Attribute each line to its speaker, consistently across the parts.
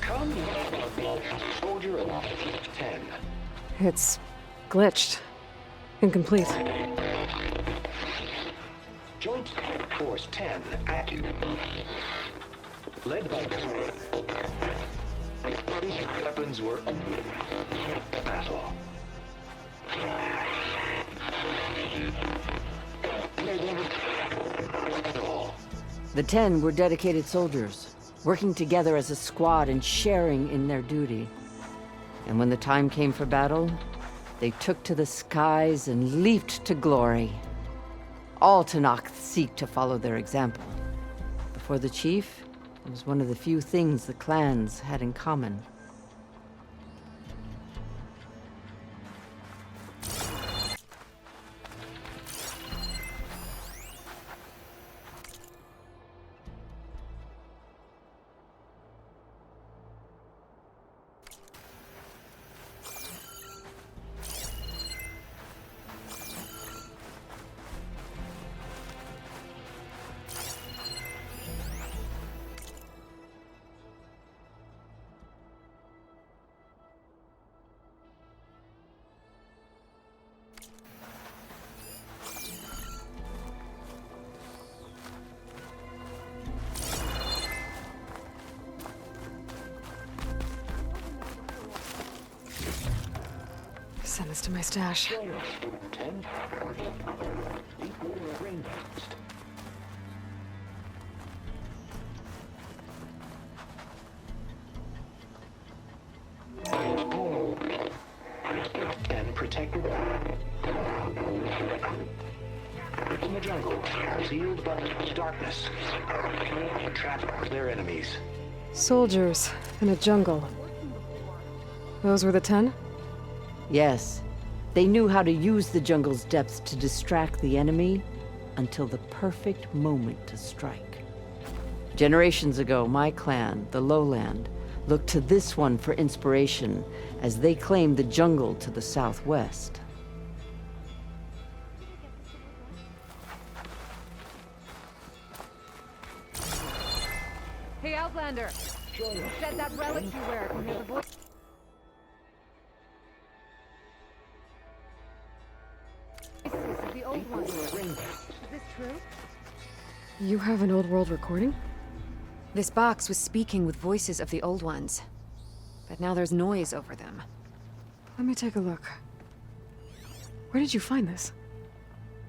Speaker 1: Come, soldier of 10.
Speaker 2: It's glitched. Incomplete.
Speaker 1: Joint Force 10 active. Led by weapons were battle.
Speaker 3: The 10 were dedicated soldiers, working together as a squad and sharing in their duty. And when the time came for battle, they took to the skies and leaped to glory. All Tenakth seek to follow their example. Before the chief, it was one of the few things the clans had in common.
Speaker 2: Send this to my stash.
Speaker 1: 10. And protected in the jungle, sealed by darkness, trap their enemies.
Speaker 2: Soldiers in a jungle. Those were the 10?
Speaker 3: Yes, they knew how to use the jungle's depths to distract the enemy until the perfect moment to strike. Generations ago, my clan, the Lowland, looked to this one for inspiration as they claimed the jungle to the southwest.
Speaker 4: Hey, Outlander! You said that relic you wear can hear the voice. Of the old ones. Is this true?
Speaker 2: You have an old world recording?
Speaker 5: This box was speaking with voices of the old ones. But now there's noise over them.
Speaker 2: Let me take a look. Where did you find this?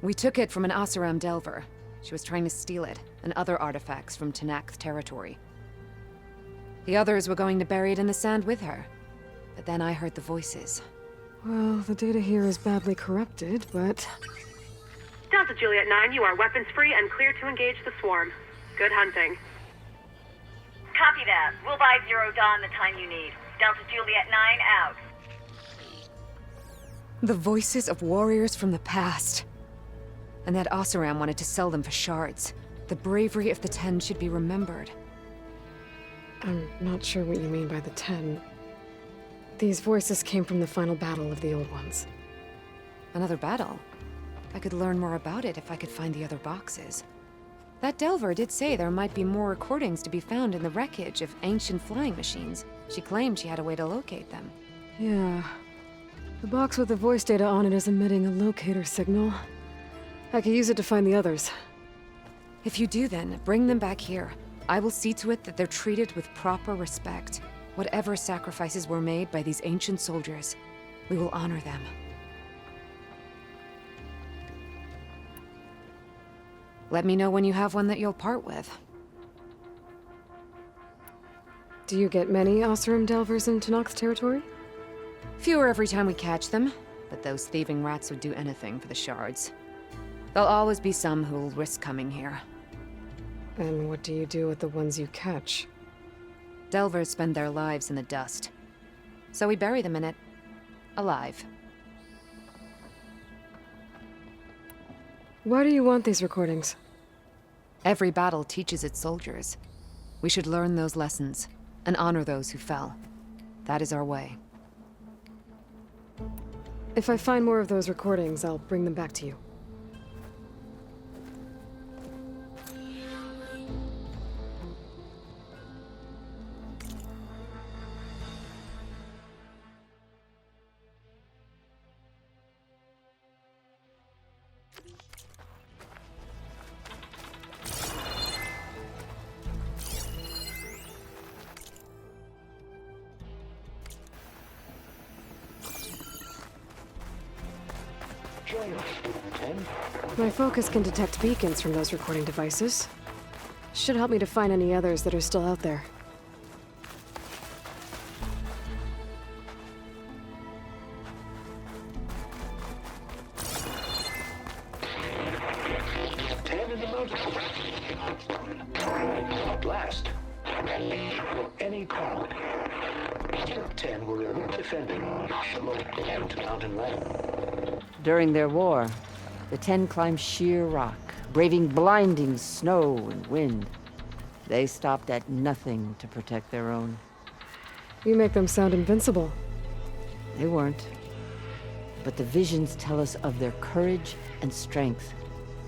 Speaker 5: We took it from an Oseram Delver. She was trying to steal it, and other artifacts from Tenakth territory. The others were going to bury it in the sand with her. But then I heard the voices.
Speaker 2: Well, the data here is badly corrupted, but...
Speaker 6: Delta Juliet 9, you are weapons free and clear to engage the swarm. Good hunting.
Speaker 7: Copy that. We'll buy Zero Dawn the time you need. Delta Juliet 9 out.
Speaker 5: The voices of warriors from the past. And that Oseram wanted to sell them for shards. The bravery of the 10 should be remembered.
Speaker 2: I'm not sure what you mean by the 10. These voices came from the final battle of the Old Ones.
Speaker 5: Another battle? I could learn more about it if I could find the other boxes. That Delver did say there might be more recordings to be found in the wreckage of ancient flying machines. She claimed she had a way to locate them.
Speaker 2: Yeah. The box with the voice data on it is emitting a locator signal. I could use it to find the others.
Speaker 5: If you do then, bring them back here. I will see to it that they're treated with proper respect. Whatever sacrifices were made by these ancient soldiers, we will honor them. Let me know when you have one that you'll part with.
Speaker 2: Do you get many Oseram Delvers in Tenakth territory?
Speaker 5: Fewer every time we catch them, but those thieving rats would do anything for the shards. There'll always be some who'll risk coming here.
Speaker 2: And what do you do with the ones you catch?
Speaker 5: Delvers spend their lives in the dust. So we bury them in it. Alive.
Speaker 2: Why do you want these recordings?
Speaker 5: Every battle teaches its soldiers. We should learn those lessons, and honor those who fell. That is our way.
Speaker 2: If I find more of those recordings, I'll bring them back to you.
Speaker 1: 10.
Speaker 2: My focus can detect beacons from those recording devices. Should help me to find any others that are still out there.
Speaker 1: In the mountains. Blast. Any call. 10 were defending the mountain line.
Speaker 3: During their war, the 10 climbed sheer rock, braving blinding snow and wind. They stopped at nothing to protect their own.
Speaker 2: You make them sound invincible.
Speaker 3: They weren't. But the visions tell us of their courage and strength.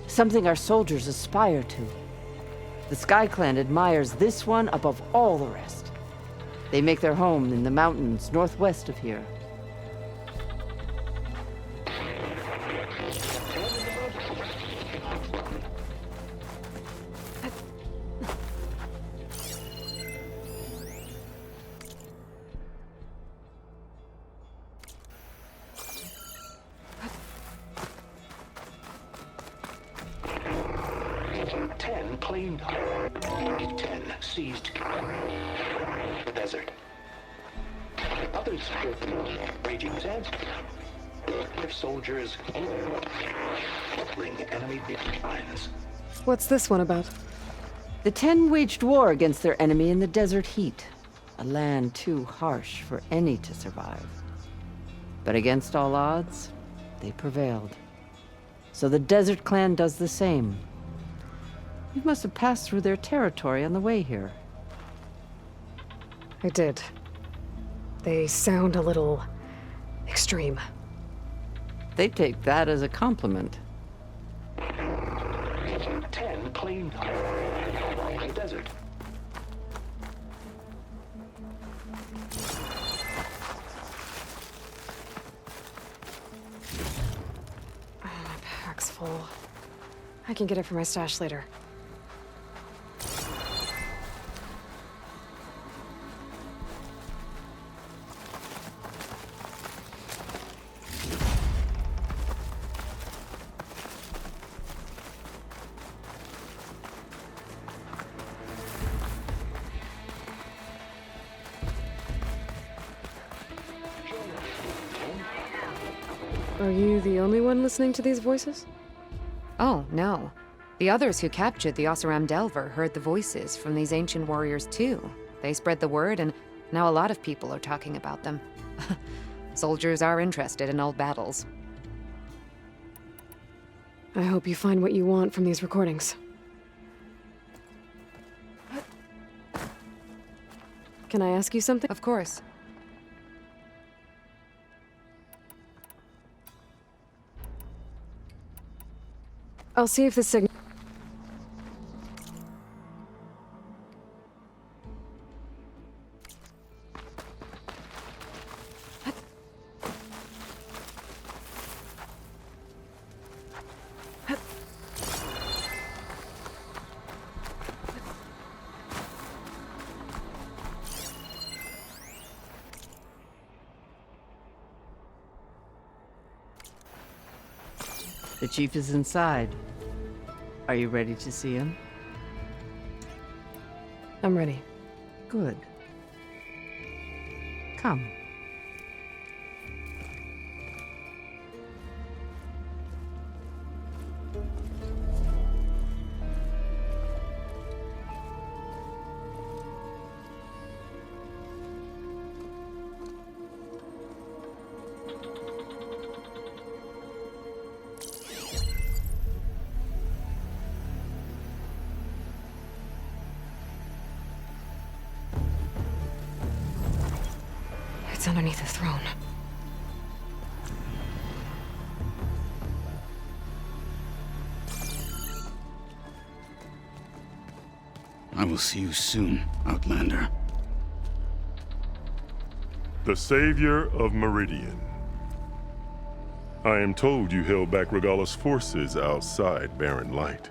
Speaker 3: Something our soldiers aspire to. The Sky Clan admires this one above all the rest. They make their home in the mountains northwest of here.
Speaker 1: Claimed 10 seized the desert. Others raging sands. Their soldiers bring enemy lines.
Speaker 2: What's this one about?
Speaker 3: The 10 waged war against their enemy in the desert heat, a land too harsh for any to survive. But against all odds, they prevailed. So the Desert Clan does the same. You must have passed through their territory on the way here.
Speaker 2: I did. They sound a little extreme.
Speaker 3: They take that as a compliment.
Speaker 1: 10 claimed the desert.
Speaker 2: My pack's full. I can get it from my stash later. Are you the only one listening to these voices?
Speaker 5: Oh, no. The others who captured the Oseram Delver heard the voices from these ancient warriors too. They spread the word, and now a lot of people are talking about them. Soldiers are interested in old battles.
Speaker 2: I hope you find what you want from these recordings. Can I ask you something?
Speaker 5: Of course.
Speaker 2: I'll see if the signal...
Speaker 3: The chief is inside. Are you ready to see him?
Speaker 2: I'm ready.
Speaker 3: Good. Come.
Speaker 2: It's underneath the throne.
Speaker 8: I will see you soon, Outlander.
Speaker 9: The Savior of Meridian. I am told you held back Regalla's forces outside Barren Light.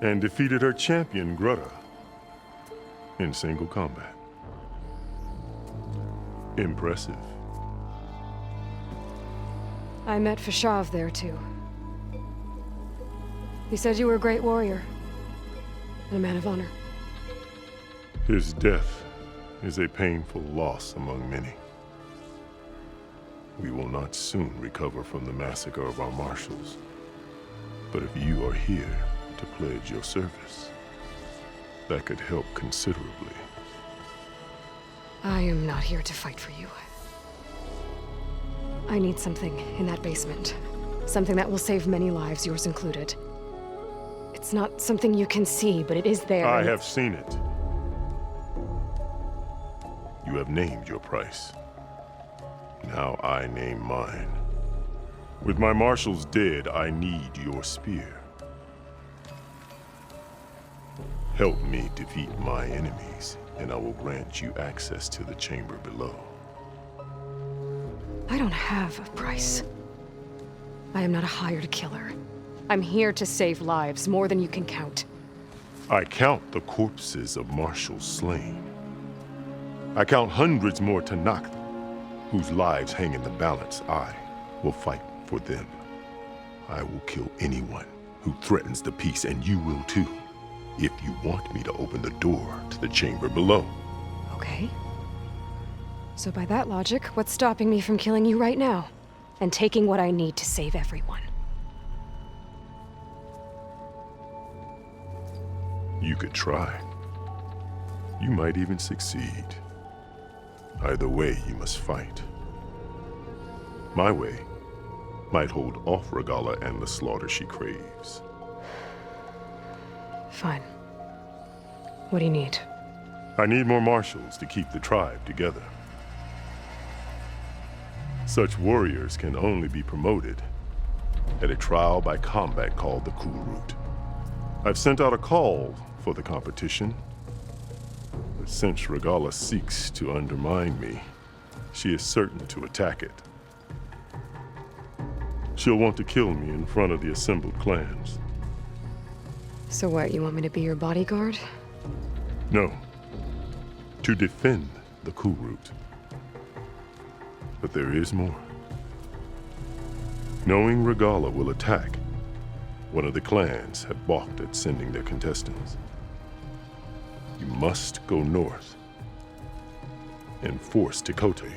Speaker 9: And defeated her champion, Grutta, in single combat. Impressive.
Speaker 2: I met Fashav there, too. He said you were a great warrior. And a man of honor.
Speaker 9: His death is a painful loss among many. We will not soon recover from the massacre of our marshals. But if you are here to pledge your service, that could help considerably.
Speaker 2: I am not here to fight for you. I need something in that basement. Something that will save many lives, yours included. It's not something you can see, but it is there.
Speaker 9: I have seen it. You have named your price. Now I name mine. With my marshals dead, I need your spear. Help me defeat my enemies, and I will grant you access to the chamber below.
Speaker 2: I don't have a price. I am not a hired killer. I'm here to save lives, more than you can count.
Speaker 9: I count the corpses of marshals slain. I count hundreds more Tanakh, whose lives hang in the balance. I will fight for them. I will kill anyone who threatens the peace, and you will too, if you want me to open the door to the chamber below.
Speaker 2: Okay. So by that logic, what's stopping me from killing you right now? And taking what I need to save everyone?
Speaker 9: You could try. You might even succeed. Either way, you must fight. My way might hold off Regalla and the slaughter she craves.
Speaker 2: Fine. What do you need?
Speaker 9: I need more marshals to keep the tribe together. Such warriors can only be promoted at a trial by combat called the Cool Route. I've sent out a call for the competition, but since Regalla seeks to undermine me, she is certain to attack it. She'll want to kill me in front of the assembled clans.
Speaker 2: So what, you want me to be your bodyguard?
Speaker 9: No, to defend the Cool Route. But there is more. Knowing Regalla will attack, one of the clans had balked at sending their contestants. You must go north and force Tekote,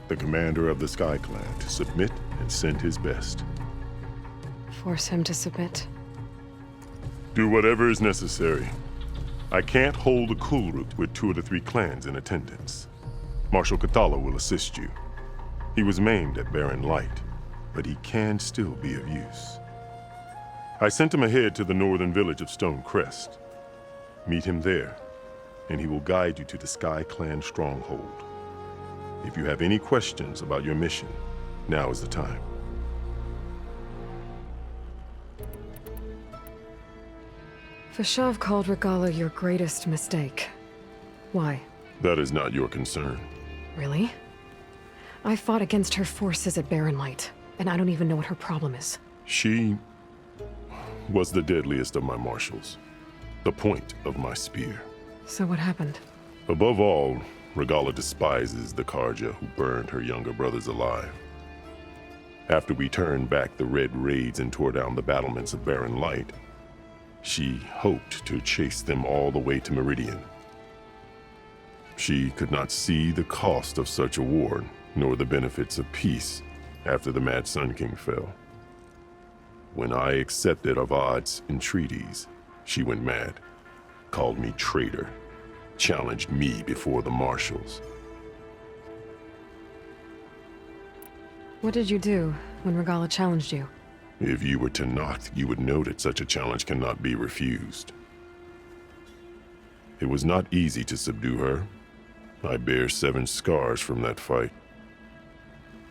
Speaker 9: the commander of the Sky Clan, to submit and send his best.
Speaker 2: Force him to submit?
Speaker 9: Do whatever is necessary. I can't hold the Cool Route with 2 of the 3 clans in attendance. Marshal Kathala will assist you. He was maimed at Barren Light, but he can still be of use. I sent him ahead to the northern village of Stone Crest. Meet him there, and he will guide you to the Sky Clan stronghold. If you have any questions about your mission, now is the time.
Speaker 2: Fashav called Regalla your greatest mistake. Why?
Speaker 9: That is not your concern.
Speaker 2: Really? I fought against her forces at Barren Light, and I don't even know what her problem is.
Speaker 9: She was the deadliest of my marshals, the point of my spear.
Speaker 2: So what happened?
Speaker 9: Above all, Regalla despises the Karja who burned her younger brothers alive. After we turned back the Red Raids and tore down the battlements of Barren Light, she hoped to chase them all the way to Meridian. She could not see the cost of such a war, nor the benefits of peace after the Mad Sun King fell. When I accepted Avad's entreaties, she went mad, called me traitor, challenged me before the marshals.
Speaker 2: What did you do when Regalla challenged you?
Speaker 9: If you were Tanakh, you would know that such a challenge cannot be refused. It was not easy to subdue her. I bear 7 scars from that fight.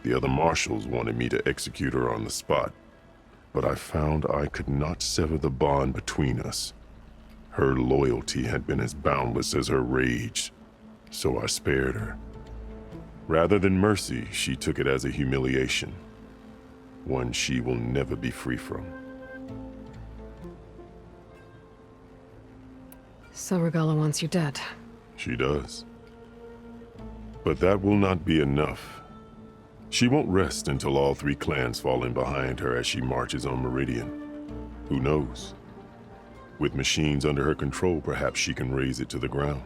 Speaker 9: The other marshals wanted me to execute her on the spot, but I found I could not sever the bond between us. Her loyalty had been as boundless as her rage, so I spared her. Rather than mercy, she took it as a humiliation, one she will never be free from.
Speaker 2: So Regalla wants you dead.
Speaker 9: She does. But that will not be enough. She won't rest until all 3 clans fall in behind her as she marches on Meridian. Who knows? With machines under her control, perhaps she can raise it to the ground.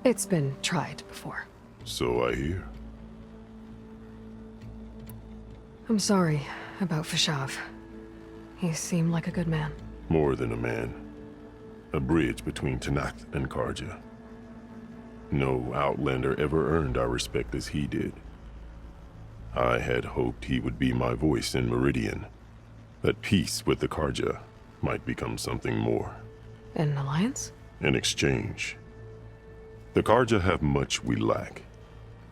Speaker 2: It's been tried before.
Speaker 9: So I hear.
Speaker 2: I'm sorry about Fashav. He seemed like a good man.
Speaker 9: More than a man. A bridge between Tanath and Karja. No Outlander ever earned our respect as he did. I had hoped he would be my voice in Meridian. That peace with the Karja might become something more.
Speaker 2: An alliance?
Speaker 9: In exchange. The Karja have much we lack.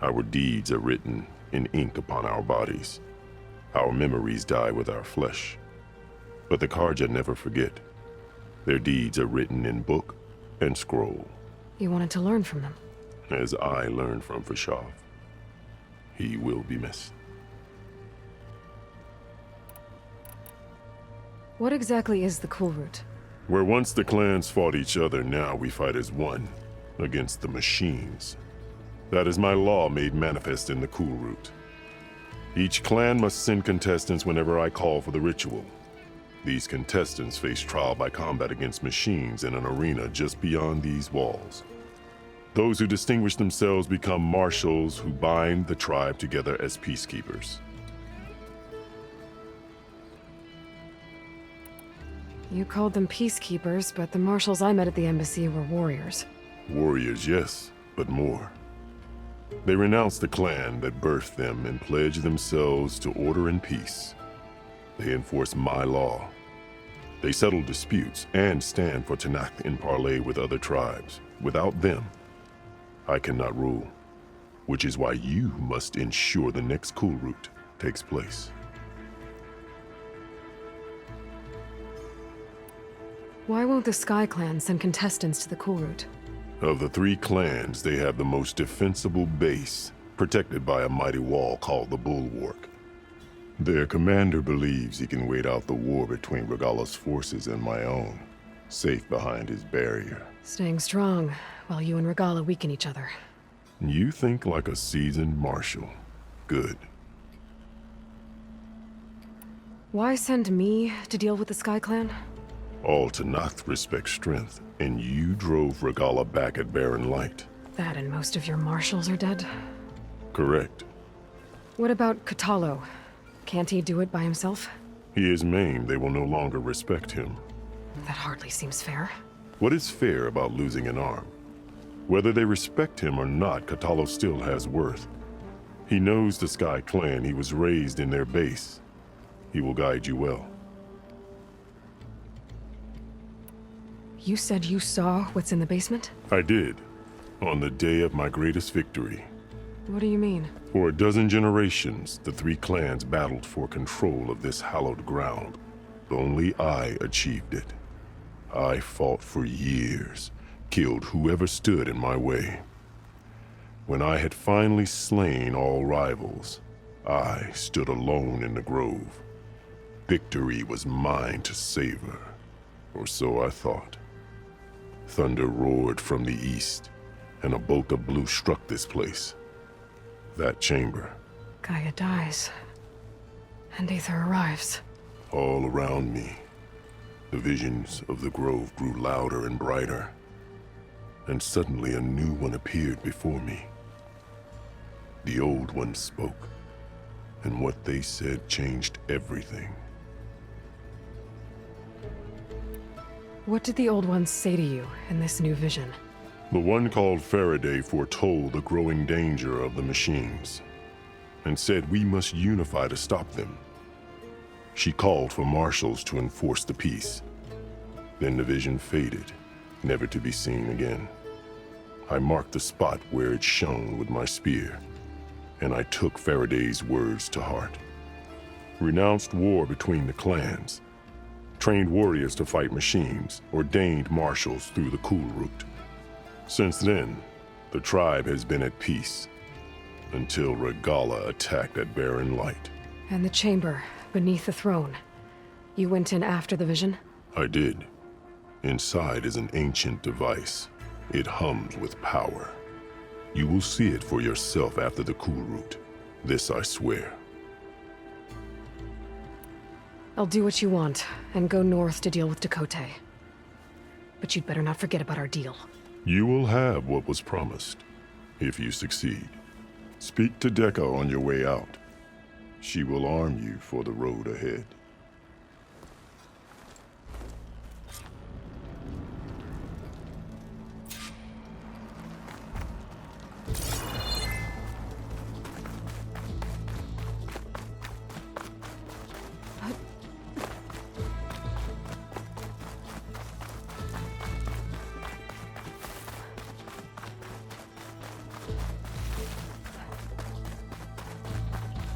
Speaker 9: Our deeds are written in ink upon our bodies. Our memories die with our flesh. But the Karja never forget. Their deeds are written in book and scroll.
Speaker 2: You wanted to learn from them?
Speaker 9: As I learned from Fashav. He will be missed.
Speaker 2: What exactly is the Cool Route?
Speaker 9: Where once the clans fought each other, now we fight as one, against the machines. That is my law made manifest in the Cool Route. Each clan must send contestants whenever I call for the ritual. These contestants face trial by combat against machines in an arena just beyond these walls. Those who distinguish themselves become marshals who bind the tribe together as peacekeepers.
Speaker 2: You called them peacekeepers, but the marshals I met at the embassy were warriors.
Speaker 9: Warriors, yes, but more. They renounce the clan that birthed them and pledge themselves to order and peace. They enforce my law. They settle disputes and stand for Tanath in parley with other tribes. Without them, I cannot rule, which is why you must ensure the next Cool Route takes place.
Speaker 2: Why won't the Sky Clan send contestants to the Cool Route?
Speaker 9: Of the 3 clans, they have the most defensible base, protected by a mighty wall called the Bulwark. Their commander believes he can wait out the war between Regalla's forces and my own, safe behind his barrier.
Speaker 2: Staying strong, while you and Regalla weaken each other.
Speaker 9: You think like a seasoned marshal. Good.
Speaker 2: Why send me to deal with the Sky Clan?
Speaker 9: All Tanath respect strength, and you drove Regalla back at Barren Light.
Speaker 2: That and most of your marshals are dead?
Speaker 9: Correct.
Speaker 2: What about Katalo? Can't he do it by himself?
Speaker 9: He is maimed. They will no longer respect him.
Speaker 2: That hardly seems fair.
Speaker 9: What is fair about losing an arm? Whether they respect him or not, Katalo still has worth. He knows the Sky Clan. He was raised in their base. He will guide you well.
Speaker 2: You said you saw what's in the basement?
Speaker 9: I did. On the day of my greatest victory.
Speaker 2: What do you mean?
Speaker 9: For a dozen generations, the 3 clans battled for control of this hallowed ground. Only I achieved it. I fought for years, killed whoever stood in my way. When I had finally slain all rivals, I stood alone in the grove. Victory was mine to savor, or so I thought. Thunder roared from the east, and a bolt of blue struck this place. That chamber.
Speaker 2: Gaia dies, and Aether arrives.
Speaker 9: All around me, the visions of the grove grew louder and brighter, and suddenly a new one appeared before me. The old one spoke, and what they said changed everything.
Speaker 2: What did the old ones say to you in this new vision?
Speaker 9: The one called Faraday foretold the growing danger of the machines, and said we must unify to stop them. She called for marshals to enforce the peace. Then the vision faded, never to be seen again. I marked the spot where it shone with my spear, and I took Faraday's words to heart. Renounced war between the clans, trained warriors to fight machines, ordained marshals through the Cool Route. Since then, the tribe has been at peace, until Regalla attacked at Barren Light.
Speaker 2: And the chamber, beneath the throne. You went in after the vision?
Speaker 9: I did. Inside is an ancient device. It hums with power. You will see it for yourself after the Cool Route. This I swear.
Speaker 2: I'll do what you want, and go north to deal with Dakota. But you'd better not forget about our deal.
Speaker 9: You will have what was promised, if you succeed. Speak to Decca on your way out. She will arm you for the road ahead.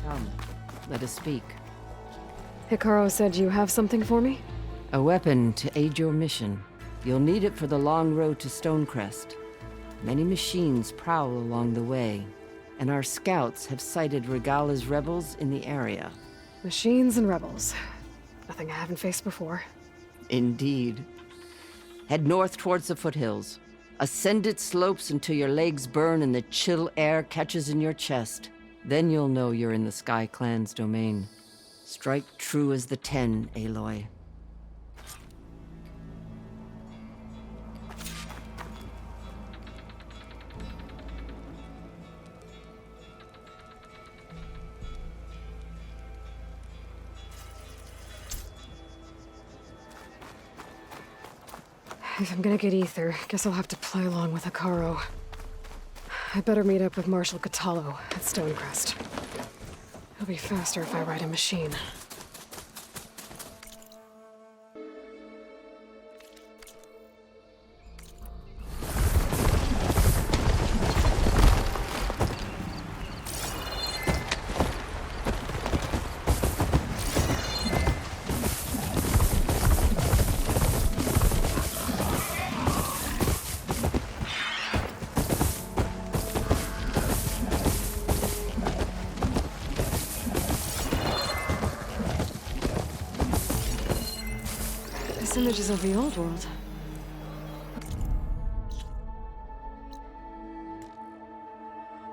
Speaker 3: Come, let us speak.
Speaker 2: Hikaru said you have something for me?
Speaker 3: A weapon to aid your mission. You'll need it for the long road to Stonecrest. Many machines prowl along the way, and our scouts have sighted Regala's rebels in the area.
Speaker 2: Machines and rebels. Nothing I haven't faced before.
Speaker 3: Indeed. Head north towards the foothills. Ascend its slopes until your legs burn and the chill air catches in your chest. Then you'll know you're in the Sky Clan's domain. Strike true as the 10, Aloy.
Speaker 2: If I'm gonna get ether, guess I'll have to play along with Hikaru. I better meet up with Marshal Catallo at Stonecrest. It'll be faster if I ride a machine. Images of the old world.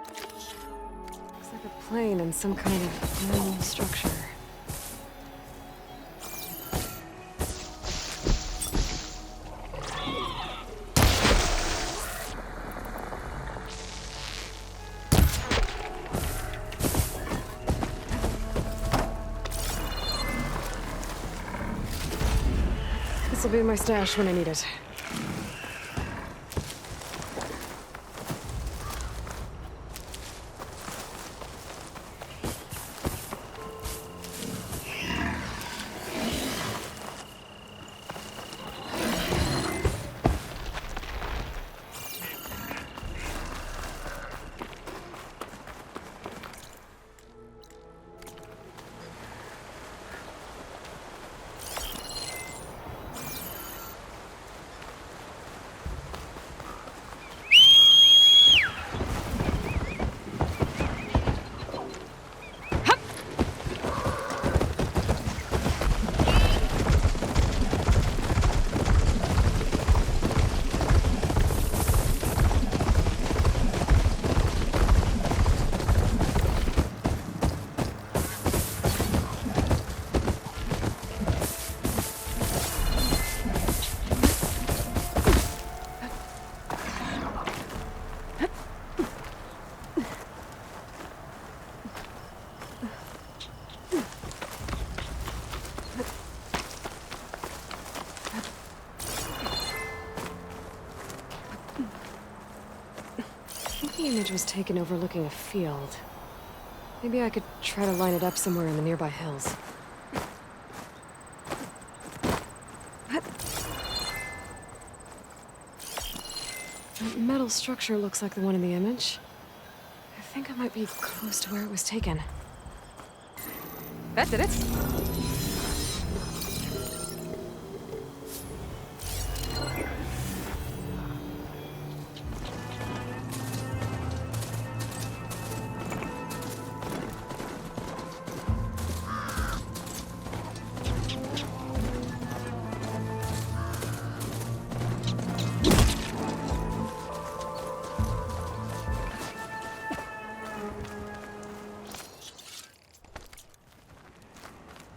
Speaker 2: Looks like a plane and some kind of metal structure. This'll be in my stash when I need it. The image was taken overlooking a field. Maybe I could try to line it up somewhere in the nearby hills. That metal structure looks like the one in the image. I think I might be close to where it was taken.
Speaker 5: That did it.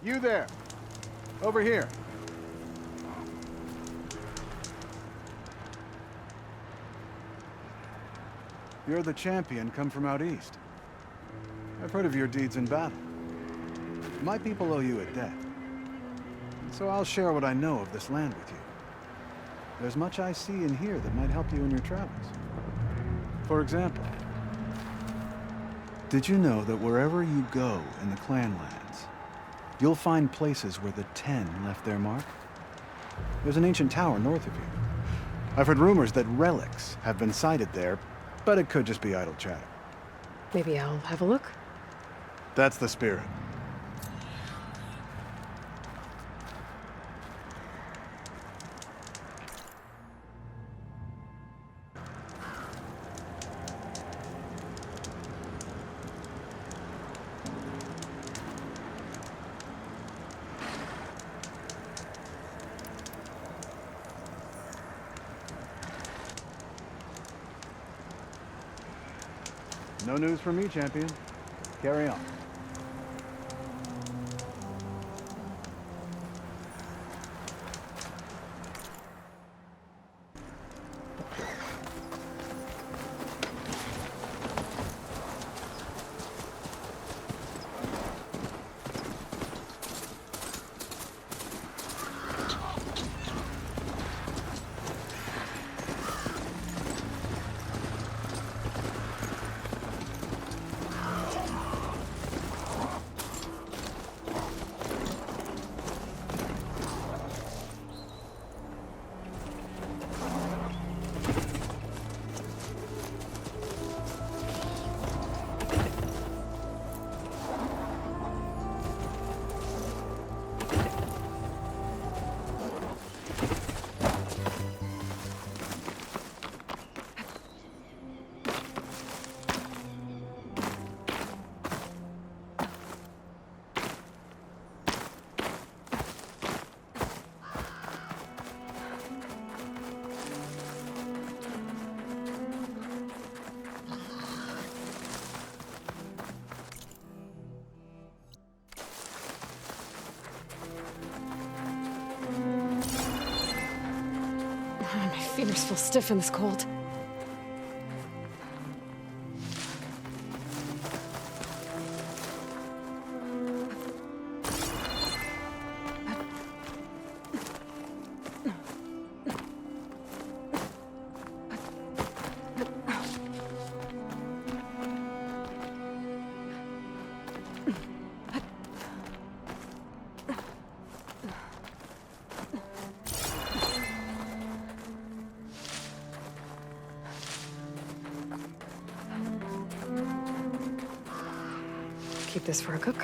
Speaker 10: You there. Over here. You're the champion come from out east. I've heard of your deeds in battle. My people owe you a debt. So I'll share what I know of this land with you. There's much I see and hear that might help you in your travels. For example, did you know that wherever you go in the Clanlands, you'll find places where the Ten left their mark? There's an ancient tower north of you. I've heard rumors that relics have been sighted there, but it could just be idle chatter.
Speaker 2: Maybe I'll have a look?
Speaker 10: That's the spirit. No news from me, champion. Carry on.
Speaker 2: My fingers feel stiff in this cold. Keep this for a cook.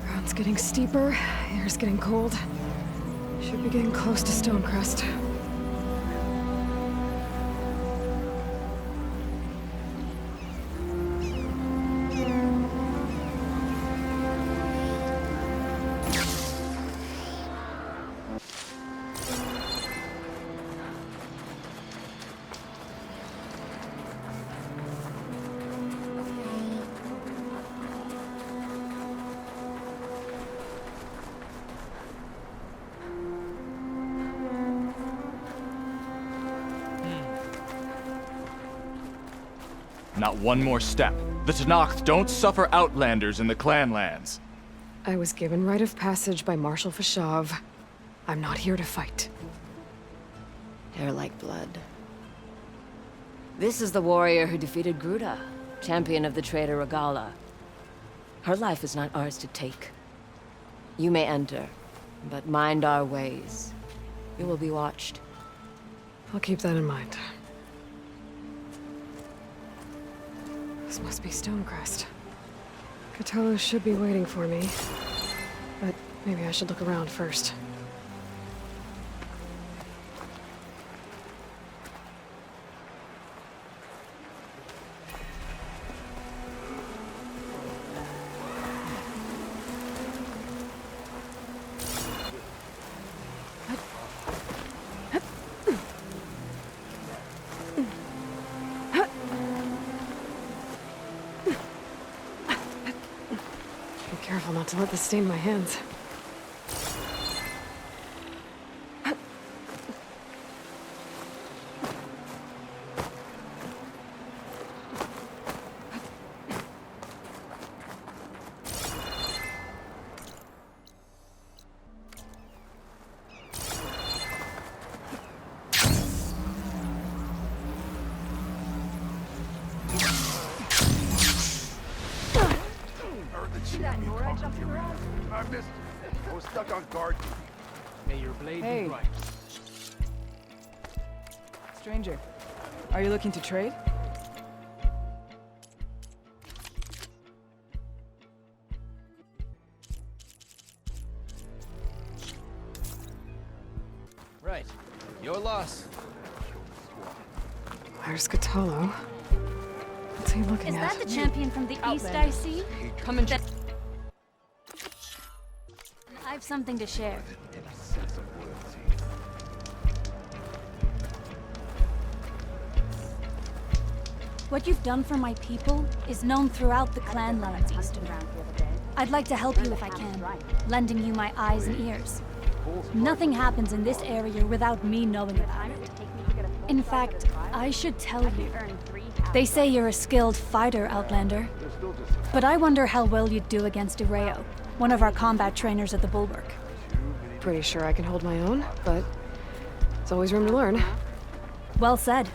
Speaker 2: Ground's getting steeper, air's getting cold. Should be getting close to Stonecrest.
Speaker 11: Not one more step. The Tenakth don't suffer outlanders in the Clanlands.
Speaker 2: I was given rite of passage by Marshal Fashav. I'm not here to fight.
Speaker 3: Hair like blood. This is the warrior who defeated Gruda, champion of the trader Regala. Her life is not ours to take. You may enter, but mind our ways. You will be watched.
Speaker 2: I'll keep that in mind. This must be Stonecrest. Cthulhu should be waiting for me, but maybe I should look around first. careful not to let this stain my hands.
Speaker 12: I missed it. I was stuck on guard duty.
Speaker 13: May your blade
Speaker 14: Hey.
Speaker 13: be bright.
Speaker 14: Stranger, are you looking to trade?
Speaker 13: Right. Your loss.
Speaker 2: There's Catallo. What's he looking
Speaker 15: Is
Speaker 2: at?
Speaker 15: that the champion from the East I see?
Speaker 14: Come and
Speaker 15: I have something to share. What you've done for my people is known throughout the clan lands, Eastern. I'd like to help you if I can, lending you my eyes and ears. Nothing happens in this area without me knowing about it. In fact, I should tell you. They say you're a skilled fighter, Outlander. But I wonder how well you'd do against Areo, one of our combat trainers at the Bulwark.
Speaker 2: Pretty sure I can hold my own, but there's always room to learn.
Speaker 15: Well said.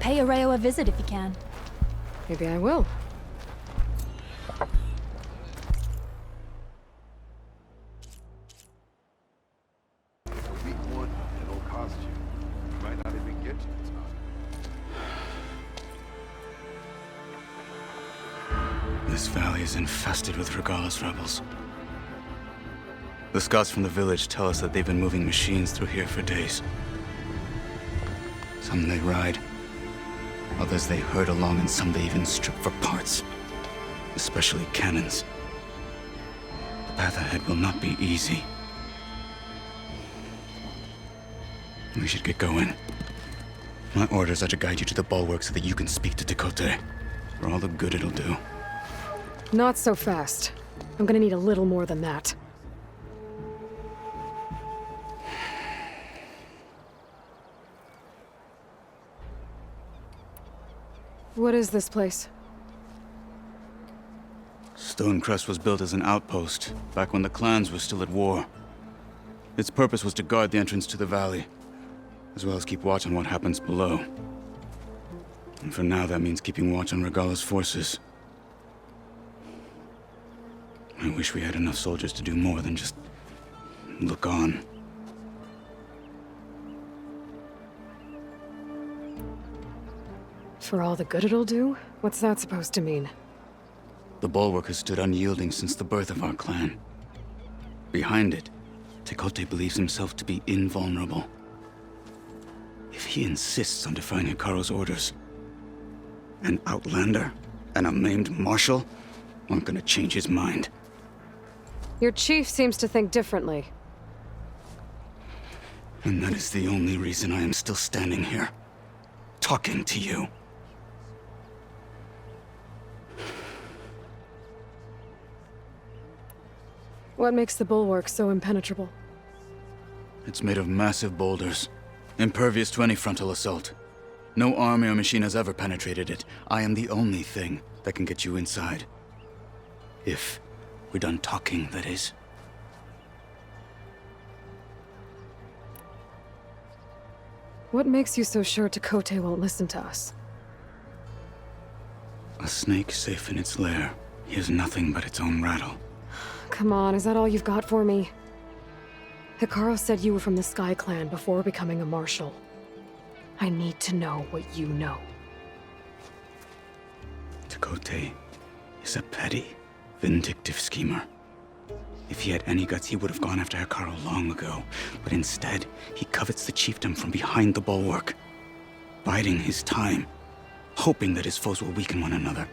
Speaker 15: Pay Areo a visit if you can.
Speaker 2: Maybe I will.
Speaker 12: Meet one, and it'll cost you. You might not even get to the top.
Speaker 8: This valley is infested with Regalla's rebels. The scouts from the village tell us that they've been moving machines through here for days. Some they ride, others they herd along, and some they even strip for parts. Especially cannons. The path ahead will not be easy. We should get going. My orders are to guide you to the bulwark so that you can speak to Tekote. For all the good it'll do.
Speaker 2: Not so fast. I'm gonna need a little more than that. What is this place?
Speaker 8: Stonecrest was built as an outpost, back when the clans were still at war. Its purpose was to guard the entrance to the valley, as well as keep watch on what happens below. And for now, that means keeping watch on Regalla's forces. I wish we had enough soldiers to do more than just look on.
Speaker 2: For all the good it'll do? What's that supposed to mean?
Speaker 8: The bulwark has stood unyielding since the birth of our clan. Behind it, Tekote believes himself to be invulnerable. If he insists on defying Hikaru's orders, an outlander and a maimed marshal aren't gonna change his mind.
Speaker 2: Your chief seems to think differently.
Speaker 8: And that is the only reason I am still standing here, talking to you.
Speaker 2: What makes the bulwark so impenetrable?
Speaker 8: It's made of massive boulders, impervious to any frontal assault. No army or machine has ever penetrated it. I am the only thing that can get you inside. If we're done talking, that is.
Speaker 2: What makes you so sure Tekote won't listen to us?
Speaker 8: A snake safe in its lair hears nothing but its own rattle.
Speaker 2: Come on, is that all you've got for me? Hikaru said you were from the Sky Clan before becoming a marshal. I need to know what you know.
Speaker 8: Tekote is a petty, vindictive schemer. If he had any guts, he would have gone after Hikaru long ago. But instead, he covets the chiefdom from behind the bulwark, biding his time, hoping that his foes will weaken one another.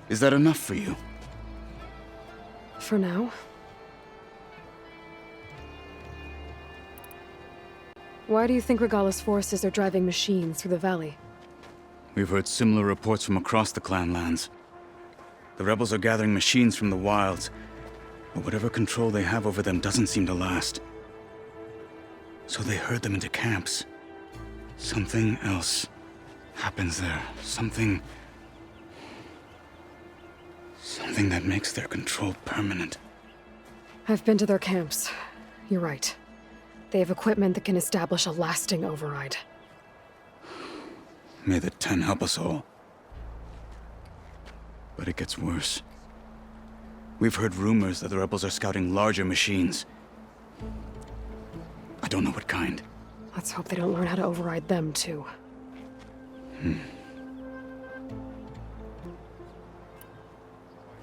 Speaker 8: Is that enough for you?
Speaker 2: For now. Why do you think Regalla's forces are driving machines through the valley?
Speaker 8: We've heard similar reports from across the clan lands. The rebels are gathering machines from the wilds, but whatever control they have over them doesn't seem to last. So they herd them into camps. Something else happens there. Something that makes their control permanent.
Speaker 2: I've been to their camps. You're right. They have equipment that can establish a lasting override.
Speaker 8: May the 10 help us all. But it gets worse. We've heard rumors that the rebels are scouting larger machines. I don't know what kind.
Speaker 2: Let's hope they don't learn how to override them, too.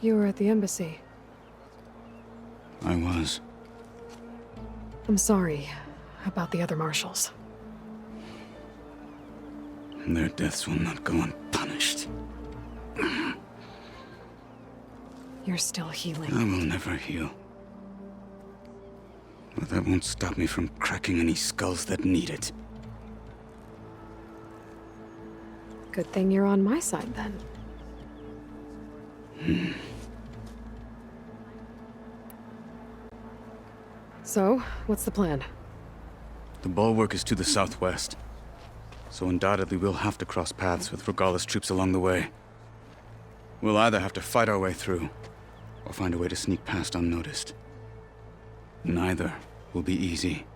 Speaker 2: You were at the embassy.
Speaker 8: I was.
Speaker 2: I'm sorry about the other marshals.
Speaker 8: Their deaths will not go unpunished.
Speaker 2: You're still healing.
Speaker 8: I will never heal. But that won't stop me from cracking any skulls that need it.
Speaker 2: Good thing you're on my side, then. So, what's the plan?
Speaker 8: The bulwark is to the southwest, so undoubtedly we'll have to cross paths with Regalla's troops along the way. We'll either have to fight our way through, or find a way to sneak past unnoticed. Neither will be easy.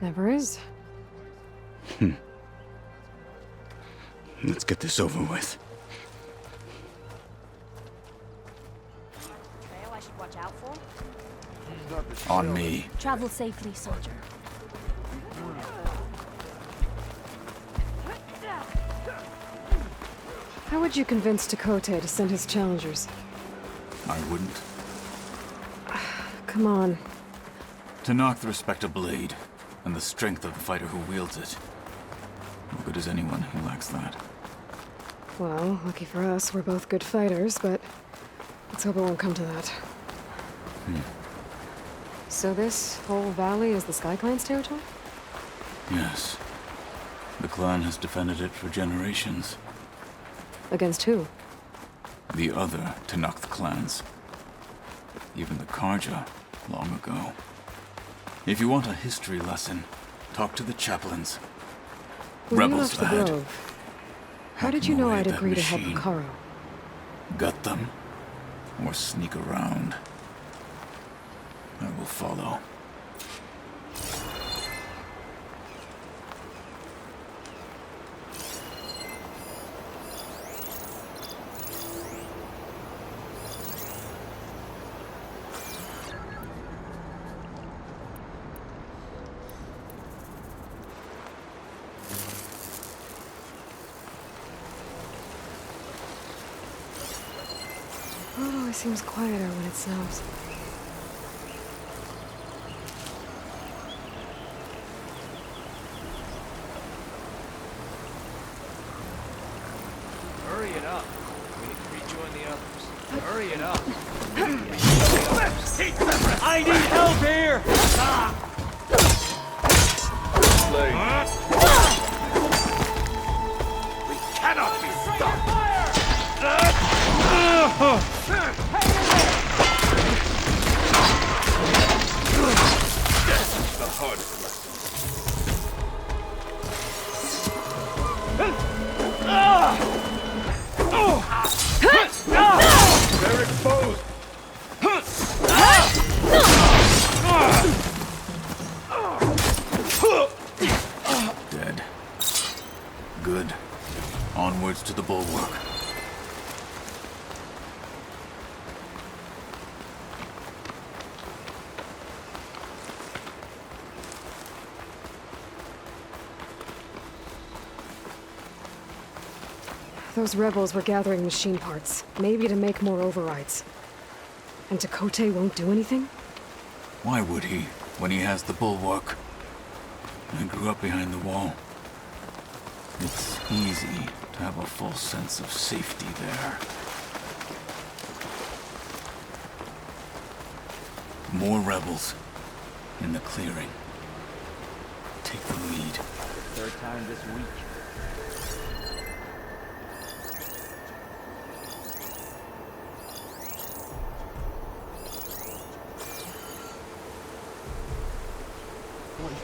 Speaker 2: Never is.
Speaker 8: Let's get this over with.
Speaker 15: Trail I should watch out for?
Speaker 11: On me.
Speaker 15: Travel safely, soldier.
Speaker 2: How would you convince Tekote to send his challengers?
Speaker 11: I wouldn't.
Speaker 2: Come on.
Speaker 11: To knock the respect of blade, and the strength of the fighter who wields it. What good is anyone who lacks that?
Speaker 2: Well, lucky for us, we're both good fighters, but let's hope it won't come to that. So this whole valley is the Sky Clan's territory?
Speaker 11: Yes. The clan has defended it for generations.
Speaker 2: Against who?
Speaker 11: The other Tanakh clans. Even the Karja, long ago. If you want a history lesson, talk to the chaplains.
Speaker 2: When
Speaker 11: Rebels,
Speaker 2: you left the
Speaker 11: lad.
Speaker 2: Grove, how
Speaker 11: Hack
Speaker 2: did you
Speaker 11: them
Speaker 2: know
Speaker 11: away
Speaker 2: I'd
Speaker 11: at that
Speaker 2: agree to help
Speaker 11: machine.
Speaker 2: Karo?
Speaker 11: Gut them, or sneak around. I will follow.
Speaker 2: It always seems quieter when it snows.
Speaker 13: Hurry it up. We need to rejoin the others. Hurry it up. I need help here!
Speaker 12: We cannot be stopped! This is the hardest lesson. They're exposed!
Speaker 11: Dead. Good. Onwards to the bulwark.
Speaker 2: Those rebels were gathering machine parts, maybe to make more overrides. And Tekote won't do anything?
Speaker 11: Why would he, when he has the bulwark? I grew up behind the wall. It's easy to have a false sense of safety there. More rebels in the clearing. Take the lead.
Speaker 13: Third time this week.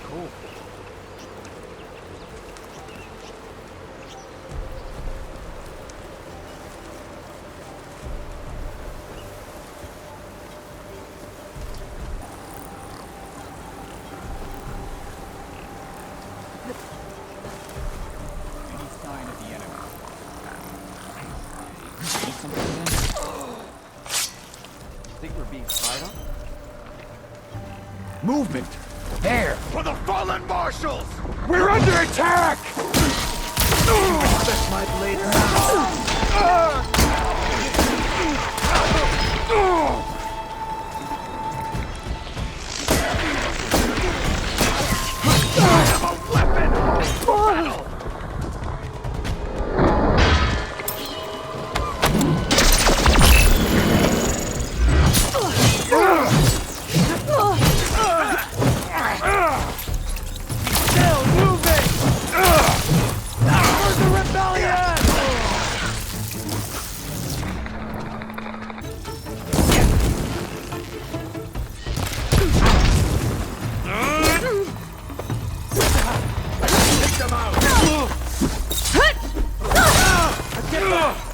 Speaker 16: cold.
Speaker 11: Any sign of the enemy? See something then?
Speaker 16: Think we're being spied on?
Speaker 11: Movement! There!
Speaker 12: For the fallen marshals!
Speaker 11: We're under attack!
Speaker 16: Respect my blade now.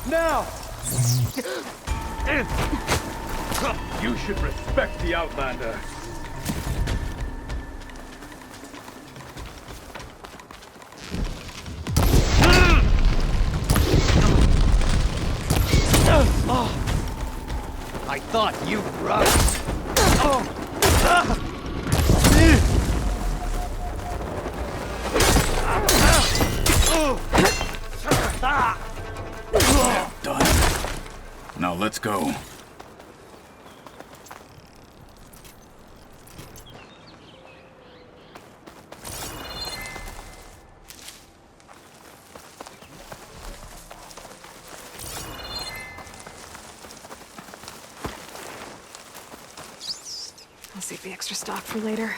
Speaker 16: Now!
Speaker 17: You should respect the Outlander.
Speaker 16: I thought you'd run.
Speaker 11: Done. Now let's go.
Speaker 2: I'll save the extra stock for later.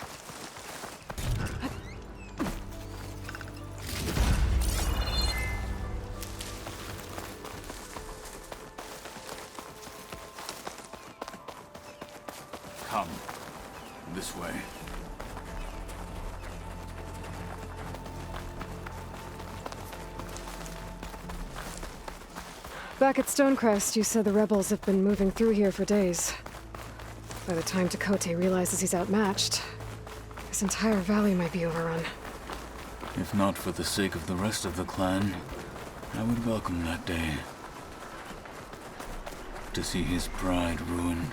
Speaker 11: Come. This way.
Speaker 2: Back at Stonecrest, you said the rebels have been moving through here for days. By the time Tekote realizes he's outmatched, this entire valley might be overrun.
Speaker 11: If not for the sake of the rest of the clan, I would welcome that day. To see his pride ruined.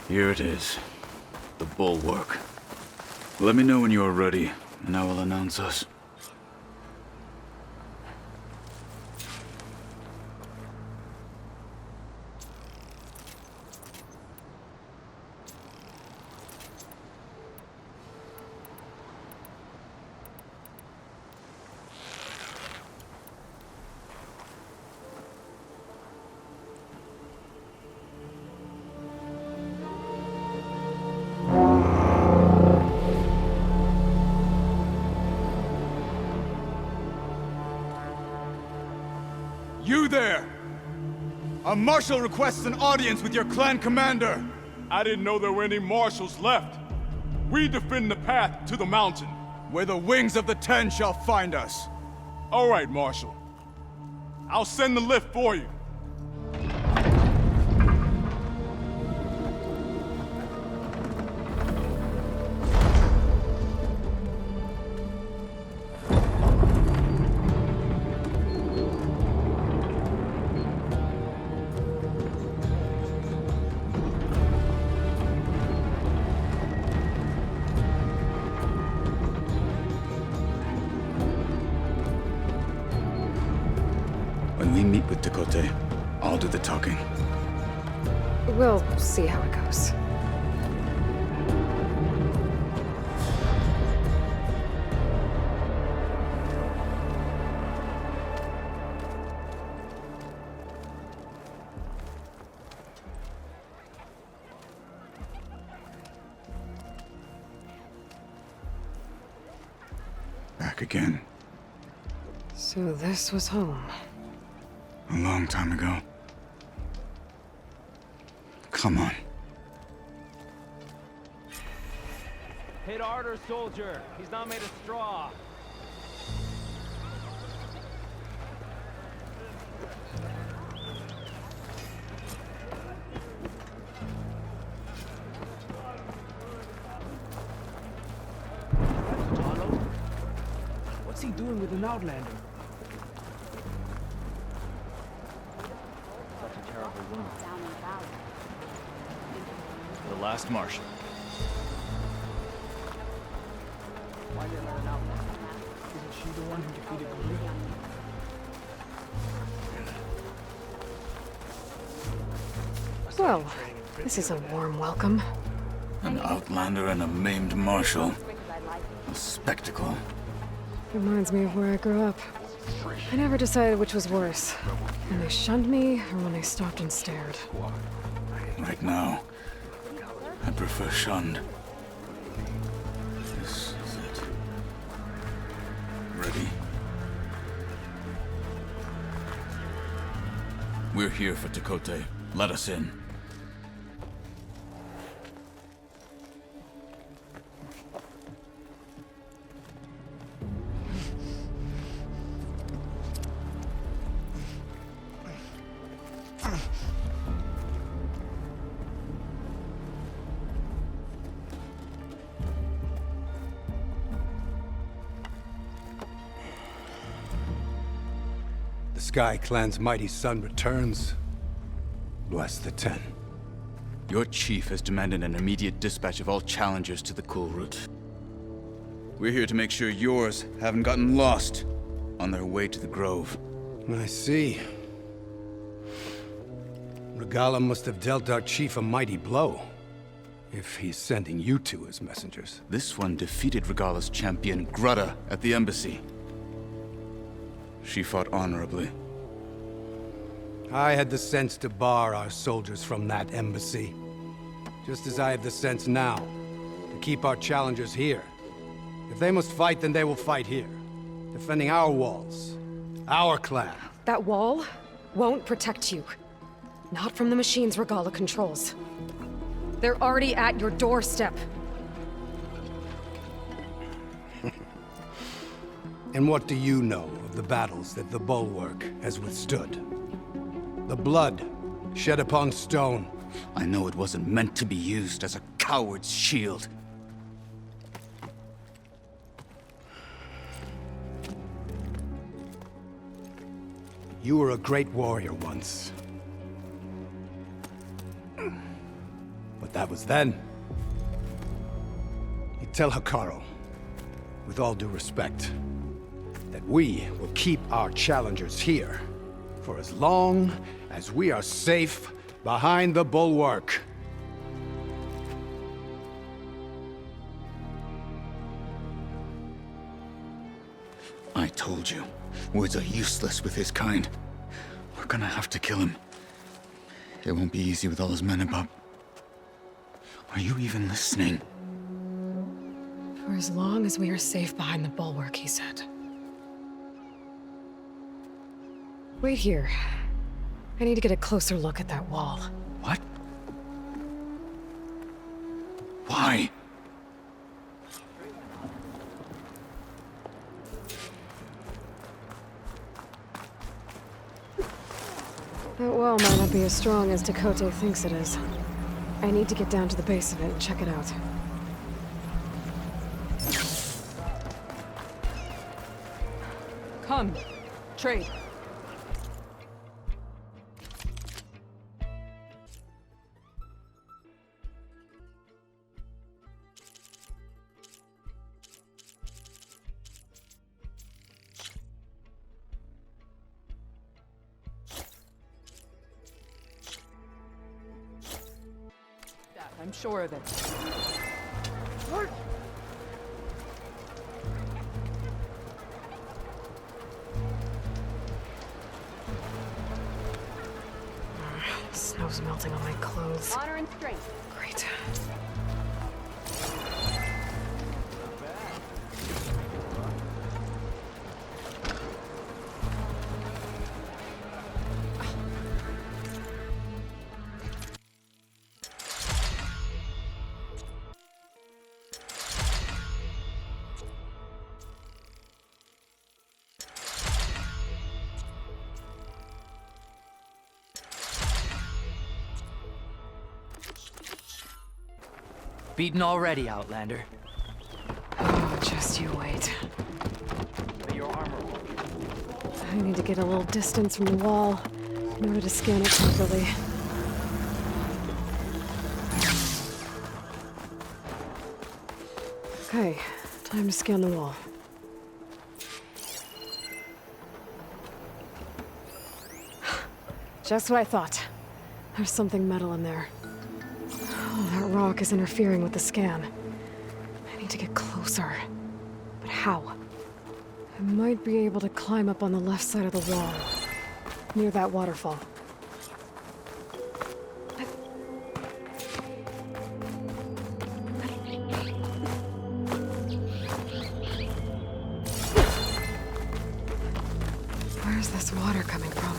Speaker 11: Here it is. The bulwark. Let me know when you are ready, and I will announce us.
Speaker 18: You there! A marshal requests an audience with your clan commander!
Speaker 17: I didn't know there were any marshals left. We defend the path to the mountain.
Speaker 18: Where the wings of the Ten shall find us.
Speaker 17: All right, Marshal. I'll send the lift for you.
Speaker 8: When we meet with Tekote, I'll do the talking.
Speaker 2: We'll see how it goes.
Speaker 8: Back again.
Speaker 2: So this was home.
Speaker 8: A long time ago. Come on.
Speaker 16: Hit harder, soldier. He's not made of straw. What's he doing with an Outlander? Such a terrible woman. The last Martian. Why did they let an Outlander? Isn't she the one who defeated Guerrilla?
Speaker 2: Well, this is a warm welcome.
Speaker 11: An Outlander and a maimed Marshal. A spectacle.
Speaker 2: Reminds me of where I grew up. I never decided which was worse, when they shunned me or when they stopped and stared.
Speaker 11: Right now, I prefer shunned. This is it. Ready? We're here for Tekote. Let us in.
Speaker 19: The Sky Clan's mighty son returns. Bless the Ten.
Speaker 8: Your chief has demanded an immediate dispatch of all challengers to the Cool Route. We're here to make sure yours haven't gotten lost on their way to the Grove.
Speaker 19: I see. Regala must have dealt our chief a mighty blow, if he's sending you two as messengers.
Speaker 8: This one defeated Regala's champion, Grutta, at the embassy. She fought honorably.
Speaker 19: I had the sense to bar our soldiers from that embassy. Just as I have the sense now, to keep our challengers here. If they must fight, then they will fight here. Defending our walls. Our clan.
Speaker 2: That wall won't protect you. Not from the machines Regala controls. They're already at your doorstep.
Speaker 19: And what do you know of the battles that the Bulwark has withstood? The blood shed upon stone.
Speaker 8: I know it wasn't meant to be used as a coward's shield.
Speaker 19: You were a great warrior once. But that was then. You tell Hikaru, with all due respect, that we will keep our challengers here for as long as we are safe behind the Bulwark.
Speaker 8: I told you, words are useless with his kind. We're gonna have to kill him. It won't be easy with all his men about. Are you even listening?
Speaker 2: For as long as we are safe behind the Bulwark, he said. Wait here. I need to get a closer look at that wall.
Speaker 8: What? Why?
Speaker 2: That wall might not be as strong as Tekote thinks it is. I need to get down to the base of it and check it out.
Speaker 14: Come. Trade. I'm sure of it.
Speaker 2: Snow's melting on my clothes.
Speaker 4: Honor and strength.
Speaker 2: Great.
Speaker 16: Beaten already, Outlander.
Speaker 2: Oh, just you wait.
Speaker 16: Your armor.
Speaker 2: I need to get a little distance from the wall in order to scan it properly. Okay, time to scan the wall. Just what I thought. There's something metal in there. Oh, that rock is interfering with the scan. I need to get closer. But how? I might be able to climb up on the left side of the wall, near that waterfall. Where's this water coming from?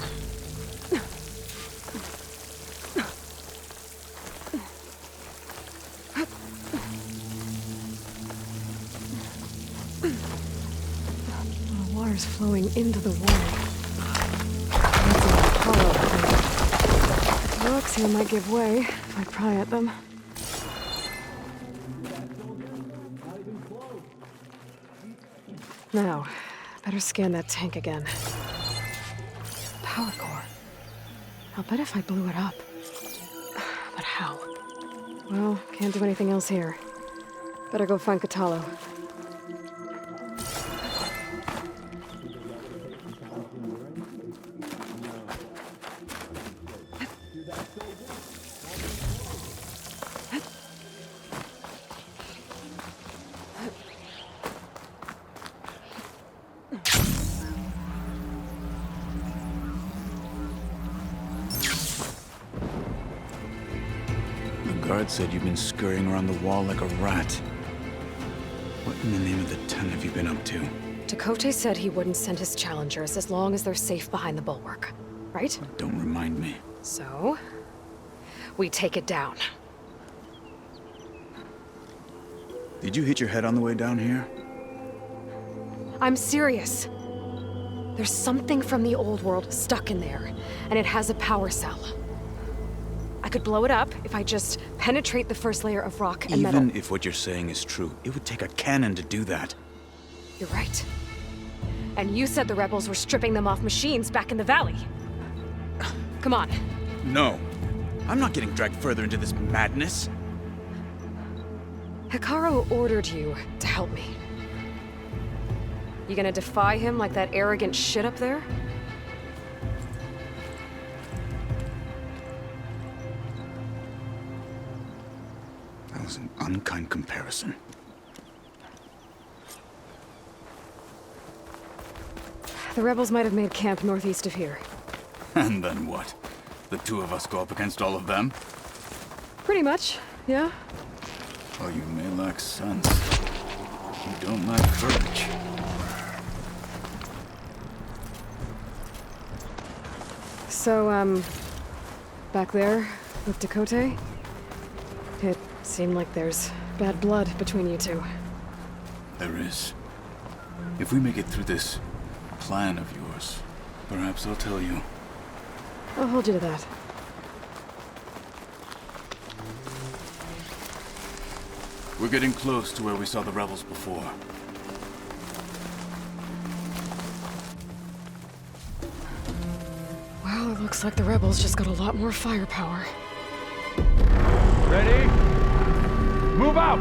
Speaker 2: The water's flowing into the wall. That's a hollow thing. The rocks here might give way if I pry at them. Now, better scan that tank again. Power core. I'll bet if I blew it up. But how? Well, can't do anything else here. Better go find Catalo.
Speaker 8: The guard said you've been scurrying around the wall like a rat. What in the name of the 10 have you been up to?
Speaker 2: Tekote said he wouldn't send his challengers as long as they're safe behind the bulwark, right?
Speaker 8: Don't remind me.
Speaker 2: So, we take it down.
Speaker 8: Did you hit your head on the way down here?
Speaker 2: I'm serious. There's something from the old world stuck in there, and it has a power cell. I could blow it up if I just penetrate the first layer of rock and metal.
Speaker 8: Even if what you're saying is true, it would take a cannon to do that.
Speaker 2: You're right. And you said the rebels were stripping them off machines back in the valley. Come on.
Speaker 8: No. I'm not getting dragged further into this madness.
Speaker 2: Hikaru ordered you to help me. You gonna defy him like that arrogant shit up there?
Speaker 8: That was an unkind comparison.
Speaker 2: The rebels might have made camp northeast of here.
Speaker 11: And then what? The two of us go up against all of them?
Speaker 2: Pretty much, yeah.
Speaker 11: Oh, you may lack sense. You don't lack courage.
Speaker 2: So, back there with Tekote, it seemed like there's bad blood between you two.
Speaker 11: There is. If we make it through this plan of yours, perhaps I'll tell you.
Speaker 2: I'll hold you to that.
Speaker 11: We're getting close to where we saw the rebels before.
Speaker 2: Well, it looks like the rebels just got a lot more firepower.
Speaker 17: Ready? Move out!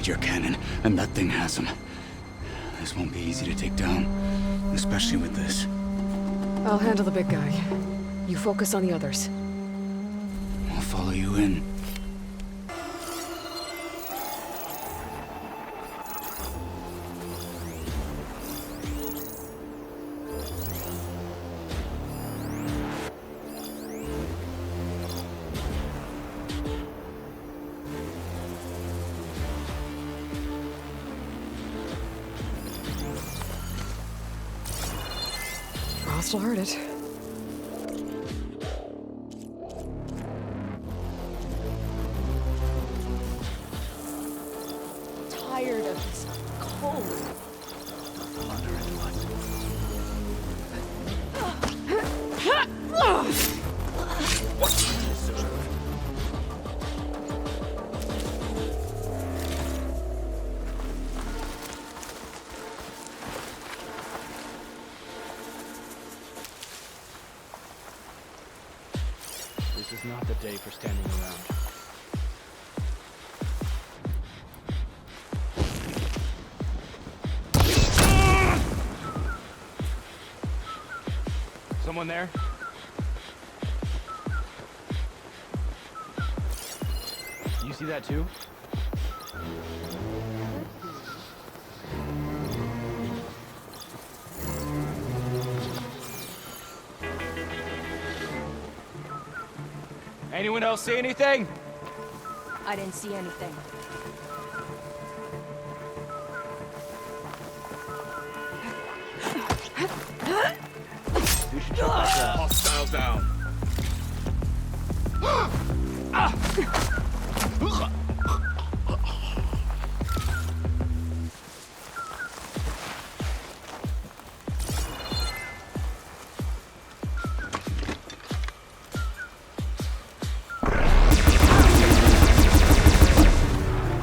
Speaker 8: Your cannon, and that thing has him. This won't be easy to take down, especially with this.
Speaker 2: I'll handle the big guy. You focus on the others.
Speaker 8: I'll follow you in.
Speaker 2: This'll hurt it.
Speaker 14: Tired of this cold.
Speaker 16: This is not the day for standing around. Someone there? You see that too? Anyone else see anything?
Speaker 14: I didn't see anything.
Speaker 16: We should check that out.
Speaker 17: Hostile down.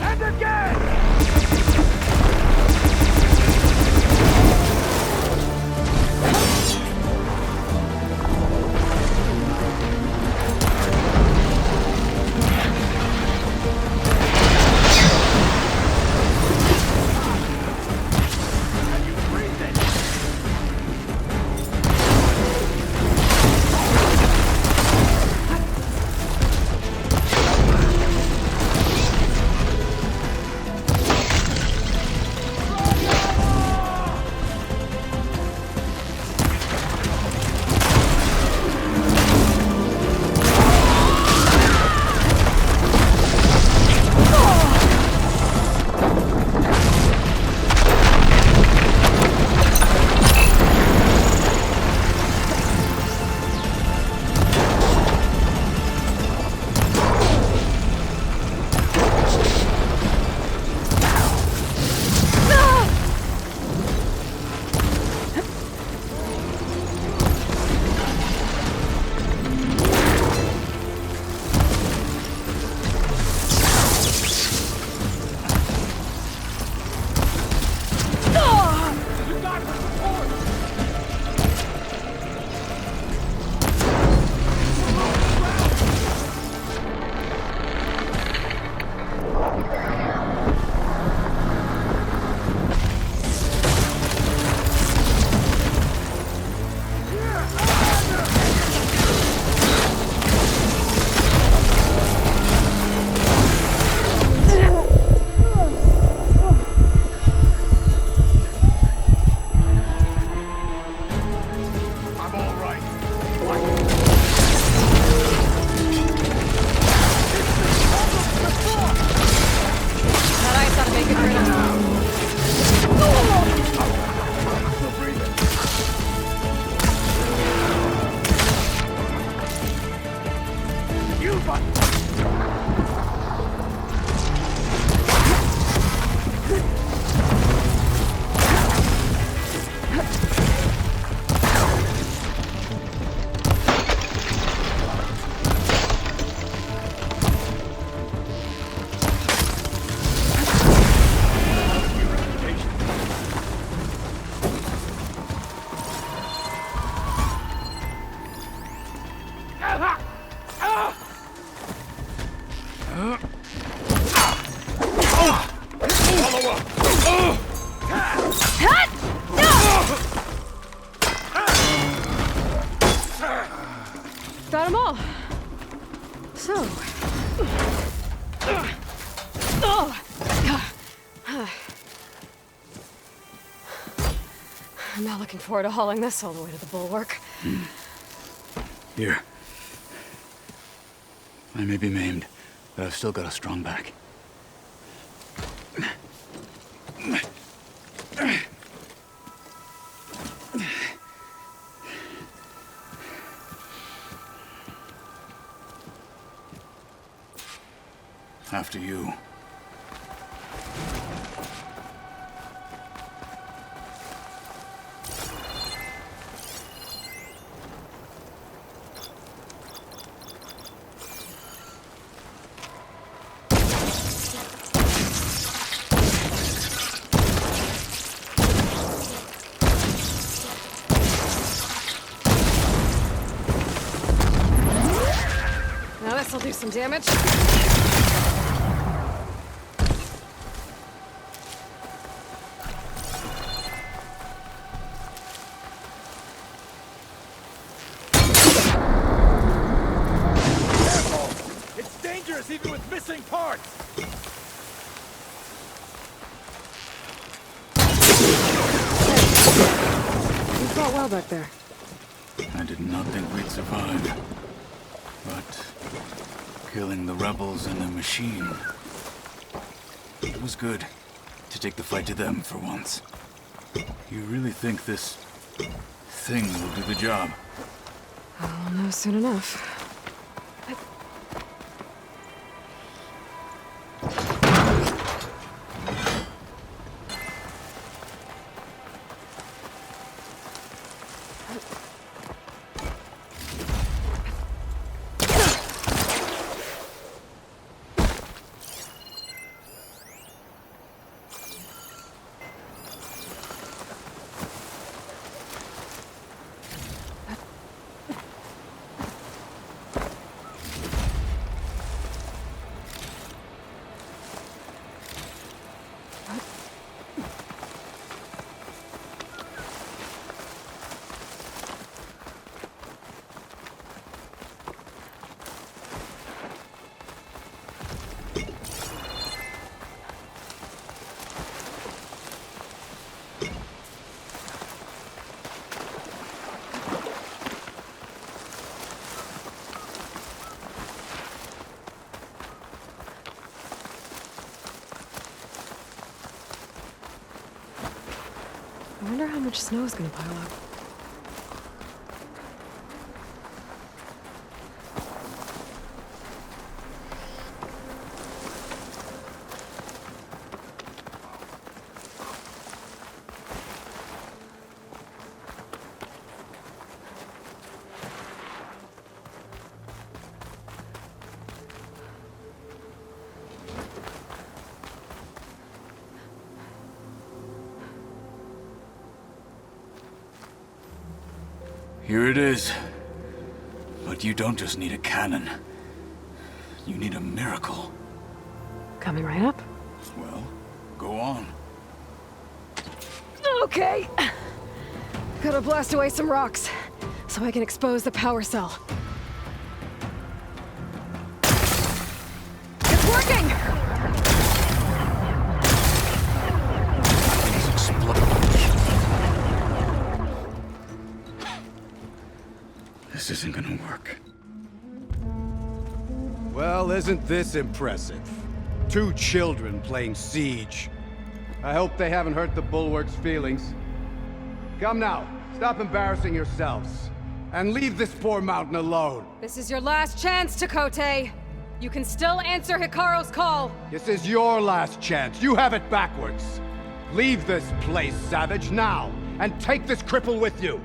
Speaker 16: And again!
Speaker 2: Got them all. So. I'm not looking forward to hauling this all the way to the bulwark.
Speaker 8: Here. I may be maimed, but I've still got a strong back.
Speaker 11: After you.
Speaker 2: Now this'll do some damage.
Speaker 18: It's dangerous even with missing parts!
Speaker 2: You fought well back there.
Speaker 11: I did not think we'd survive. But killing the rebels and the machine, it was good to take the fight to them for once. You really think this thing will do the job?
Speaker 2: I'll know soon enough. I wonder how much snow is gonna pile up.
Speaker 11: Here it is. But you don't just need a cannon. You need a miracle.
Speaker 2: Coming right up.
Speaker 11: Well, go on.
Speaker 2: Okay. Gotta blast away some rocks, so I can expose the power cell. It's working!
Speaker 11: Things explode. This isn't gonna work.
Speaker 19: Well, isn't this impressive? 2 children playing siege. I hope they haven't hurt the Bulwark's feelings. Come now, stop embarrassing yourselves. And leave this poor mountain alone.
Speaker 2: This is your last chance, Chakotay. You can still answer Hikaru's call.
Speaker 19: This is your last chance. You have it backwards. Leave this place, Savage, now. And take this cripple with you.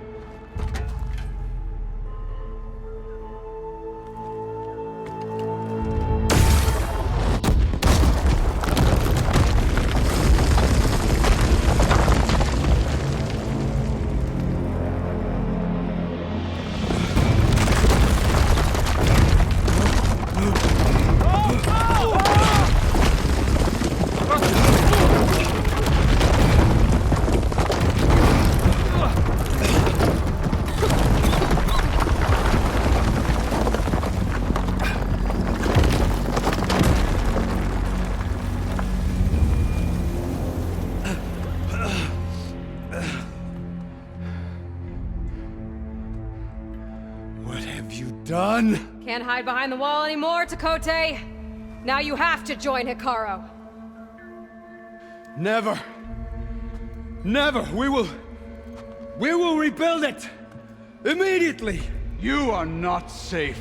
Speaker 19: Done?
Speaker 2: Can't hide behind the wall anymore, Chakotay. Now you have to join Hikaru.
Speaker 19: Never. Never. We will rebuild it. Immediately. You are not safe.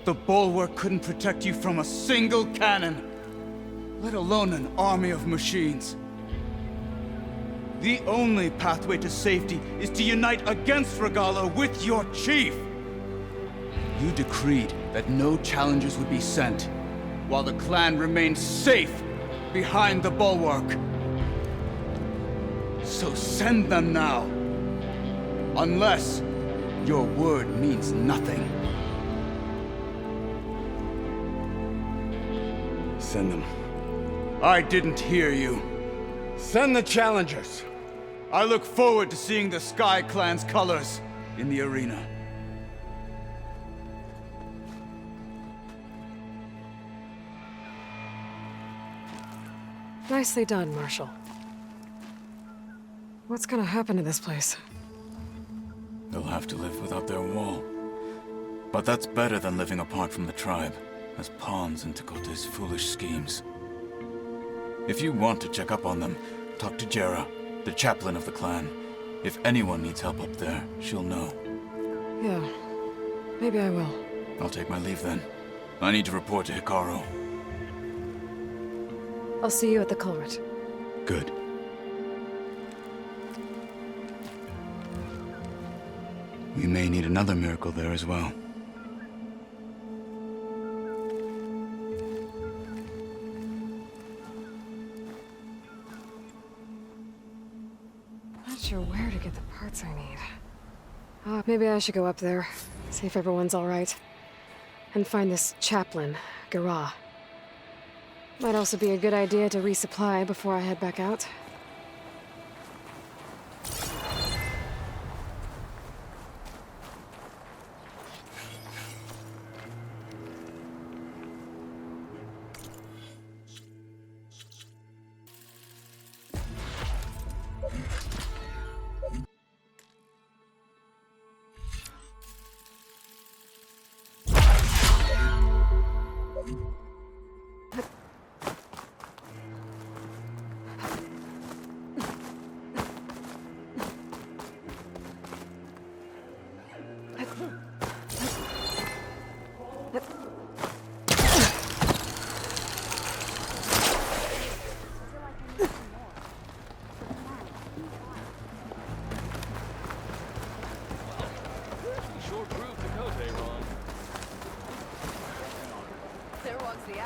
Speaker 18: The bulwark couldn't protect you from a single cannon, let alone an army of machines. The only pathway to safety is to unite against Regala with your chief. You decreed that no challengers would be sent, while the clan remained safe behind the bulwark. So send them now. Unless your word means nothing.
Speaker 19: Send them.
Speaker 18: I didn't hear you.
Speaker 19: Send the challengers.
Speaker 18: I look forward to seeing the Sky Clan's colors in the arena.
Speaker 2: Nicely done, Marshal. What's gonna happen to this place?
Speaker 11: They'll have to live without their wall. But that's better than living apart from the tribe, as pawns in Tekote's foolish schemes. If you want to check up on them, talk to Jera, the chaplain of the clan. If anyone needs help up there, she'll know.
Speaker 2: Yeah, maybe I will.
Speaker 11: I'll take my leave then. I need to report to Hikaru.
Speaker 2: I'll see you at the culvert.
Speaker 8: Good. We may need another miracle there as well.
Speaker 2: Not sure where to get the parts I need. Maybe I should go up there, see if everyone's all right. And find this chaplain, Guerrilla. Might also be a good idea to resupply before I head back out.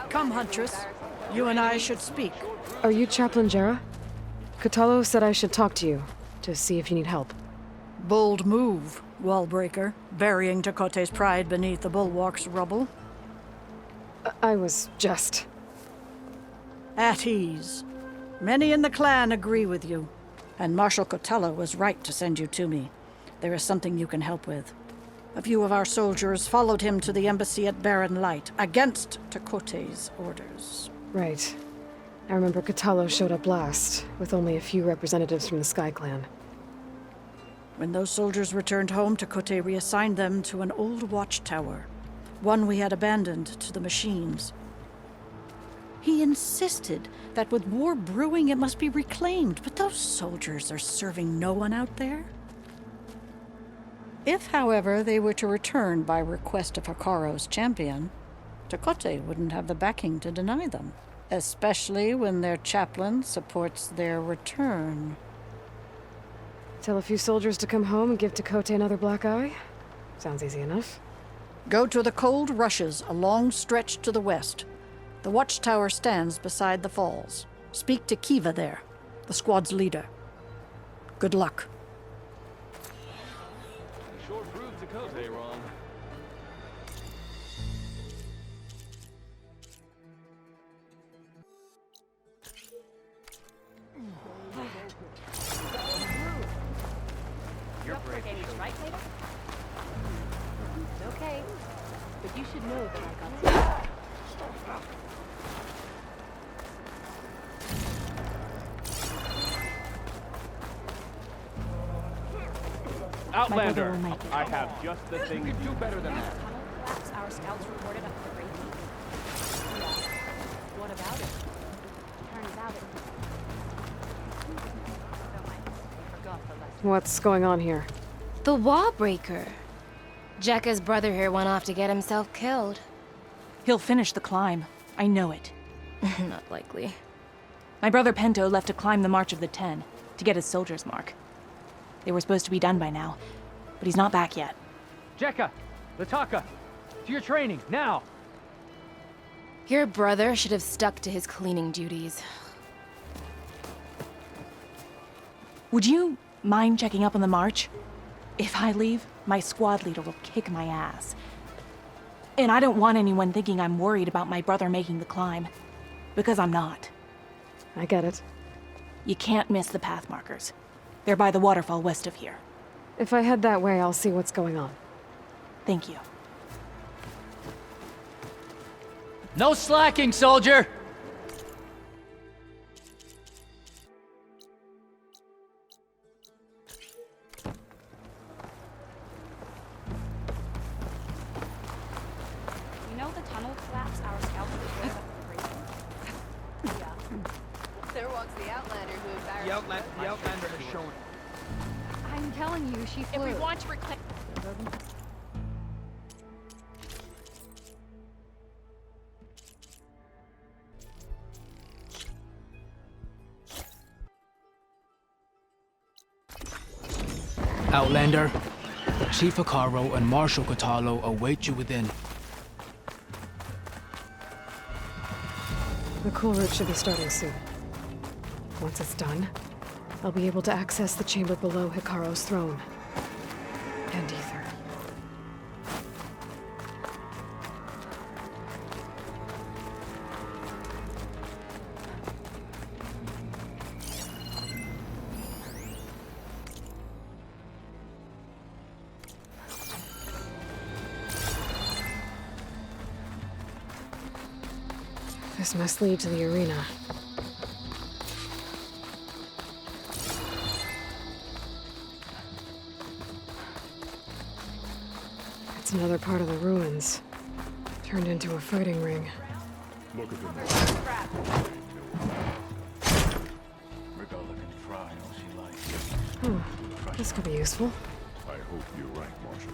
Speaker 20: Come, Huntress. You and I should speak.
Speaker 2: Are you Chaplain Jera? Kotallo said I should talk to you, to see if you need help.
Speaker 20: Bold move, Wallbreaker, burying Tekote's pride beneath the bulwark's rubble.
Speaker 2: I was just...
Speaker 20: At ease. Many in the clan agree with you, and Marshal Kotallo was right to send you to me. There is something you can help with. A few of our soldiers followed him to the embassy at Barren Light, against Tekote's orders.
Speaker 2: Right. I remember Kotallo showed up last, with only a few representatives from the Sky Clan.
Speaker 20: When those soldiers returned home, Tekote reassigned them to an old watchtower, one we had abandoned to the machines. He insisted that with war brewing it must be reclaimed, but those soldiers are serving no one out there. If, however, they were to return by request of Hikaru's champion, Tekote wouldn't have the backing to deny them, especially when their chaplain supports their return.
Speaker 2: Tell a few soldiers to come home and give Tekote another black eye? Sounds easy enough.
Speaker 20: Go to the cold rushes, a long stretch to the west. The watchtower stands beside the falls. Speak to Kiva there, the squad's leader. Good luck.
Speaker 13: Sure proved Tekote wrong.
Speaker 14: You're up for getting right later? It's okay. But you should know that I got to.
Speaker 17: Outlander, I have just the thing to do better than that.
Speaker 14: Our scouts reported up the great deed. What about it? Turns out it...
Speaker 2: What's going on here?
Speaker 21: The Wallbreaker. Jekka's brother here went off to get himself killed. He'll finish the climb. I know it.
Speaker 14: Not likely.
Speaker 21: My brother Pento left to climb the March of the Ten, to get his soldier's mark. They were supposed to be done by now, but he's not back yet.
Speaker 16: Jekka! Lataka! To your training, now!
Speaker 14: Your brother should have stuck to his cleaning duties.
Speaker 21: Would you mind checking up on the march? If I leave, my squad leader will kick my ass. And I don't want anyone thinking I'm worried about my brother making the climb. Because I'm not.
Speaker 2: I get it.
Speaker 21: You can't miss the path markers. They're by the waterfall west of here.
Speaker 2: If I head that way, I'll see what's going on.
Speaker 21: Thank you.
Speaker 16: No slacking, soldier!
Speaker 4: You know the tunnel collapse our scouts did there? Yeah.
Speaker 5: There walks the Outlander who embarrassed
Speaker 16: The Outlander has shown.
Speaker 14: I'm telling you, she flew.
Speaker 4: If we want to reclaim...
Speaker 16: Outlander, Chief Hekarro and Marshal Catalo await you within.
Speaker 2: The cool route should be starting soon. Once it's done, I'll be able to access the chamber below Hekarro's throne. And Ether. This must lead to the arena. It's another part of the ruins, turned into a fighting ring.
Speaker 9: Look at them.
Speaker 11: Regalla can try all she likes.
Speaker 2: Oh, this could be useful.
Speaker 9: I hope you're right, Marshal.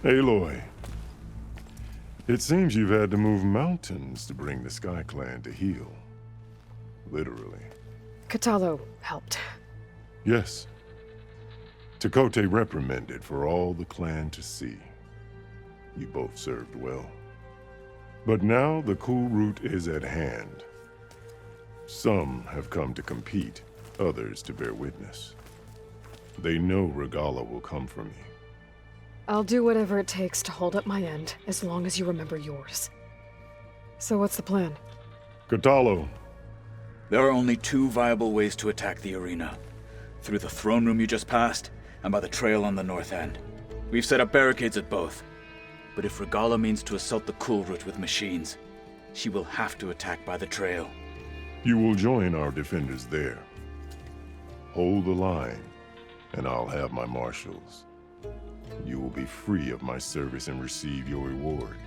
Speaker 9: Aloy. It seems you've had to move mountains to bring the Sky Clan to heel. Literally.
Speaker 2: Catalo helped.
Speaker 9: Yes. Tekote reprimanded for all the clan to see. You both served well. But now the cool route is at hand. Some have come to compete, others to bear witness. They know Regalla will come for me.
Speaker 2: I'll do whatever it takes to hold up my end, as long as you remember yours. So what's the plan?
Speaker 9: Catalo.
Speaker 11: There are only two viable ways to attack the arena. Through the throne room you just passed, and by the trail on the north end. We've set up barricades at both. But if Regalla means to assault the cool route with machines, she will have to attack by the trail.
Speaker 9: You will join our defenders there. Hold the line, and I'll have my marshals. You will be free of my service and receive your reward.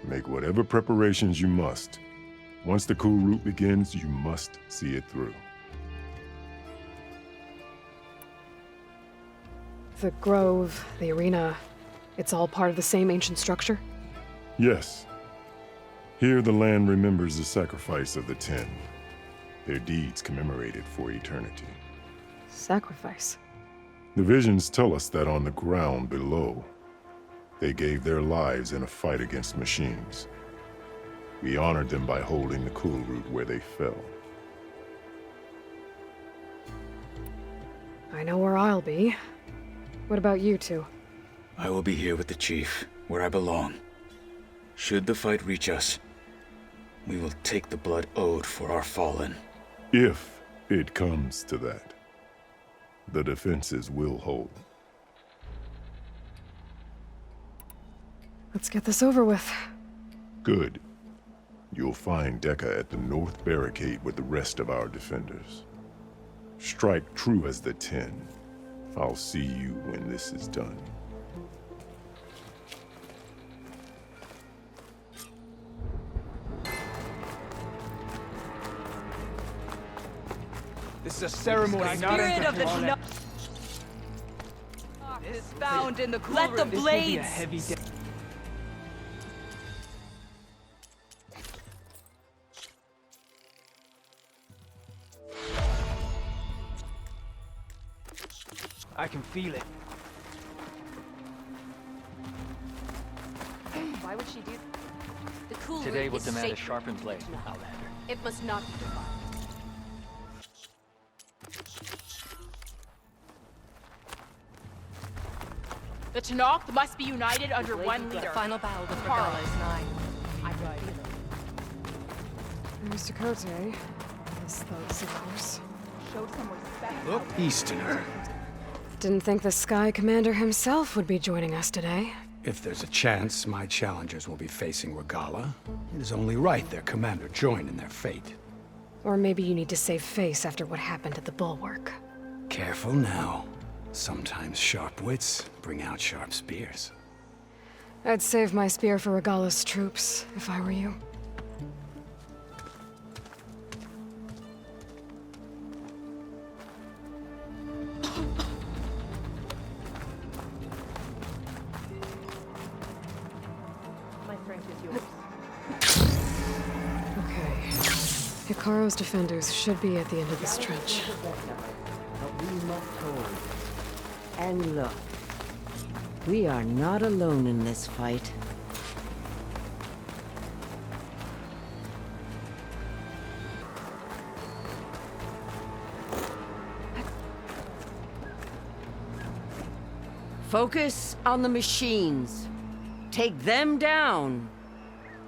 Speaker 9: Make whatever preparations you must. Once the cool route begins, you must see it through.
Speaker 2: The grove, the arena, it's all part of the same ancient structure?
Speaker 9: Yes. Here the land remembers the sacrifice of the Ten. Their deeds commemorated for eternity.
Speaker 2: Sacrifice?
Speaker 9: The visions tell us that on the ground below, they gave their lives in a fight against machines. We honored them by holding the cool route where they fell.
Speaker 2: I know where I'll be. What about you two?
Speaker 11: I will be here with the chief, where I belong. Should the fight reach us, we will take the blood owed for our fallen.
Speaker 9: If it comes to that, the defenses will hold.
Speaker 2: Let's get this over with.
Speaker 9: Good. You'll find Dekka at the north barricade with the rest of our defenders. Strike true as the Ten. I'll see you when this is done.
Speaker 16: This is a ceremony, not
Speaker 21: Spirit of the
Speaker 16: entertainment.
Speaker 21: is found in the cool
Speaker 7: Let the
Speaker 16: This will be a
Speaker 7: blades
Speaker 16: heavy day. feel it.
Speaker 14: Why would she do? The cool
Speaker 6: Today
Speaker 14: root
Speaker 6: will
Speaker 14: is
Speaker 6: demand a
Speaker 14: sacred.
Speaker 6: sharpened blade, Outlander.
Speaker 14: It must not be defiled.
Speaker 21: The Tenakth must be united under one leader.
Speaker 14: Final battle with
Speaker 21: Carl.
Speaker 14: Regala is nigh. I can feel it.
Speaker 2: Mr. Cote. His thugs, of course.
Speaker 21: Show some respect.
Speaker 19: Look, Easterner.
Speaker 2: Didn't think the Sky Commander himself would be joining us today.
Speaker 19: If there's a chance my challengers will be facing Regala, it is only right their commander join in their fate.
Speaker 2: Or maybe you need to save face after what happened at the Bulwark.
Speaker 19: Careful now. Sometimes sharp wits bring out sharp spears.
Speaker 2: I'd save my spear for Regala's troops, if I were you.
Speaker 21: My strength is yours.
Speaker 2: Okay. Hikaru's defenders should be at the end of this trench.
Speaker 3: But we must hold. And look, we are not alone in this fight. Focus on the machines. Take them down,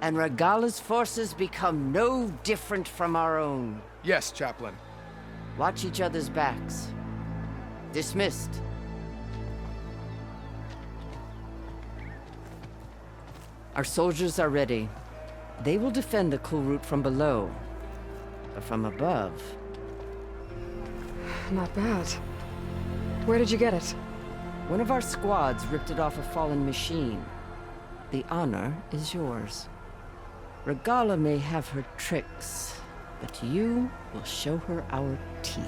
Speaker 3: and Regala's forces become no different from our own.
Speaker 22: Yes, Chaplain.
Speaker 3: Watch each other's backs. Dismissed. Our soldiers are ready. They will defend the cool route from below. But from above...
Speaker 2: Not bad. Where did you get it?
Speaker 3: One of our squads ripped it off a fallen machine. The honor is yours. Regala may have her tricks, but you will show her our teeth.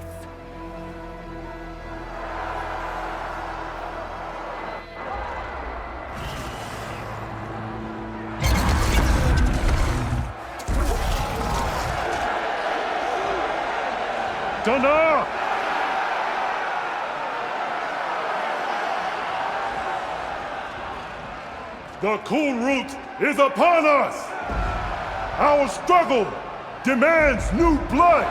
Speaker 9: Dana! The cool route is upon us! Our struggle demands new blood!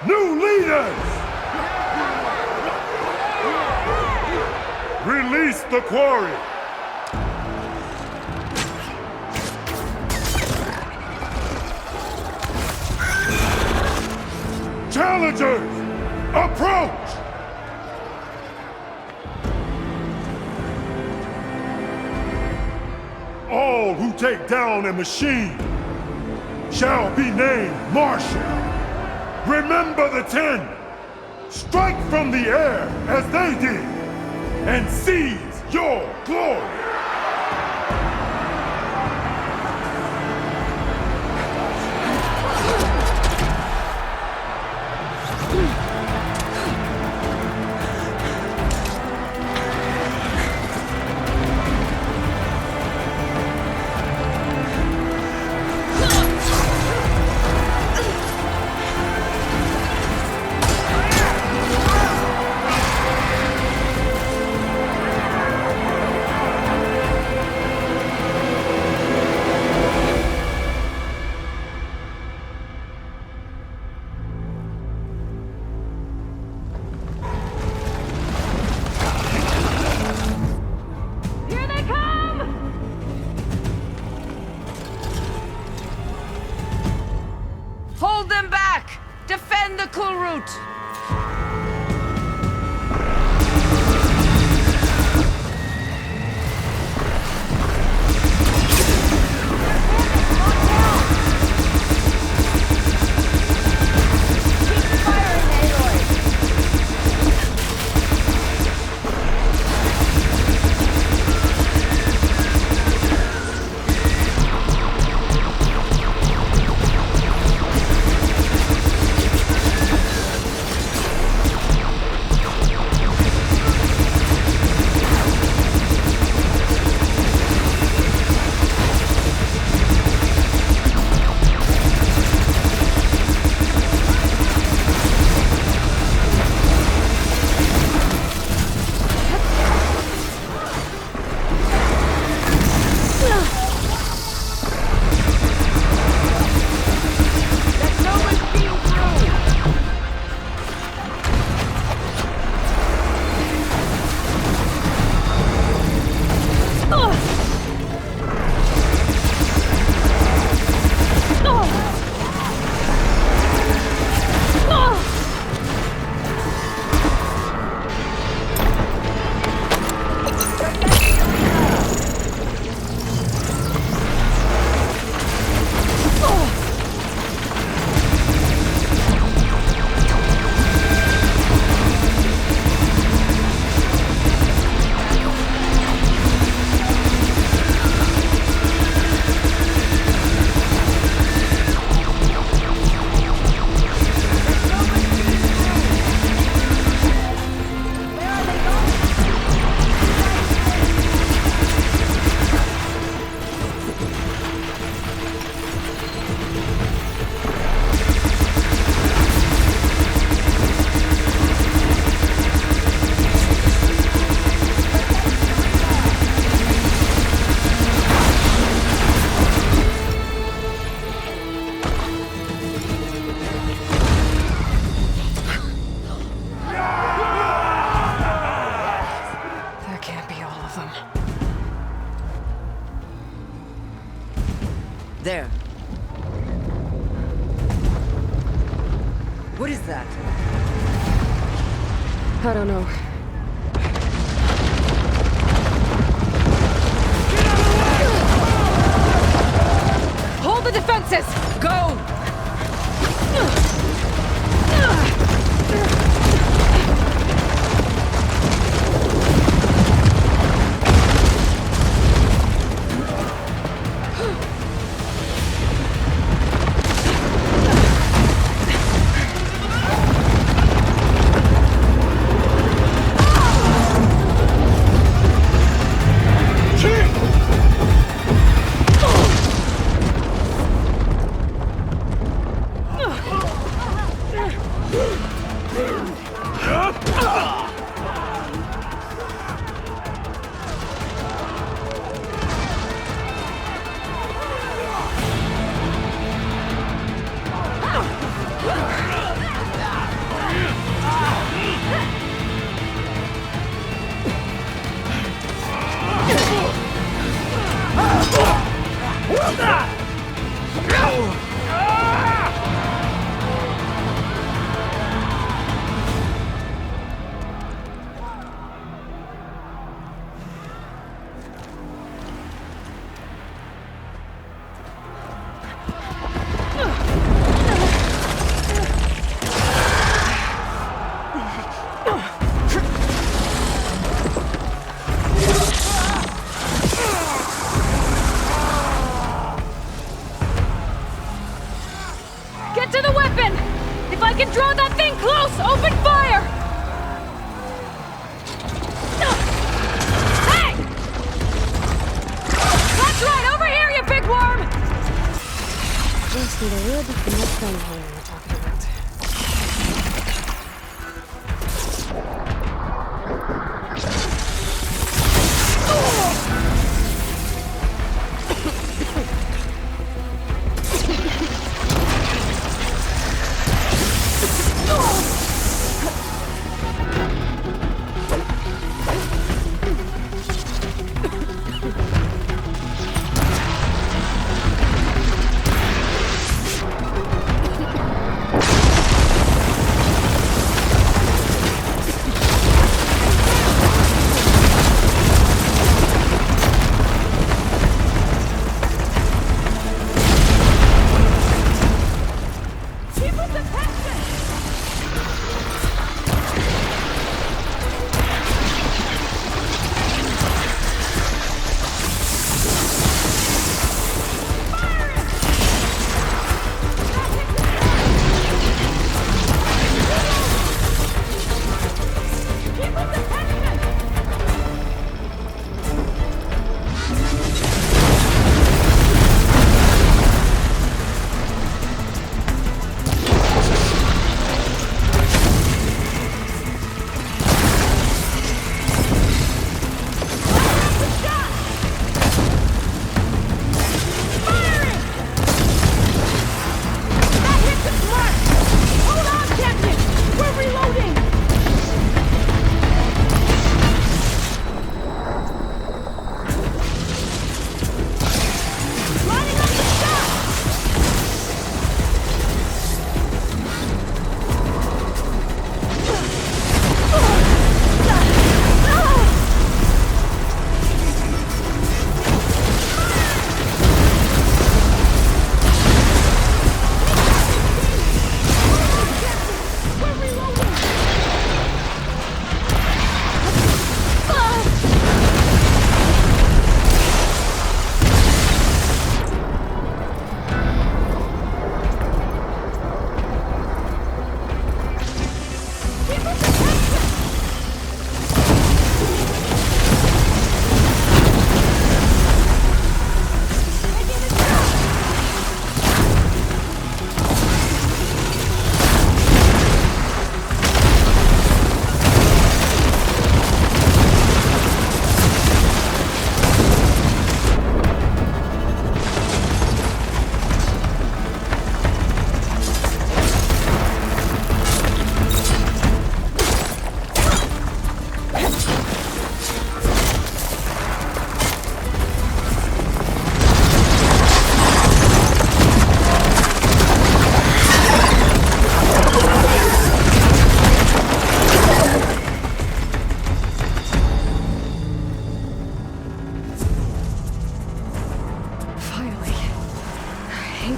Speaker 9: New leaders! Release the quarry! Challengers, approach! All who take down a machine shall be named Marshal. Remember the 10. Strike from the air as they did, and seize your glory.
Speaker 3: Hold them back! Defend the cool route! There. What is that?
Speaker 2: I don't know.
Speaker 5: Hold the defenses!
Speaker 3: Go!
Speaker 5: Get to the weapon! If I can draw that thing close, open fire! Hey! That's right, over here, you big worm!
Speaker 2: Just need a little bit more thing we're talking about.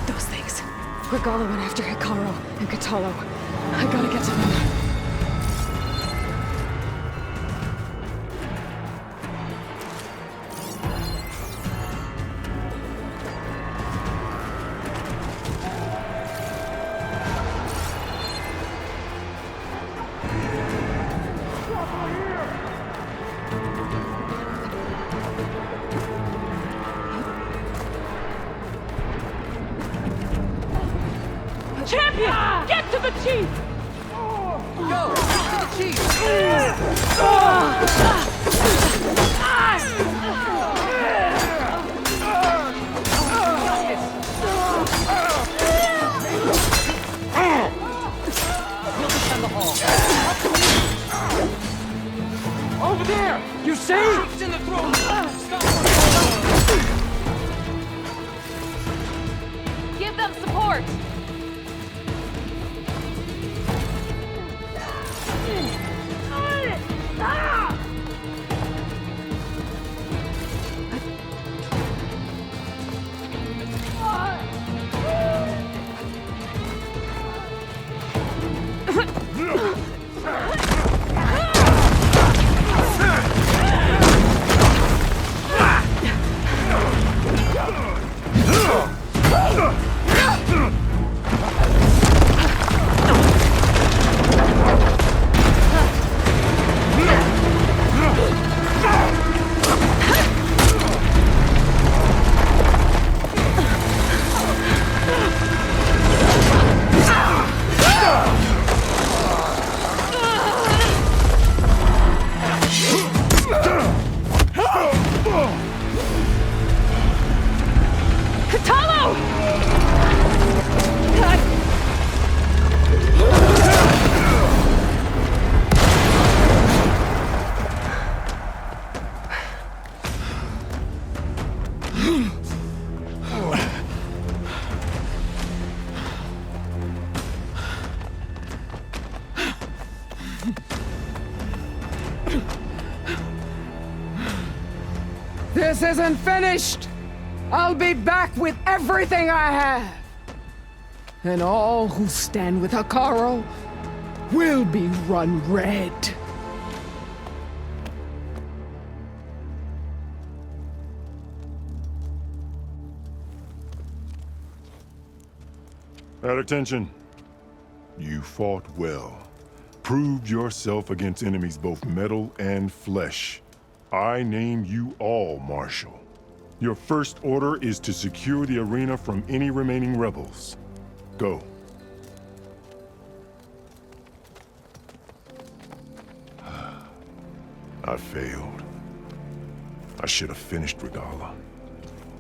Speaker 2: hate those things. Regala went after Hikaru and Katalo. I gotta get to them.
Speaker 21: Champion! Get to the chief!
Speaker 18: Go! To the chief! We'll defend the hall. Over there! You see? It's in the throne!
Speaker 21: Give them support!
Speaker 6: This isn't finished! I'll be back with everything I have! And all who stand with Hikaru will be run red.
Speaker 9: At attention. You fought well. Proved yourself against enemies both metal and flesh. I name you all Marshal. Your first order is to secure the arena from any remaining rebels. Go. I failed. I should have finished Regala.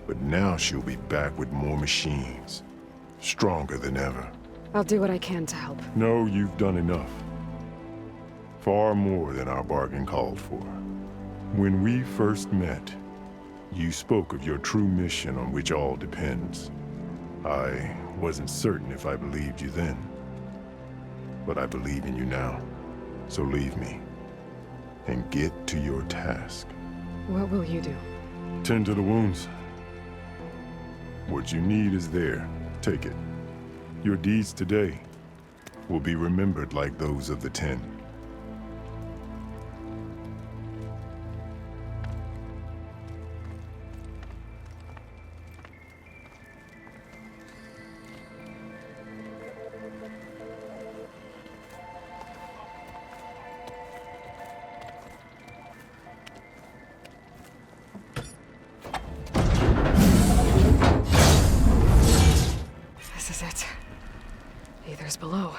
Speaker 9: But now she'll be back with more machines. Stronger than ever.
Speaker 2: I'll do what I can to help.
Speaker 9: No, you've done enough. Far more than our bargain called for. When we first met, you spoke of your true mission on which all depends. I wasn't certain if I believed you then. But I believe in you now. So leave me. And get to your task.
Speaker 2: What will you do?
Speaker 9: Tend to the wounds. What you need is there. Take it. Your deeds today will be remembered like those of the 10.
Speaker 2: This is it. Aether's below.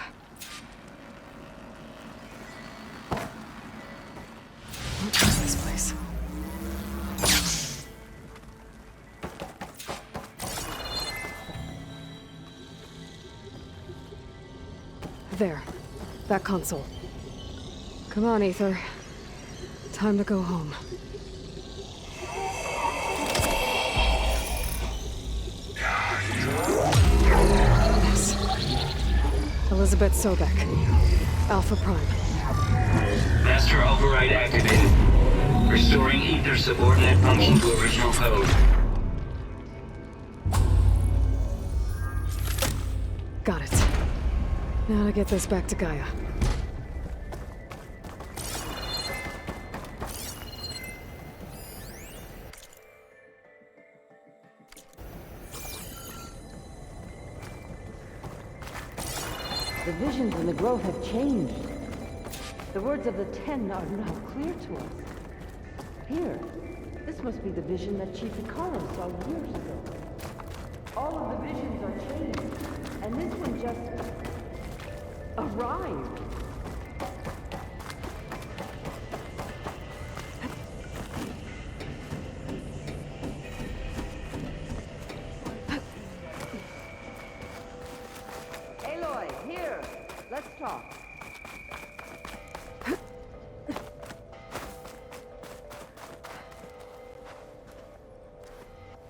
Speaker 2: What is this place? There. That console. Come on, Aether. Time to go home. Yes. Elizabeth Sobek. Alpha Prime.
Speaker 22: Master override activated. Restoring Ether subordinate function to original code.
Speaker 2: Now to get this back to Gaia.
Speaker 3: The visions in the grove have changed. The words of the Ten are now clear to us. Here, this must be the vision that Chief Hikaru saw years ago. All of the visions are changed, and this one just arrived. Aloy, here! Let's talk.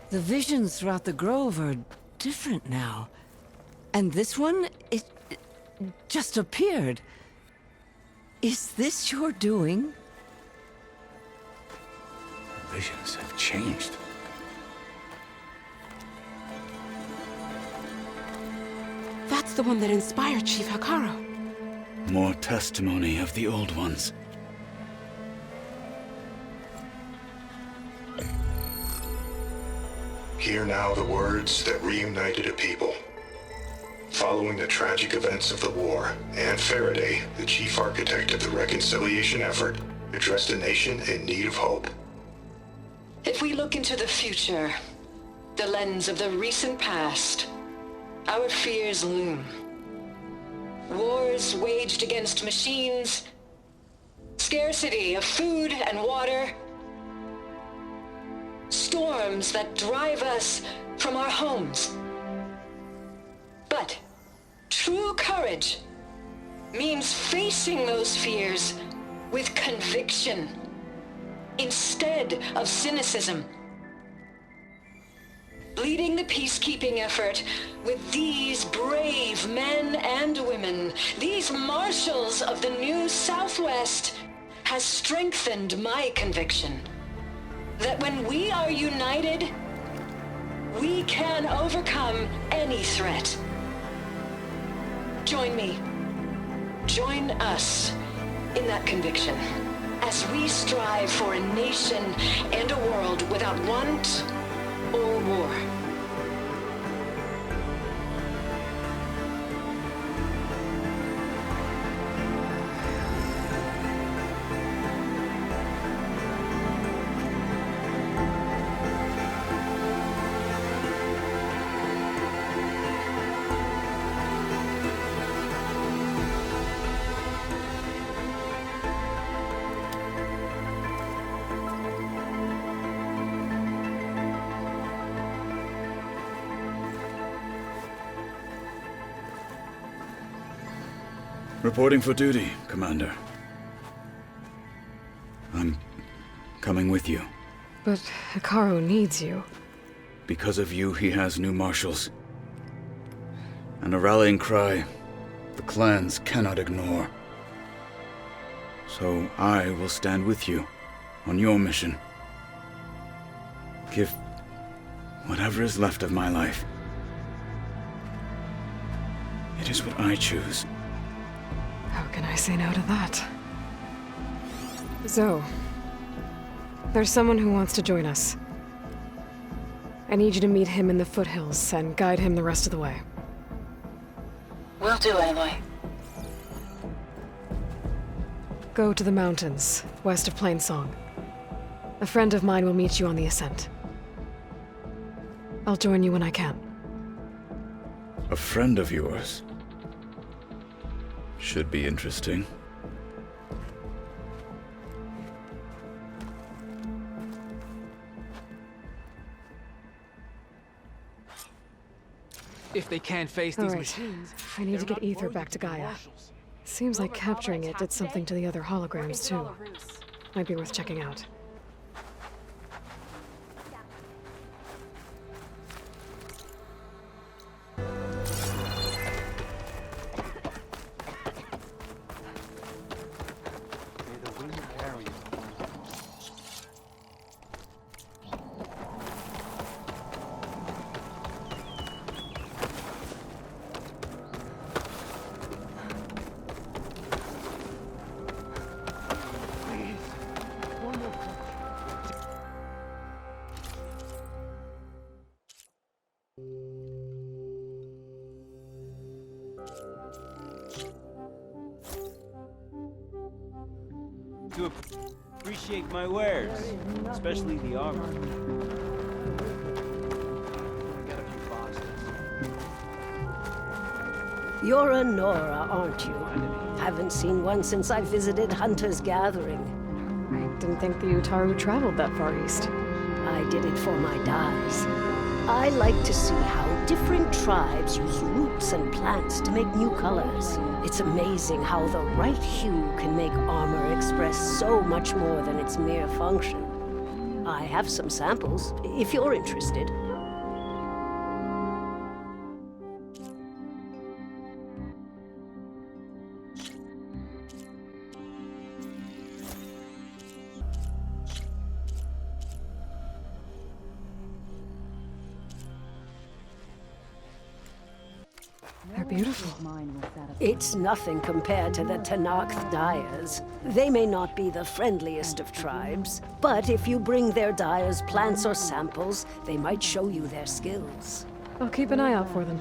Speaker 3: The visions throughout the grove are different now. And this one, it just appeared. Is this your doing?
Speaker 11: Visions have changed.
Speaker 21: That's the one that inspired Chief Hikaru.
Speaker 8: More testimony of the old ones.
Speaker 1: Hear now the words that reunited a people. Following the tragic events of the war, Anne Faraday, the chief architect of the reconciliation effort, addressed a nation in need of hope.
Speaker 10: If we look into the future, the lens of the recent past, our fears loom. Wars waged against machines, scarcity of food and water, storms that drive us from our homes. But true courage means facing those fears with conviction instead of cynicism. Leading the peacekeeping effort with these brave men and women, these marshals of the new Southwest, has strengthened my conviction that when we are united, we can overcome any threat. Join me. Join us in that conviction as we strive for a nation and a world without want or war.
Speaker 8: Reporting for duty, Commander. I'm coming with you.
Speaker 2: But Hikaru needs you.
Speaker 8: Because of you, he has new marshals. And a rallying cry the clans cannot ignore. So I will stand with you on your mission. Give whatever is left of my life. It is what I choose.
Speaker 2: How can I say no to that? Zoe, there's someone who wants to join us. I need you to meet him in the foothills and guide him the rest of the way.
Speaker 10: Will do, Aloy.
Speaker 2: Go to the mountains, west of Plainsong. A friend of mine will meet you on the ascent. I'll join you when I can.
Speaker 8: A friend of yours? Should be interesting.
Speaker 16: If they can't face these
Speaker 2: All right.
Speaker 16: machines,
Speaker 2: I need to get Ether back to Gaia. Seems like capturing it did something to the other holograms, too. Might be worth checking out.
Speaker 12: To appreciate my wares, especially the armor.
Speaker 15: You're a Nora, aren't you? Haven't seen one since I visited Hunter's Gathering.
Speaker 2: I didn't think the Utaru traveled that far east.
Speaker 15: I did it for my dyes. I like to see how different tribes use roots and plants to make new colors. It's amazing how the right hue can make armor express so much more than its mere function. I have some samples, if you're interested.
Speaker 2: They're beautiful.
Speaker 15: It's nothing compared to the Tenakth dyers. They may not be the friendliest of tribes, but if you bring their dyers plants or samples, they might show you their skills.
Speaker 2: I'll keep an eye out for them.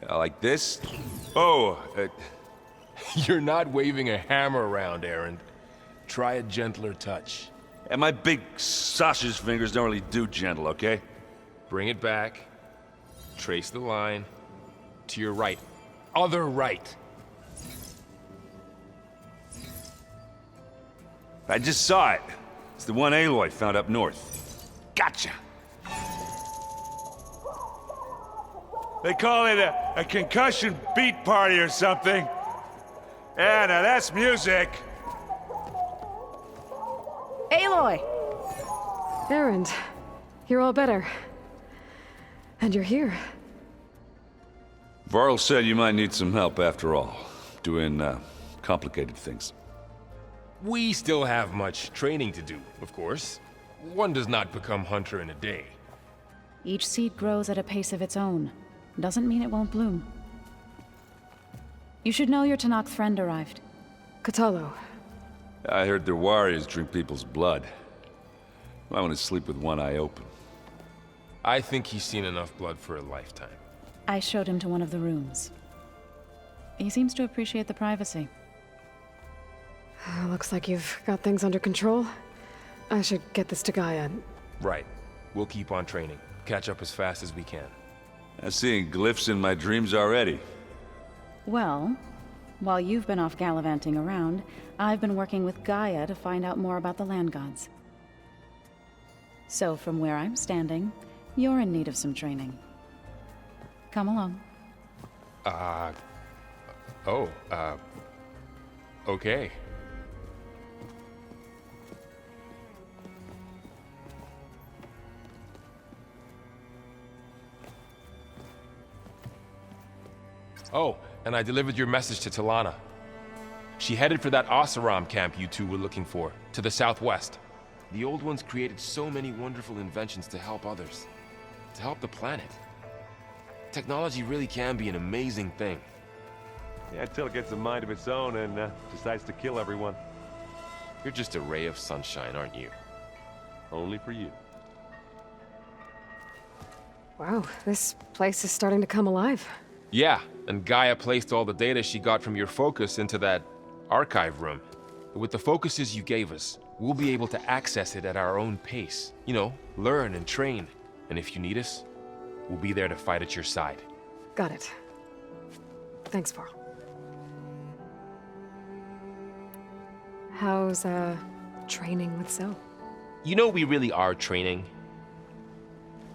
Speaker 23: Like this? Oh,
Speaker 24: You're not waving a hammer around, Aaron. Try a gentler touch.
Speaker 23: and my big sausage fingers don't really do gentle, okay?
Speaker 24: Bring it back. Trace the line. To your right. Other right.
Speaker 23: I just saw it. It's the one Aloy found up north. Gotcha! They call it a concussion beat party or something. Yeah, now that's music.
Speaker 2: Aloy! Erend, you're all better. And you're here.
Speaker 23: Varl said you might need some help after all, doing complicated things.
Speaker 24: We still have much training to do, of course. One does not become hunter in a day.
Speaker 25: Each seed grows at a pace of its own. Doesn't mean it won't bloom. You should know your Tenakth friend arrived.
Speaker 2: Katalo.
Speaker 23: I heard their warriors drink people's blood. I want to sleep with one eye open.
Speaker 24: I think he's seen enough blood for a lifetime.
Speaker 25: I showed him to one of the rooms. He seems to appreciate the privacy.
Speaker 2: Looks like you've got things under control. I should get this to Gaia.
Speaker 24: Right. We'll keep on training. Catch up as fast as we can.
Speaker 23: I'm seeing glyphs in my dreams already.
Speaker 25: Well, while you've been off gallivanting around, I've been working with Gaia to find out more about the land gods. So from where I'm standing, you're in need of some training. Come along.
Speaker 24: Okay. Oh, and I delivered your message to Talana. She headed for that Oseram camp you two were looking for, to the southwest. The old ones created so many wonderful inventions to help others. To help the planet. Technology really can be an amazing thing.
Speaker 26: Yeah, until it gets a mind of its own and decides to kill everyone.
Speaker 24: You're just a ray of sunshine, aren't you?
Speaker 26: Only for you.
Speaker 2: Wow, this place is starting to come alive.
Speaker 24: Yeah, and Gaia placed all the data she got from your focus into that archive room. With the focuses you gave us, we'll be able to access it at our own pace. You know, learn and train. And if you need us, we'll be there to fight at your side.
Speaker 2: Got it. Thanks, Varl. How's, training with Zoe?
Speaker 24: You know we really are training.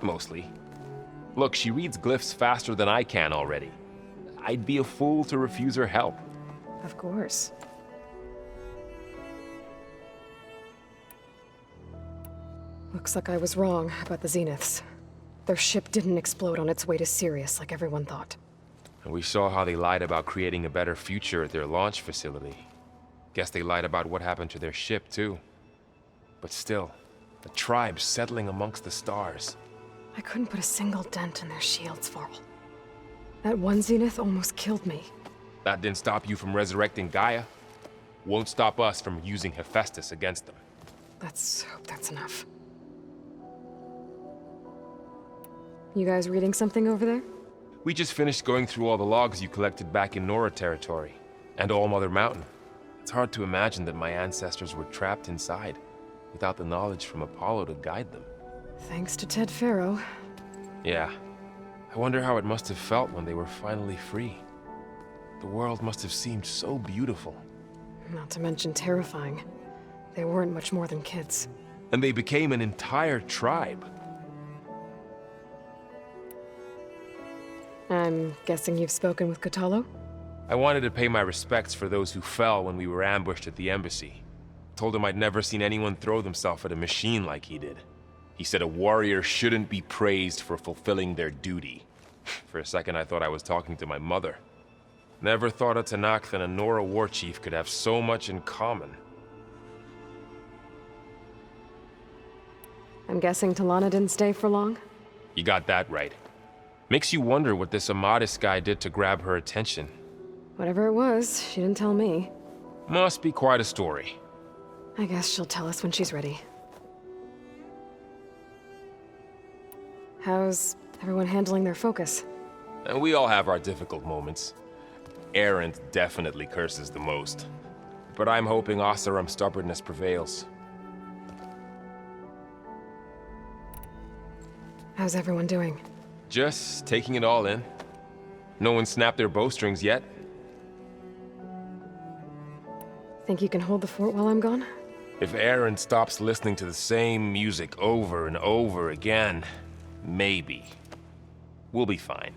Speaker 24: Mostly. Look, she reads glyphs faster than I can already. I'd be a fool to refuse her help.
Speaker 2: Of course. Looks like I was wrong about the Zeniths. Their ship didn't explode on its way to Sirius like everyone thought.
Speaker 24: And we saw how they lied about creating a better future at their launch facility. Guess they lied about what happened to their ship, too. But still, a tribe settling amongst the stars.
Speaker 2: I couldn't put a single dent in their shields, Varl. That one Zenith almost killed me.
Speaker 24: That didn't stop you from resurrecting Gaia. Won't stop us from using Hephaestus against them.
Speaker 2: Let's hope that's enough. You guys reading something over there?
Speaker 24: We just finished going through all the logs you collected back in Nora territory, and All Mother Mountain. It's hard to imagine that my ancestors were trapped inside, without the knowledge from Apollo to guide them.
Speaker 2: Thanks to Ted Faro.
Speaker 24: Yeah. I wonder how it must have felt when they were finally free. The world must have seemed so beautiful.
Speaker 2: Not to mention terrifying. They weren't much more than kids.
Speaker 24: And they became an entire tribe.
Speaker 2: I'm guessing you've spoken with Kotallo?
Speaker 24: I wanted to pay my respects for those who fell when we were ambushed at the embassy. Told him I'd never seen anyone throw themselves at a machine like he did. He said a warrior shouldn't be praised for fulfilling their duty. For a second I thought I was talking to my mother. Never thought a Tanakh and a Nora war chief could have so much in common.
Speaker 2: I'm guessing Talana didn't stay for long?
Speaker 24: You got that right. Makes you wonder what this Amadis guy did to grab her attention.
Speaker 2: Whatever it was, she didn't tell me.
Speaker 24: Must be quite a story.
Speaker 2: I guess she'll tell us when she's ready. How's everyone handling their focus?
Speaker 24: And we all have our difficult moments. Erend definitely curses the most. But I'm hoping Oseram's stubbornness prevails.
Speaker 2: How's everyone doing?
Speaker 24: Just taking it all in. No one snapped their bowstrings yet.
Speaker 2: Think you can hold the fort while I'm gone?
Speaker 24: If Erend stops listening to the same music over and over again, maybe. We'll be fine.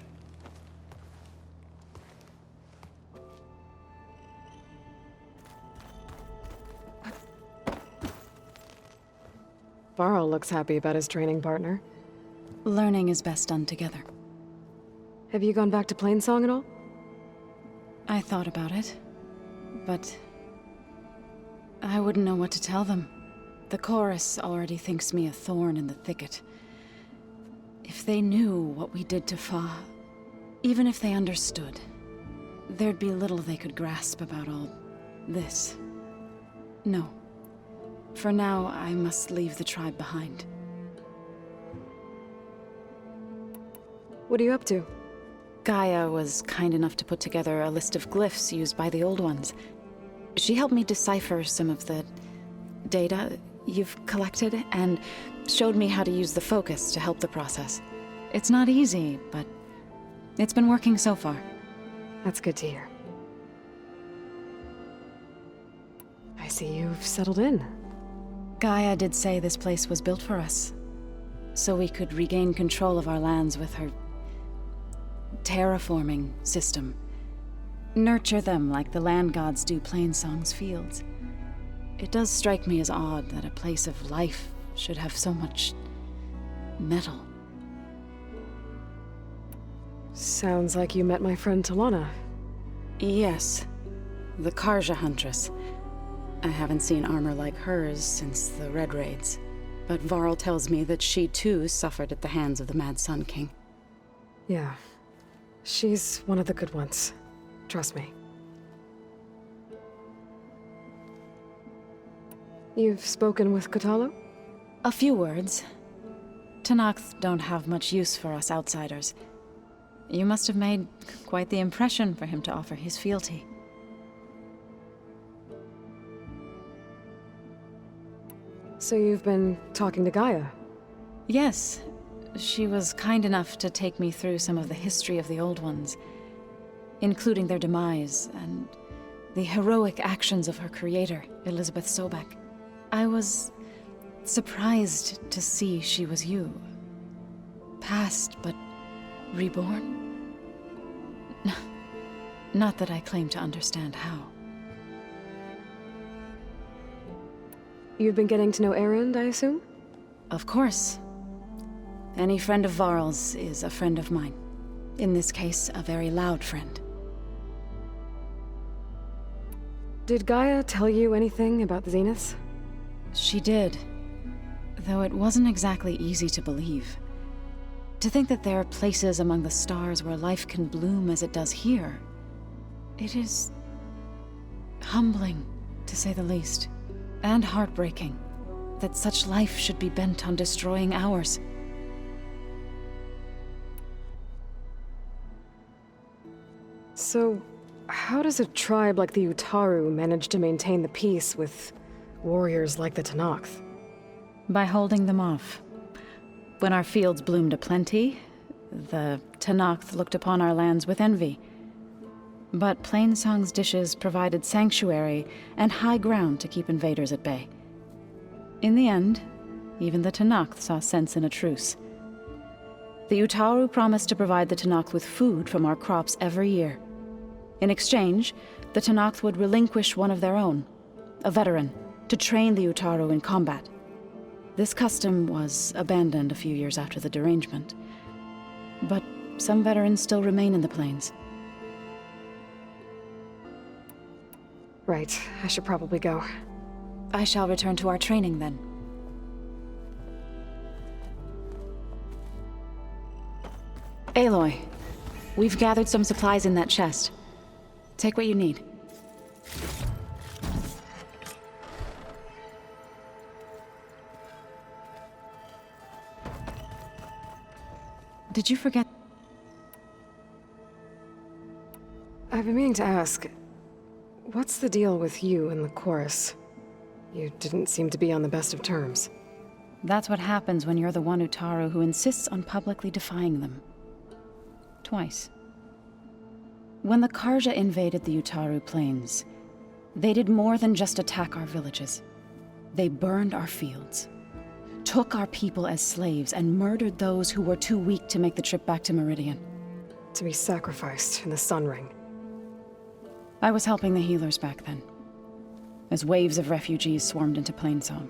Speaker 2: Varl looks happy about his training partner.
Speaker 25: Learning is best done together.
Speaker 2: Have you gone back to Plainsong at all?
Speaker 25: I thought about it, but I wouldn't know what to tell them. The chorus already thinks me a thorn in the thicket. If they knew what we did to Fa, even if they understood, there'd be little they could grasp about all this. No. For now, I must leave the tribe behind.
Speaker 2: What are you up to?
Speaker 25: Gaia was kind enough to put together a list of glyphs used by the Old Ones. She helped me decipher some of the data you've collected, and showed me how to use the focus to help the process. It's not easy, but it's been working so far.
Speaker 2: That's good to hear. I see you've settled in.
Speaker 25: Gaia did say this place was built for us, so we could regain control of our lands with her terraforming system. Nurture them like the land gods do Plainsong's fields. It does strike me as odd that a place of life should have so much metal.
Speaker 2: Sounds like you met my friend Talana.
Speaker 25: Yes, the Karja Huntress. I haven't seen armor like hers since the Red Raids, but Varl tells me that she too suffered at the hands of the Mad Sun King.
Speaker 2: Yeah. She's one of the good ones. Trust me. You've spoken with Kotallo?
Speaker 25: A few words. Tanakh don't have much use for us outsiders. You must have made quite the impression for him to offer his fealty.
Speaker 2: So you've been talking to Gaia?
Speaker 25: Yes. She was kind enough to take me through some of the history of the Old Ones, including their demise and the heroic actions of her creator, Elizabeth Sobek. I was surprised to see she was you. Past, but reborn? Not that I claim to understand how.
Speaker 2: You've been getting to know Erend, I assume?
Speaker 25: Of course. Any friend of Varl's is a friend of mine. In this case, a very loud friend.
Speaker 2: Did Gaia tell you anything about the Zeniths?
Speaker 25: She did. Though it wasn't exactly easy to believe. To think that there are places among the stars where life can bloom as it does here. It is humbling, to say the least. And heartbreaking, that such life should be bent on destroying ours.
Speaker 2: So, how does a tribe like the Utaru manage to maintain the peace with warriors like the Tenakth?
Speaker 25: By holding them off. When our fields bloomed aplenty, the Tenakth looked upon our lands with envy. But Plainsong's dishes provided sanctuary and high ground to keep invaders at bay. In the end, even the Tenakth saw sense in a truce. The Utaru promised to provide the Tenakth with food from our crops every year. In exchange, the Tenakth would relinquish one of their own, a veteran, to train the Utaru in combat. This custom was abandoned a few years after the derangement. But some veterans still remain in the plains.
Speaker 2: Right, I should probably go.
Speaker 25: I shall return to our training then. Aloy, we've gathered some supplies in that chest. Take what you need. Did you forget?
Speaker 2: I've been meaning to ask, what's the deal with you and the chorus? You didn't seem to be on the best of terms.
Speaker 25: That's what happens when you're the one Utaru who insists on publicly defying them. Twice. When the Karja invaded the Utaru plains, they did more than just attack our villages. They burned our fields, took our people as slaves, and murdered those who were too weak to make the trip back to Meridian.
Speaker 2: To be sacrificed in the Sun Ring.
Speaker 25: I was helping the healers back then, as waves of refugees swarmed into Plainsong.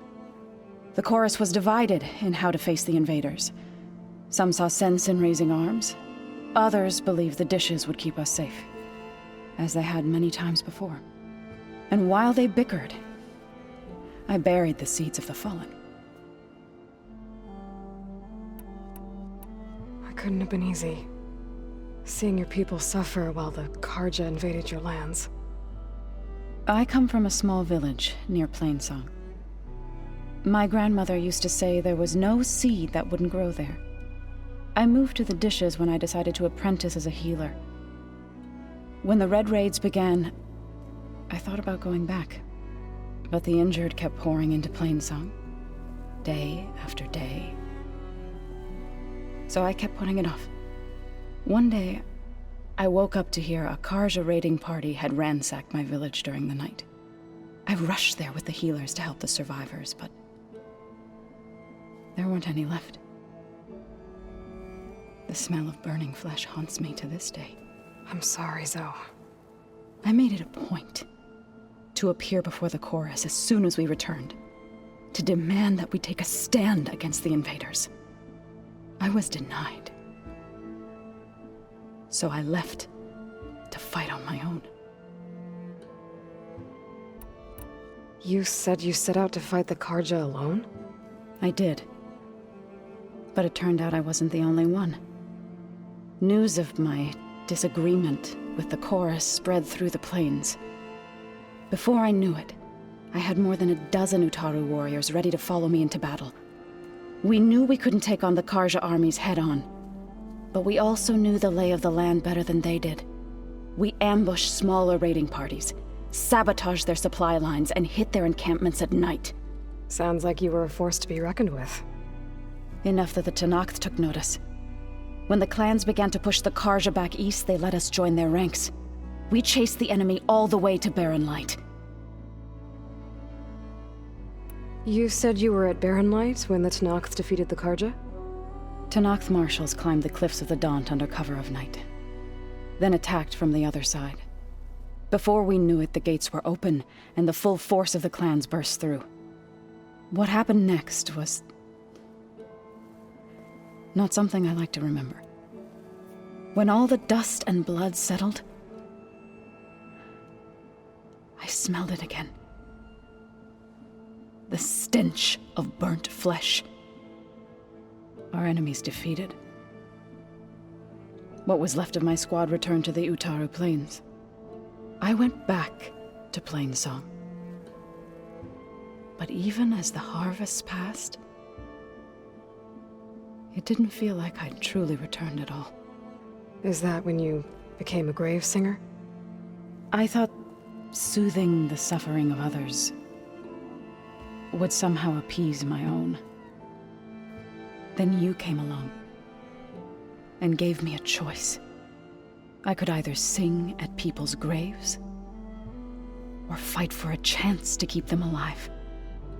Speaker 25: The chorus was divided in how to face the invaders. Some saw sense in raising arms. Others believed the dishes would keep us safe, as they had many times before. And while they bickered, I buried the seeds of the fallen.
Speaker 2: It couldn't have been easy. Seeing your people suffer while the Karja invaded your lands.
Speaker 25: I come from a small village near Plainsong. My grandmother used to say there was no seed that wouldn't grow there. I moved to the dishes when I decided to apprentice as a healer. When the Red Raids began, I thought about going back. But the injured kept pouring into Plainsong, day after day. So I kept putting it off. One day, I woke up to hear a Karja raiding party had ransacked my village during the night. I rushed there with the healers to help the survivors, but there weren't any left. The smell of burning flesh haunts me to this day.
Speaker 2: I'm sorry, Zoe.
Speaker 25: I made it a point to appear before the chorus as soon as we returned, to demand that we take a stand against the invaders. I was denied. So I left to fight on my own.
Speaker 2: You said you set out to fight the Karja alone?
Speaker 25: I did. But it turned out I wasn't the only one. News of my disagreement with the chorus spread through the plains. Before I knew it, I had more than a dozen Utaru warriors ready to follow me into battle. We knew we couldn't take on the Karja armies head-on, but we also knew the lay of the land better than they did. We ambushed smaller raiding parties, sabotaged their supply lines, and hit their encampments at night.
Speaker 2: Sounds like you were a force to be reckoned with.
Speaker 25: Enough that the Tenakth took notice. When the clans began to push the Karja back east, they let us join their ranks. We chased the enemy all the way to Barren Light.
Speaker 2: You said you were at Barren Light when the Tenakth defeated the Karja?
Speaker 25: Tenakth marshals climbed the cliffs of the Daunt under cover of night, then attacked from the other side. Before we knew it, the gates were open, and the full force of the clans burst through. What happened next was not something I like to remember. When all the dust and blood settled, I smelled it again. The stench of burnt flesh. Our enemies defeated. What was left of my squad returned to the Utaru Plains. I went back to Plainsong. But even as the harvest passed, it didn't feel like I'd truly returned at all.
Speaker 2: Is that when you became a grave singer?
Speaker 25: I thought soothing the suffering of others would somehow appease my own. Then you came along and gave me a choice. I could either sing at people's graves or fight for a chance to keep them alive.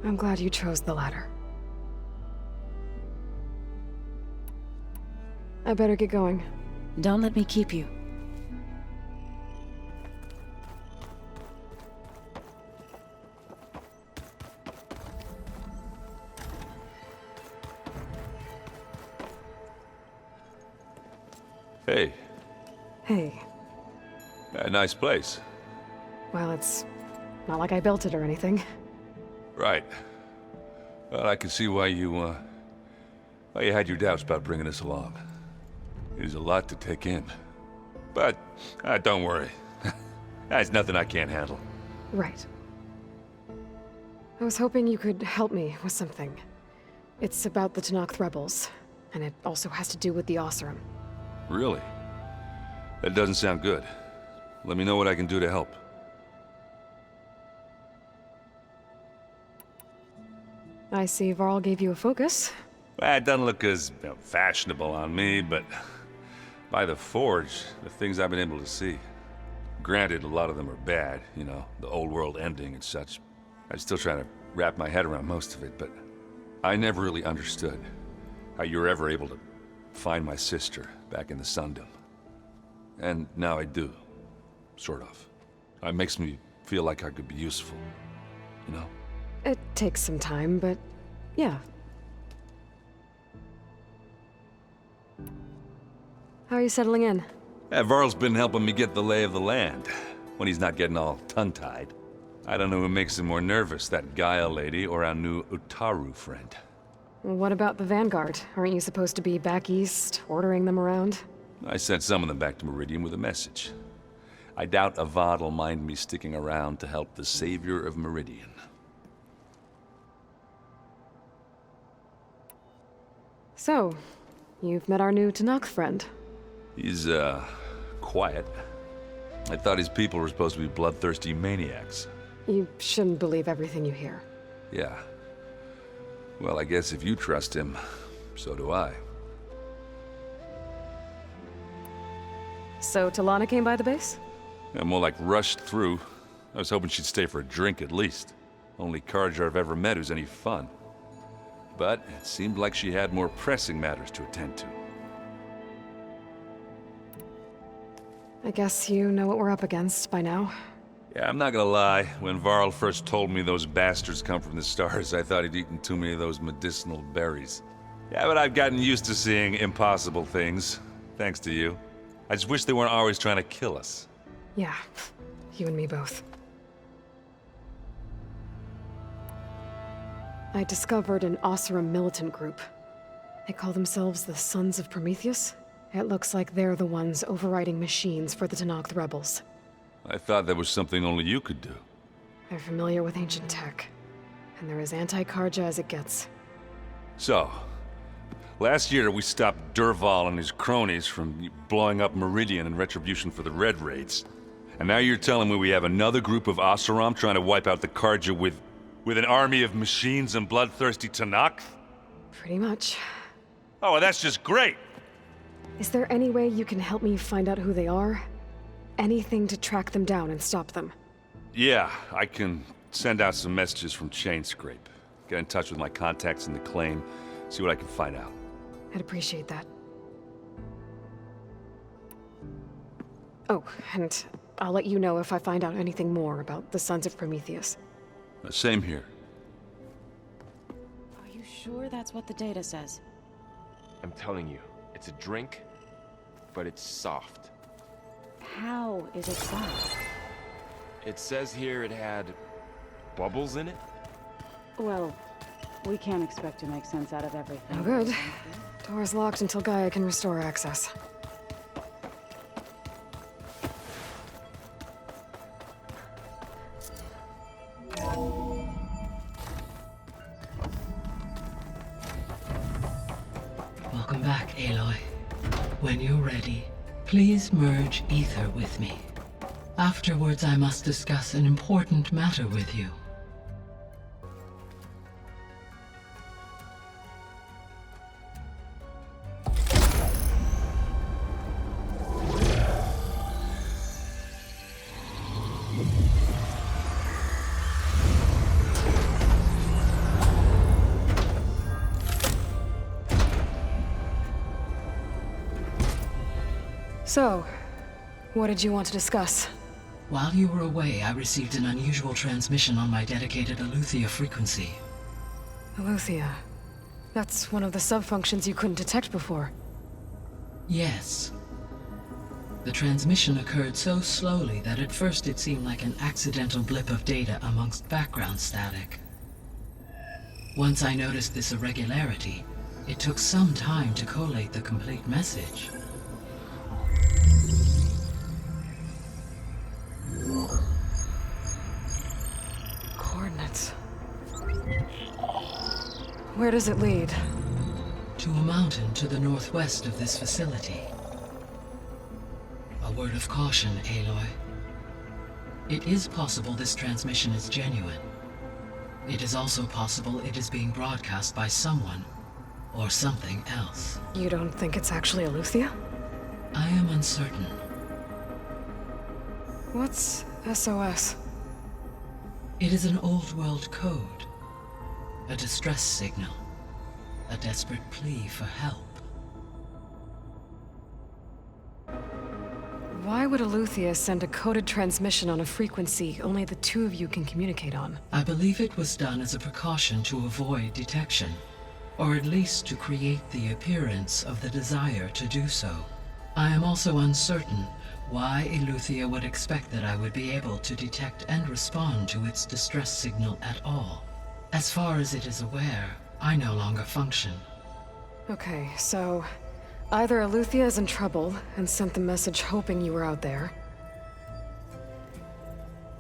Speaker 2: I'm glad you chose the latter. I better get going.
Speaker 25: Don't let me keep you.
Speaker 23: Hey.
Speaker 2: Hey.
Speaker 23: A nice place.
Speaker 2: Well, it's not like I built it or anything.
Speaker 23: Right. Well, I can see why you had your doubts about bringing us along. It is a lot to take in. But, don't worry. That's nothing I can't handle.
Speaker 2: Right. I was hoping you could help me with something. It's about the Tenakth rebels, and it also has to do with the Oseram.
Speaker 23: Really? That doesn't sound good. Let me know what I can do to help.
Speaker 2: I see Varl gave you a focus.
Speaker 23: Well, it doesn't look as fashionable on me, but by the Forge, the things I've been able to see. Granted, a lot of them are bad, you know, the old world ending and such. I'm still trying to wrap my head around most of it, but I never really understood how you were ever able to find my sister back in the Sundom. And now I do, sort of. It makes me feel like I could be useful, you know?
Speaker 2: It takes some time, but yeah. How are you settling in?
Speaker 23: Varl's been helping me get the lay of the land, when he's not getting all tongue-tied. I don't know who makes him more nervous, that Gaia lady or our new Utaru friend.
Speaker 2: Well, what about the Vanguard? Aren't you supposed to be back east, ordering them around?
Speaker 23: I sent some of them back to Meridian with a message. I doubt Avad'll mind me sticking around to help the savior of Meridian.
Speaker 2: So, you've met our new Tenakth friend.
Speaker 23: He's, quiet. I thought his people were supposed to be bloodthirsty maniacs.
Speaker 2: You shouldn't believe everything you hear.
Speaker 23: Yeah. Well, I guess if you trust him, so do I.
Speaker 2: So, Talana came by the base?
Speaker 23: Yeah, more like rushed through. I was hoping she'd stay for a drink at least. Only Carja I've ever met who's any fun. But it seemed like she had more pressing matters to attend to.
Speaker 2: I guess you know what we're up against by now.
Speaker 23: Yeah, I'm not gonna lie. When Varl first told me those bastards come from the stars, I thought he'd eaten too many of those medicinal berries. Yeah, but I've gotten used to seeing impossible things, thanks to you. I just wish they weren't always trying to kill us.
Speaker 2: Yeah, you and me both. I discovered an Oseram militant group. They call themselves the Sons of Prometheus. It looks like they're the ones overriding machines for the Tenakth rebels.
Speaker 23: I thought that was something only you could do.
Speaker 2: They're familiar with ancient tech, and they're as anti-Carja as it gets.
Speaker 23: So, last year we stopped Durval and his cronies from blowing up Meridian in retribution for the Red Raids. And now you're telling me we have another group of Oseram trying to wipe out the Carja with an army of machines and bloodthirsty Tenakth?
Speaker 2: Pretty much.
Speaker 23: Oh, well, that's just great!
Speaker 2: Is there any way you can help me find out who they are? Anything to track them down and stop them?
Speaker 23: Yeah, I can send out some messages from Chainscrape. Get in touch with my contacts in the claim, see what I can find out.
Speaker 2: I'd appreciate that. Oh, and I'll let you know if I find out anything more about the Sons of Prometheus.
Speaker 23: Same here.
Speaker 25: Are you sure that's what the data says?
Speaker 24: I'm telling you, it's a drink but it's soft.
Speaker 25: How is it soft?
Speaker 24: It says here it had bubbles in it?
Speaker 25: Well, we can't expect to make sense out of everything.
Speaker 2: Oh, good. Door's locked until Gaia can restore access.
Speaker 4: Welcome back, Aloy. When you're ready, please merge ether with me. Afterwards, I must discuss an important matter with you.
Speaker 2: So, what did you want to discuss?
Speaker 4: While you were away, I received an unusual transmission on my dedicated Aletheia frequency.
Speaker 2: Aletheia. That's one of the sub-functions you couldn't detect before.
Speaker 4: Yes. The transmission occurred so slowly that at first it seemed like an accidental blip of data amongst background static. Once I noticed this irregularity, it took some time to collate the complete message.
Speaker 2: Coordinates. Where does it lead?
Speaker 4: To a mountain to the northwest of this facility. A word of caution, Aloy. It is possible this transmission is genuine. It is also possible it is being broadcast by someone or something else.
Speaker 2: You don't think it's actually Aletheia?
Speaker 4: I am uncertain.
Speaker 2: What's SOS?
Speaker 4: It is an old world code. A distress signal. A desperate plea for help.
Speaker 2: Why would Aletheia send a coded transmission on a frequency only the two of you can communicate on?
Speaker 4: I believe it was done as a precaution to avoid detection, or at least to create the appearance of the desire to do so. I am also uncertain why Aletheia would expect that I would be able to detect and respond to its distress signal at all. As far as it is aware, I no longer function.
Speaker 2: Okay, so either Aletheia is in trouble and sent the message hoping you were out there,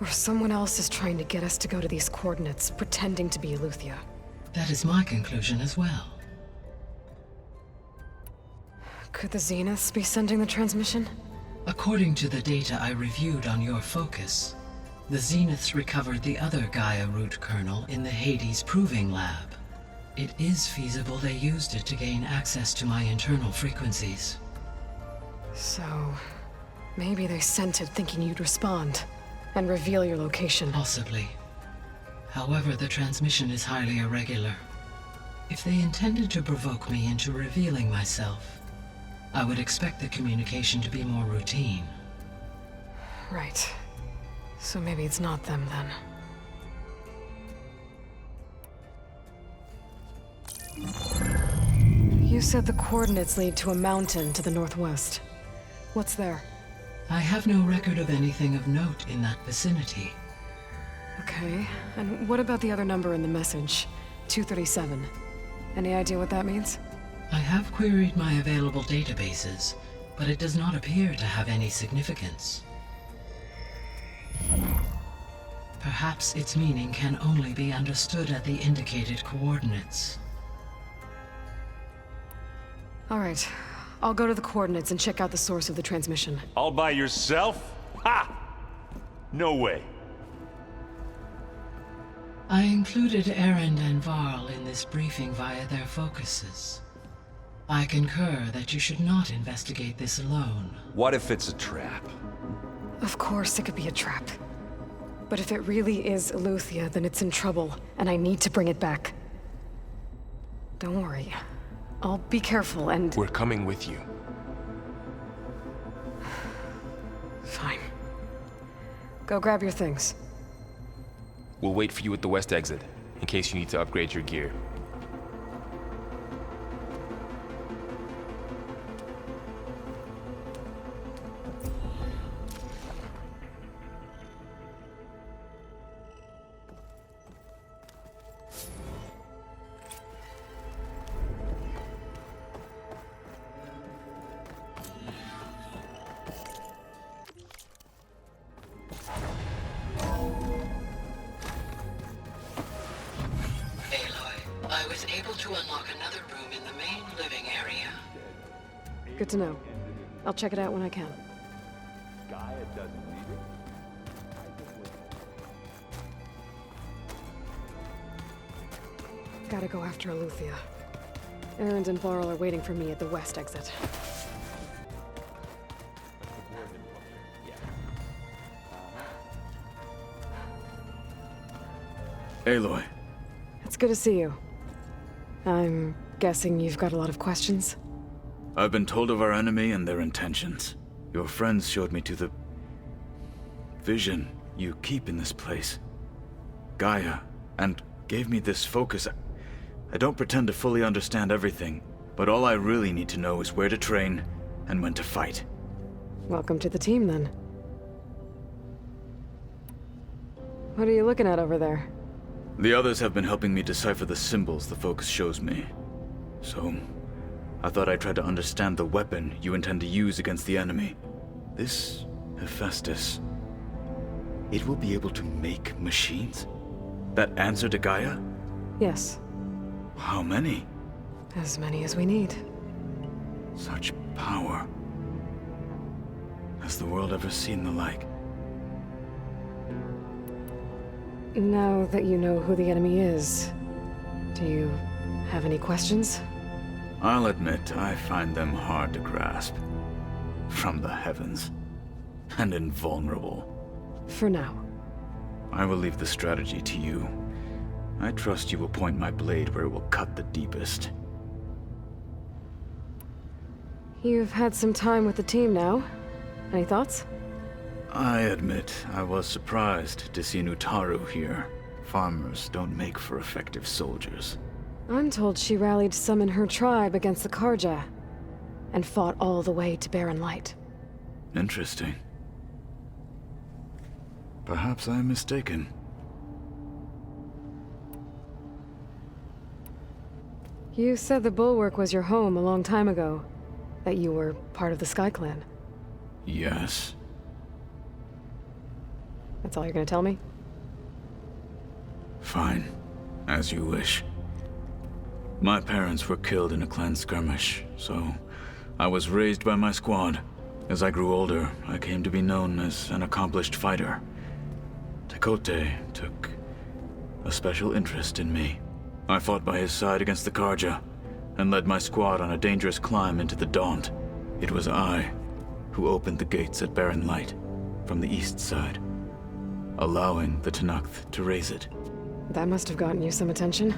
Speaker 2: or someone else is trying to get us to go to these coordinates, pretending to be Aletheia.
Speaker 4: That is my conclusion as well.
Speaker 2: Could the Zeniths be sending the transmission?
Speaker 4: According to the data I reviewed on your focus, the Zeniths recovered the other Gaia root kernel in the Hades Proving Lab. It is feasible they used it to gain access to my internal frequencies.
Speaker 2: So, maybe they sent it thinking you'd respond and reveal your location.
Speaker 4: Possibly. However, the transmission is highly irregular. If they intended to provoke me into revealing myself, I would expect the communication to be more routine.
Speaker 2: Right. So maybe it's not them, then. You said the coordinates lead to a mountain to the northwest. What's there?
Speaker 4: I have no record of anything of note in that vicinity.
Speaker 2: Okay, and what about the other number in the message? 237. Any idea what that means?
Speaker 4: I have queried my available databases, but it does not appear to have any significance. Perhaps its meaning can only be understood at the indicated coordinates.
Speaker 2: All right, I'll go to the coordinates and check out the source of the transmission.
Speaker 7: All by yourself? Ha! No way.
Speaker 4: I included Erend and Varl in this briefing via their focuses. I concur that you should not investigate this alone.
Speaker 7: What if it's a trap?
Speaker 2: Of course it could be a trap. But if it really is Aletheia, then it's in trouble, and I need to bring it back. Don't worry. I'll be careful and...
Speaker 24: We're coming with you.
Speaker 2: Fine. Go grab your things.
Speaker 24: We'll wait for you at the west exit, in case you need to upgrade your gear.
Speaker 2: to know. I'll check it out when I can.
Speaker 26: Gaia doesn't need it.
Speaker 2: Gotta go after Eleuthia. Erend and Varl are waiting for me at the west exit.
Speaker 11: Aloy.
Speaker 2: It's good to see you. I'm guessing you've got a lot of questions?
Speaker 11: I've been told of our enemy and their intentions. Your friends showed me to the vision you keep in this place, Gaia, and gave me this focus. I don't pretend to fully understand everything, but all I really need to know is where to train and when to fight.
Speaker 2: Welcome to the team, then. What are you looking at over there?
Speaker 11: The others have been helping me decipher the symbols the focus shows me. So, I thought I'd try to understand the weapon you intend to use against the enemy. This Hephaestus, it will be able to make machines? That answer to Gaia?
Speaker 2: Yes.
Speaker 11: How many?
Speaker 2: As many as we need.
Speaker 11: Such power. Has the world ever seen the like?
Speaker 2: Now that you know who the enemy is, do you have any questions?
Speaker 11: I'll admit, I find them hard to grasp. From the heavens. And invulnerable.
Speaker 2: For now.
Speaker 11: I will leave the strategy to you. I trust you will point my blade where it will cut the deepest.
Speaker 2: You've had some time with the team now. Any thoughts?
Speaker 11: I admit, I was surprised to see Nutaru here. Farmers don't make for effective soldiers.
Speaker 2: I'm told she rallied some in her tribe against the Karja, and fought all the way to Barren Light.
Speaker 11: Interesting. Perhaps I'm mistaken.
Speaker 2: You said the Bulwark was your home a long time ago. That you were part of the Sky Clan.
Speaker 11: Yes.
Speaker 2: That's all you're gonna tell me?
Speaker 11: Fine. As you wish. My parents were killed in a clan skirmish, so I was raised by my squad. As I grew older, I came to be known as an accomplished fighter. Tekote took a special interest in me. I fought by his side against the Karja, and led my squad on a dangerous climb into the Daunt. It was I who opened the gates at Barren Light, from the east side, allowing the Tenakth to raise it.
Speaker 2: That must have gotten you some attention.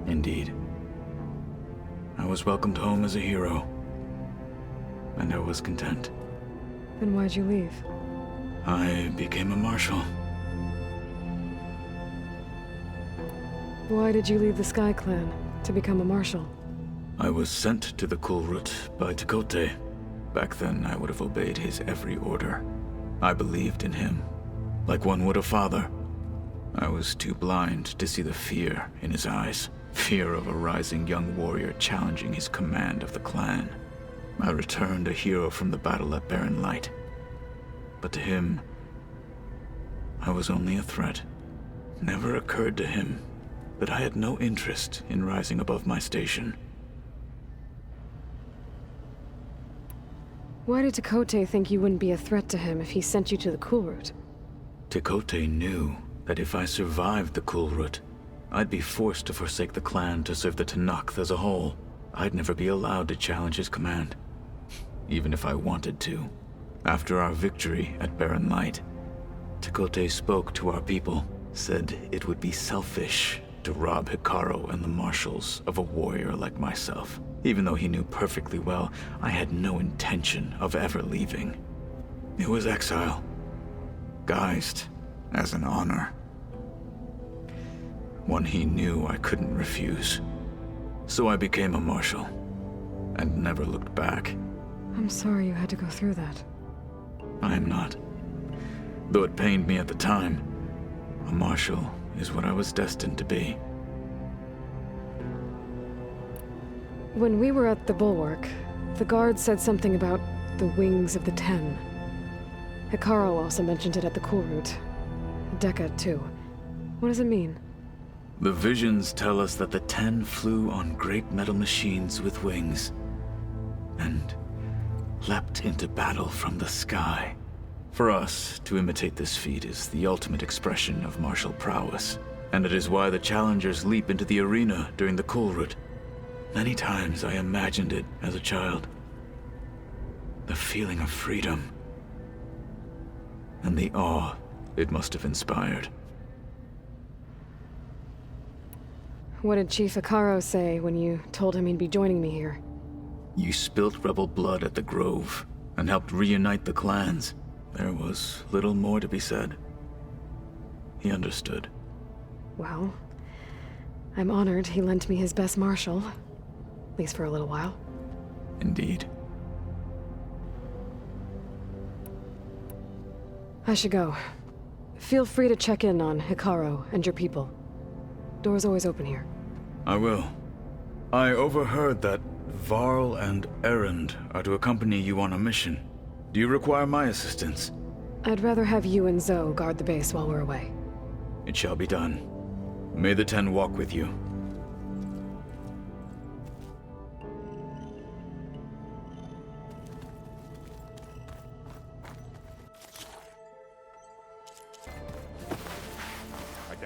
Speaker 11: Indeed. I was welcomed home as a hero, and I was content.
Speaker 2: Then why'd you leave?
Speaker 11: I became a marshal.
Speaker 2: Why did you leave the Sky Clan to become a marshal?
Speaker 11: I was sent to the Kulrut by Tekote. Back then, I would have obeyed his every order. I believed in him, like one would a father. I was too blind to see the fear in his eyes. Fear of a rising young warrior challenging his command of the clan. I returned a hero from the battle at Barren Light. But to him, I was only a threat. Never occurred to him that I had no interest in rising above my station.
Speaker 2: Why did Tekote think you wouldn't be a threat to him if he sent you to the Kulrut?
Speaker 11: Tekote knew that if I survived the Kulrut, I'd be forced to forsake the clan to serve the Tenakth as a whole. I'd never be allowed to challenge his command, even if I wanted to. After our victory at Barren Light, Tekote spoke to our people, said it would be selfish to rob Hikaru and the marshals of a warrior like myself, even though he knew perfectly well I had no intention of ever leaving. It was exile, guised as an honor. One he knew I couldn't refuse. So I became a marshal, and never looked back.
Speaker 2: I'm sorry you had to go through that.
Speaker 11: I am not. Though it pained me at the time, a marshal is what I was destined to be.
Speaker 2: When we were at the Bulwark, the guard said something about the Wings of the Ten. Hikaru also mentioned it at the Kulrut. Dekka, too. What does it mean?
Speaker 11: The visions tell us that the Ten flew on great metal machines with wings. And leapt into battle from the sky. For us, to imitate this feat is the ultimate expression of martial prowess, and it is why the challengers leap into the arena during the Kulrut. Many times I imagined it as a child. The feeling of freedom, and the awe it must have inspired.
Speaker 2: What did Chief Ikaro say when you told him he'd be joining me here?
Speaker 11: You spilt rebel blood at the Grove, and helped reunite the clans. There was little more to be said. He understood.
Speaker 2: Well, I'm honored he lent me his best martial. At least for a little while.
Speaker 11: Indeed.
Speaker 2: I should go. Feel free to check in on Hikaru and your people. Door's always open here.
Speaker 11: I will. I overheard that Varl and Erend are to accompany you on a mission. Do you require my assistance?
Speaker 2: I'd rather have you and Zoe guard the base while we're away.
Speaker 11: It shall be done. May the Ten walk with you.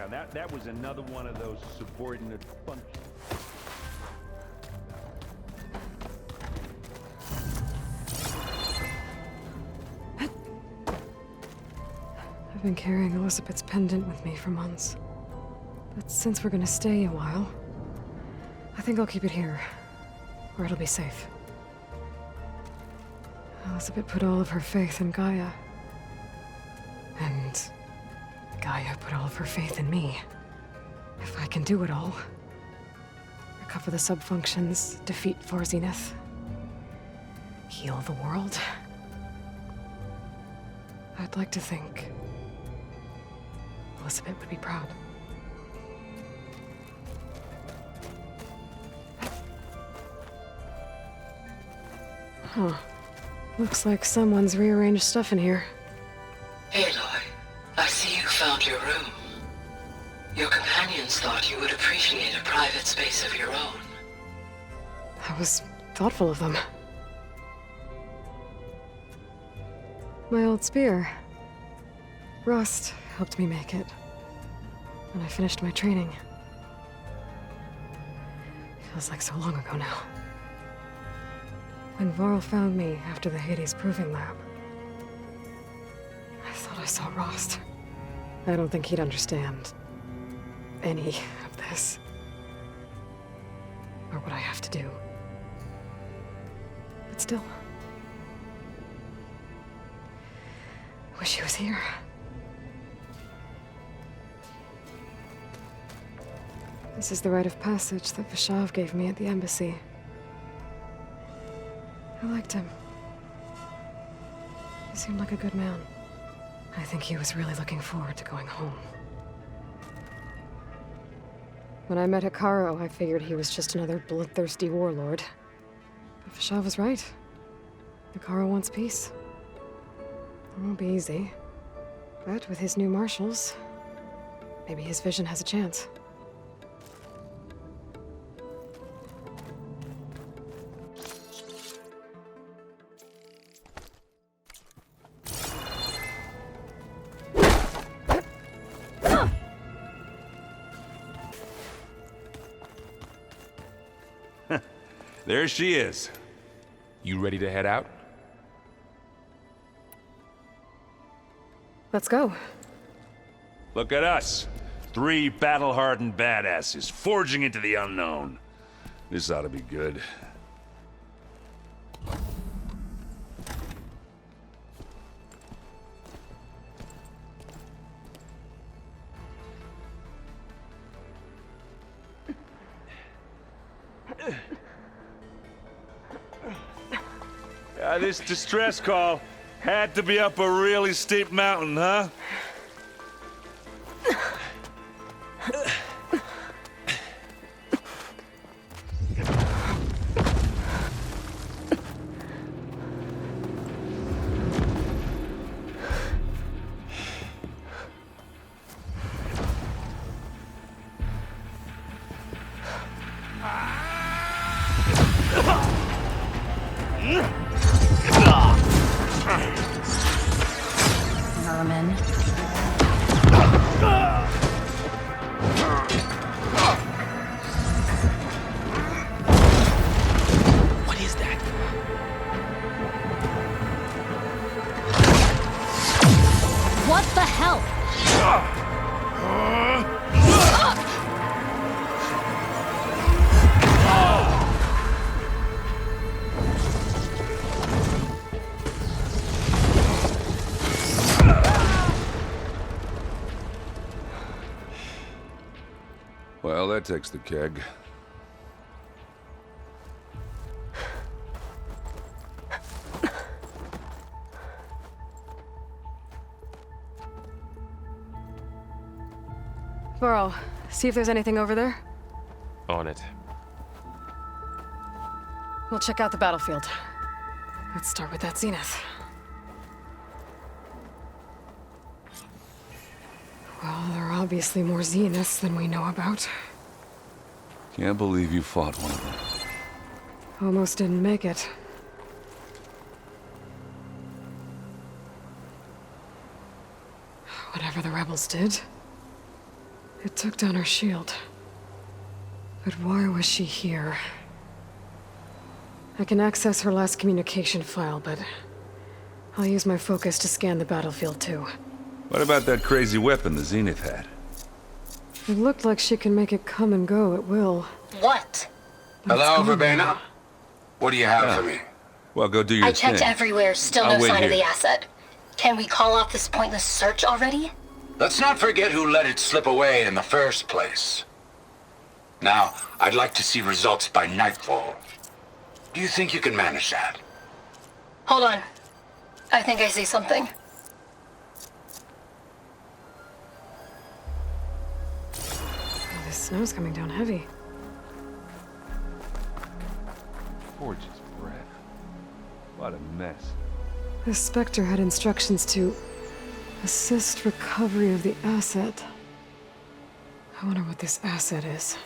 Speaker 12: Now that was another one of those subordinate functions.
Speaker 2: I've been carrying Elizabeth's pendant with me for months. But since we're gonna stay a while, I think I'll keep it here, where it'll be safe. Elizabeth put all of her faith in Gaia. And Gaia put all of her faith in me. If I can do it all, recover the subfunctions, defeat Zenith, heal the world, I'd like to think Elizabeth would be proud. Huh. Looks like someone's rearranged stuff in here.
Speaker 5: Aloy, I see you found your room. Your companions thought you would appreciate a private space of your own.
Speaker 2: That was thoughtful of them. My old spear. Rust helped me make it. When I finished my training. Feels like so long ago now. When Varl found me after the Hades Proving Lab, I thought I saw Rost. I don't think he'd understand any of this. Or what I have to do. But still. Wish he was here. This is the rite of passage that Vashav gave me at the embassy. I liked him. He seemed like a good man. I think he was really looking forward to going home. When I met Hikaru, I figured he was just another bloodthirsty warlord. But Vashav was right. Hikaru wants peace. It won't be easy. But with his new marshals, maybe his vision has a chance.
Speaker 23: There she is.
Speaker 24: You ready to head out?
Speaker 2: Let's go.
Speaker 23: Look at us. 3 battle-hardened badasses forging into the unknown. This ought to be good. This distress call had to be up a really steep mountain, huh?
Speaker 25: vermin.
Speaker 11: What is that?
Speaker 25: What the hell?
Speaker 23: Well, that takes the keg.
Speaker 2: Burrow, see if there's anything over there.
Speaker 24: On it.
Speaker 2: We'll check out the battlefield. Let's start with that zenith. Well, there are obviously more zeniths than we know about.
Speaker 23: Can't believe you fought one of them.
Speaker 2: Almost didn't make it. Whatever the rebels did, it took down her shield. But why was she here? I can access her last communication file, but I'll use my focus to scan the battlefield too.
Speaker 23: What about that crazy weapon the Zenith had?
Speaker 2: It looked like she can make it come and go at will.
Speaker 13: What?
Speaker 14: Hello, Verbena? What do you have for me?
Speaker 23: Well, go do your
Speaker 13: I checked
Speaker 23: thing.
Speaker 13: everywhere, still
Speaker 23: I'll
Speaker 13: no
Speaker 23: wait
Speaker 13: sign of
Speaker 23: here.
Speaker 13: the asset. Can we call off this pointless search already?
Speaker 14: Let's not forget who let it slip away in the first place. Now, I'd like to see results by nightfall. Do you think you can manage that?
Speaker 13: Hold on. I think I see something.
Speaker 2: Oh, this snow's coming down heavy.
Speaker 23: Forge's breath. What a mess.
Speaker 2: The Spectre had instructions to assist recovery of the asset. I wonder what this asset is.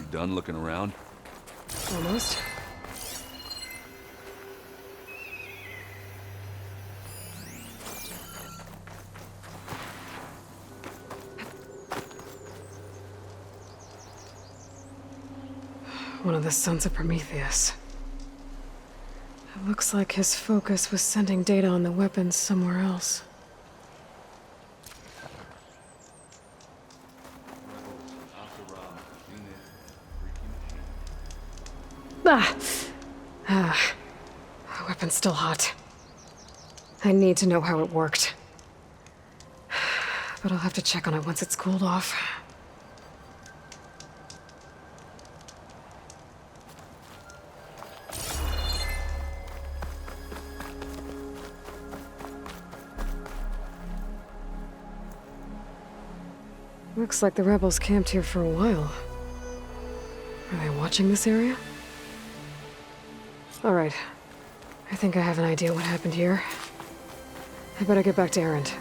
Speaker 23: Done looking around?
Speaker 2: Almost. One of the sons of Prometheus. It looks like his focus was sending data on the weapons somewhere else. The weapon's still hot. I need to know how it worked. But I'll have to check on it once it's cooled off. Looks like the rebels camped here for a while. Are they watching this area? All right. I think I have an idea what happened here. I better get back to Erend.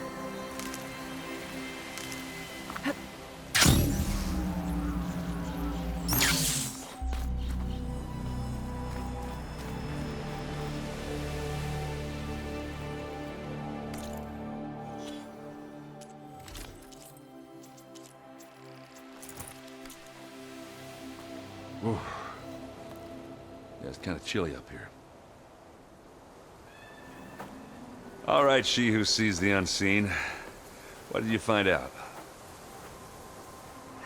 Speaker 23: Ooh. Yeah, it's kind of chilly up here. All right, she who sees the unseen. What did you find out?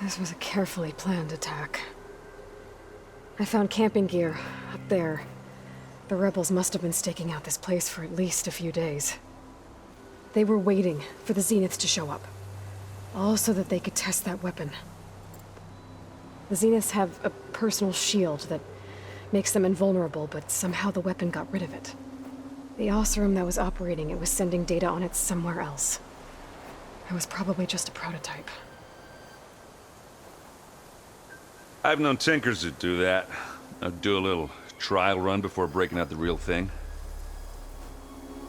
Speaker 2: This was a carefully planned attack. I found camping gear up there. The rebels must have been staking out this place for at least a few days. They were waiting for the Zeniths to show up. All so that they could test that weapon. The Zeniths have a personal shield that Makes them invulnerable, but somehow the weapon got rid of it. The Oseram that was operating it was sending data on it somewhere else. It was probably just a prototype.
Speaker 23: I've known tinkers that do that. I'd do a little trial run before breaking out the real thing.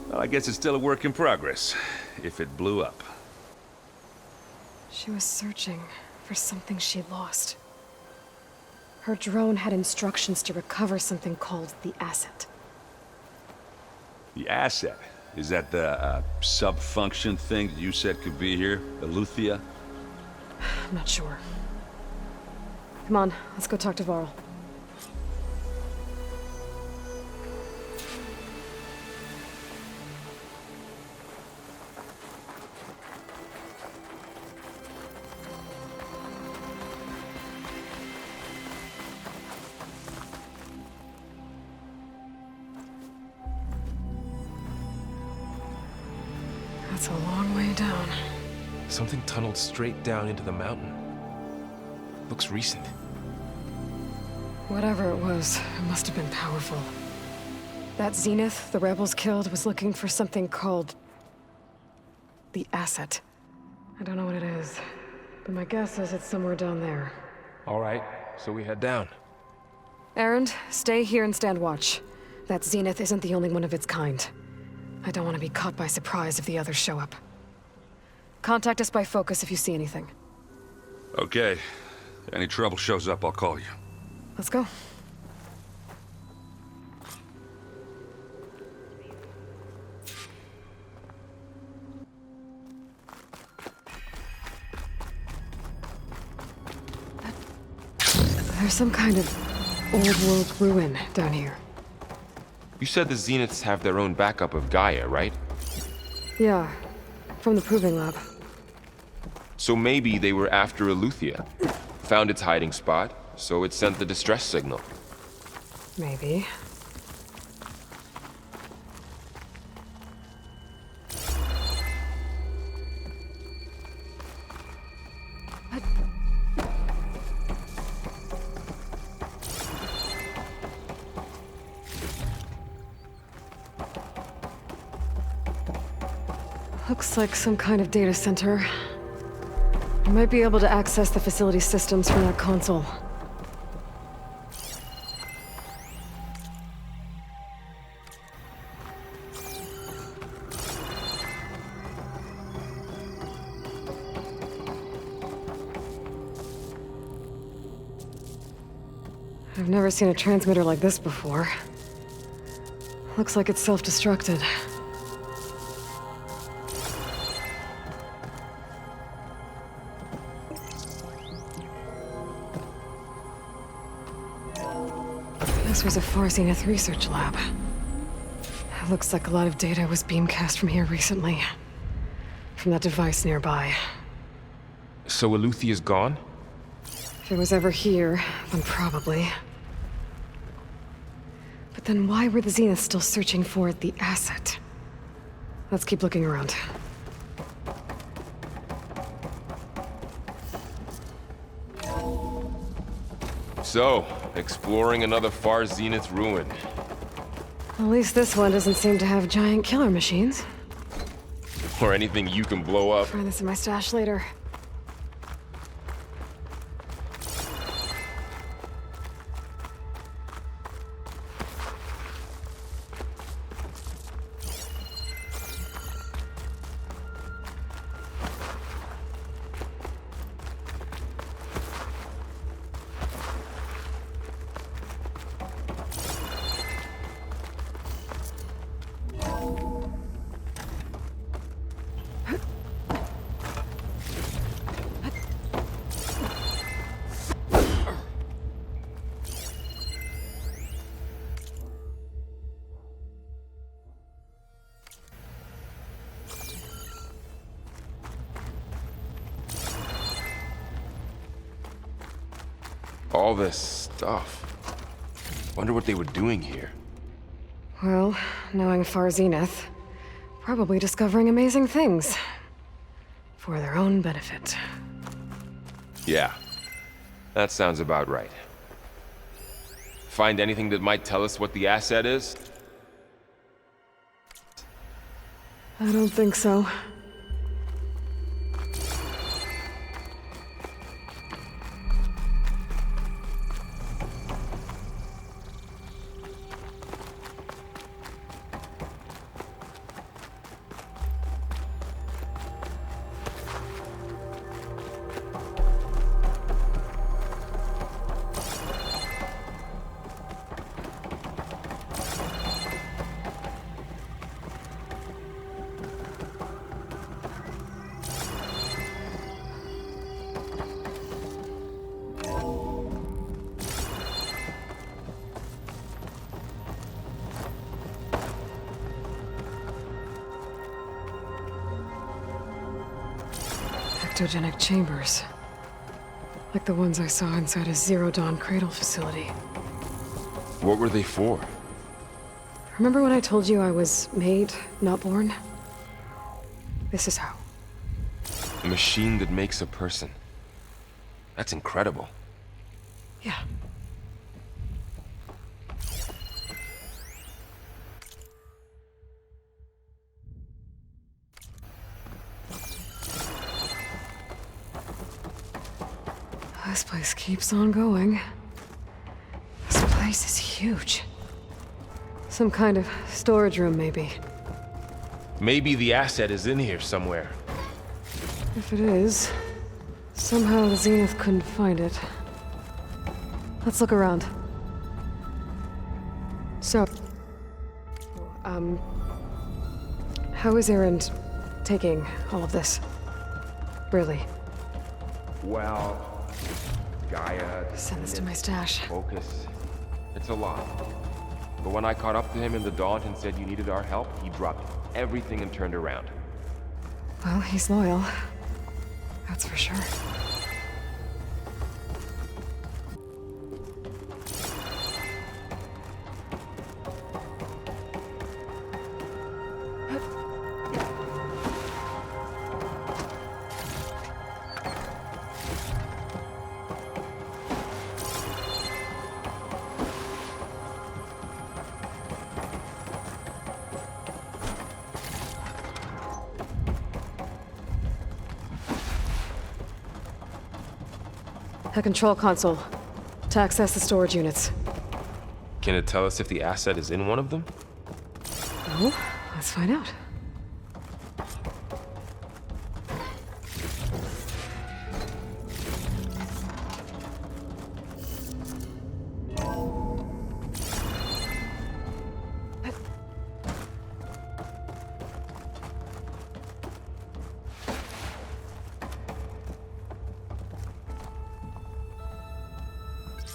Speaker 23: Well, I guess it's still a work in progress, if it blew up.
Speaker 2: She was searching for something she lost. Her drone had instructions to recover something called the asset.
Speaker 23: The asset? Is that the sub-function thing that you said could be here? Eleuthia?
Speaker 2: I'm not sure. Come on, let's go talk to Varl. That's a long way down.
Speaker 24: Something tunneled straight down into the mountain. Looks recent.
Speaker 2: Whatever it was, it must have been powerful. That Zenith the rebels killed was looking for something called the asset. I don't know what it is, but my guess is it's somewhere down there.
Speaker 24: All right, so we head down.
Speaker 2: Erend, stay here and stand watch. That Zenith isn't the only one of its kind. I don't want to be caught by surprise if the others show up. Contact us by focus if you see anything.
Speaker 23: Okay. Any trouble shows up, I'll call you.
Speaker 2: Let's go. There's some kind of old-world ruin down here.
Speaker 24: You said the Zeniths have their own backup of Gaia, right?
Speaker 2: Yeah, from the proving lab.
Speaker 24: So maybe they were after Eleuthia. Found its hiding spot, so it sent the distress signal.
Speaker 2: Maybe. Looks like some kind of data center. You might be able to access the facility systems from that console. I've never seen a transmitter like this before. Looks like it's self-destructed. This was a Far Zenith research lab. It looks like a lot of data was beamcast from here recently. From that device nearby.
Speaker 24: So Eleuthia's gone?
Speaker 2: If it was ever here, then probably. But then why were the Zeniths still searching for the asset? Let's keep looking around.
Speaker 24: So, exploring another Far Zenith ruin.
Speaker 2: At least this one doesn't seem to have giant killer machines.
Speaker 24: Or anything you can blow up.
Speaker 2: Find this in my stash later.
Speaker 24: All this stuff. Wonder what they were doing here.
Speaker 2: Well, knowing Far Zenith, probably discovering amazing things. For their own benefit.
Speaker 24: Yeah, that sounds about right. Find anything that might tell us what the asset is?
Speaker 2: I don't think so. Ectogenic chambers. Like the ones I saw inside a Zero Dawn cradle facility.
Speaker 24: What were they for?
Speaker 2: Remember when I told you I was made, not born? This is how.
Speaker 24: A machine that makes a person. That's incredible.
Speaker 2: Yeah. This place keeps on going. This place is huge. Some kind of storage room, maybe.
Speaker 24: Maybe the asset is in here somewhere.
Speaker 2: If it is, somehow the Zenith couldn't find it. Let's look around. So, how is Erend taking all of this? Really?
Speaker 24: Well, Gaia...
Speaker 2: Send this to my stash.
Speaker 24: Focus. It's a lot. But when I caught up to him in the Daunt and said you needed our help, he dropped everything and turned around.
Speaker 2: Well, he's loyal. That's for sure. A control console to access the storage units.
Speaker 24: Can it tell us if the asset is in one of them?
Speaker 2: Oh, let's find out.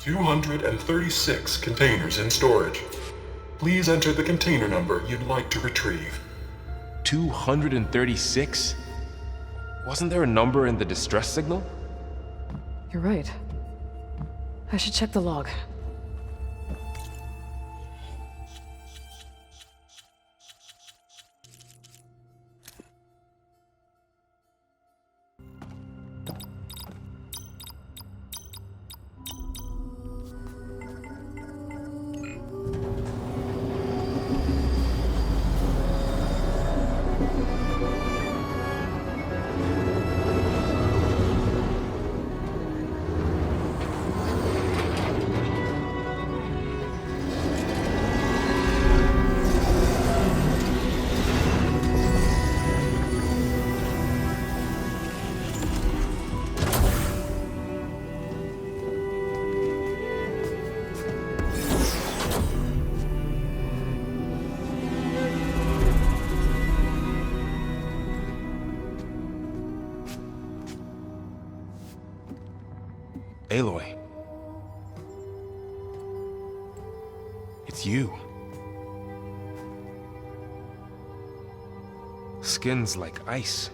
Speaker 6: $236 containers in storage. Please enter the container number you'd like to retrieve.
Speaker 24: 236? Wasn't there a number in the distress signal?
Speaker 2: You're right. I should check the log.
Speaker 24: Aloy. It's you. Skin's like ice.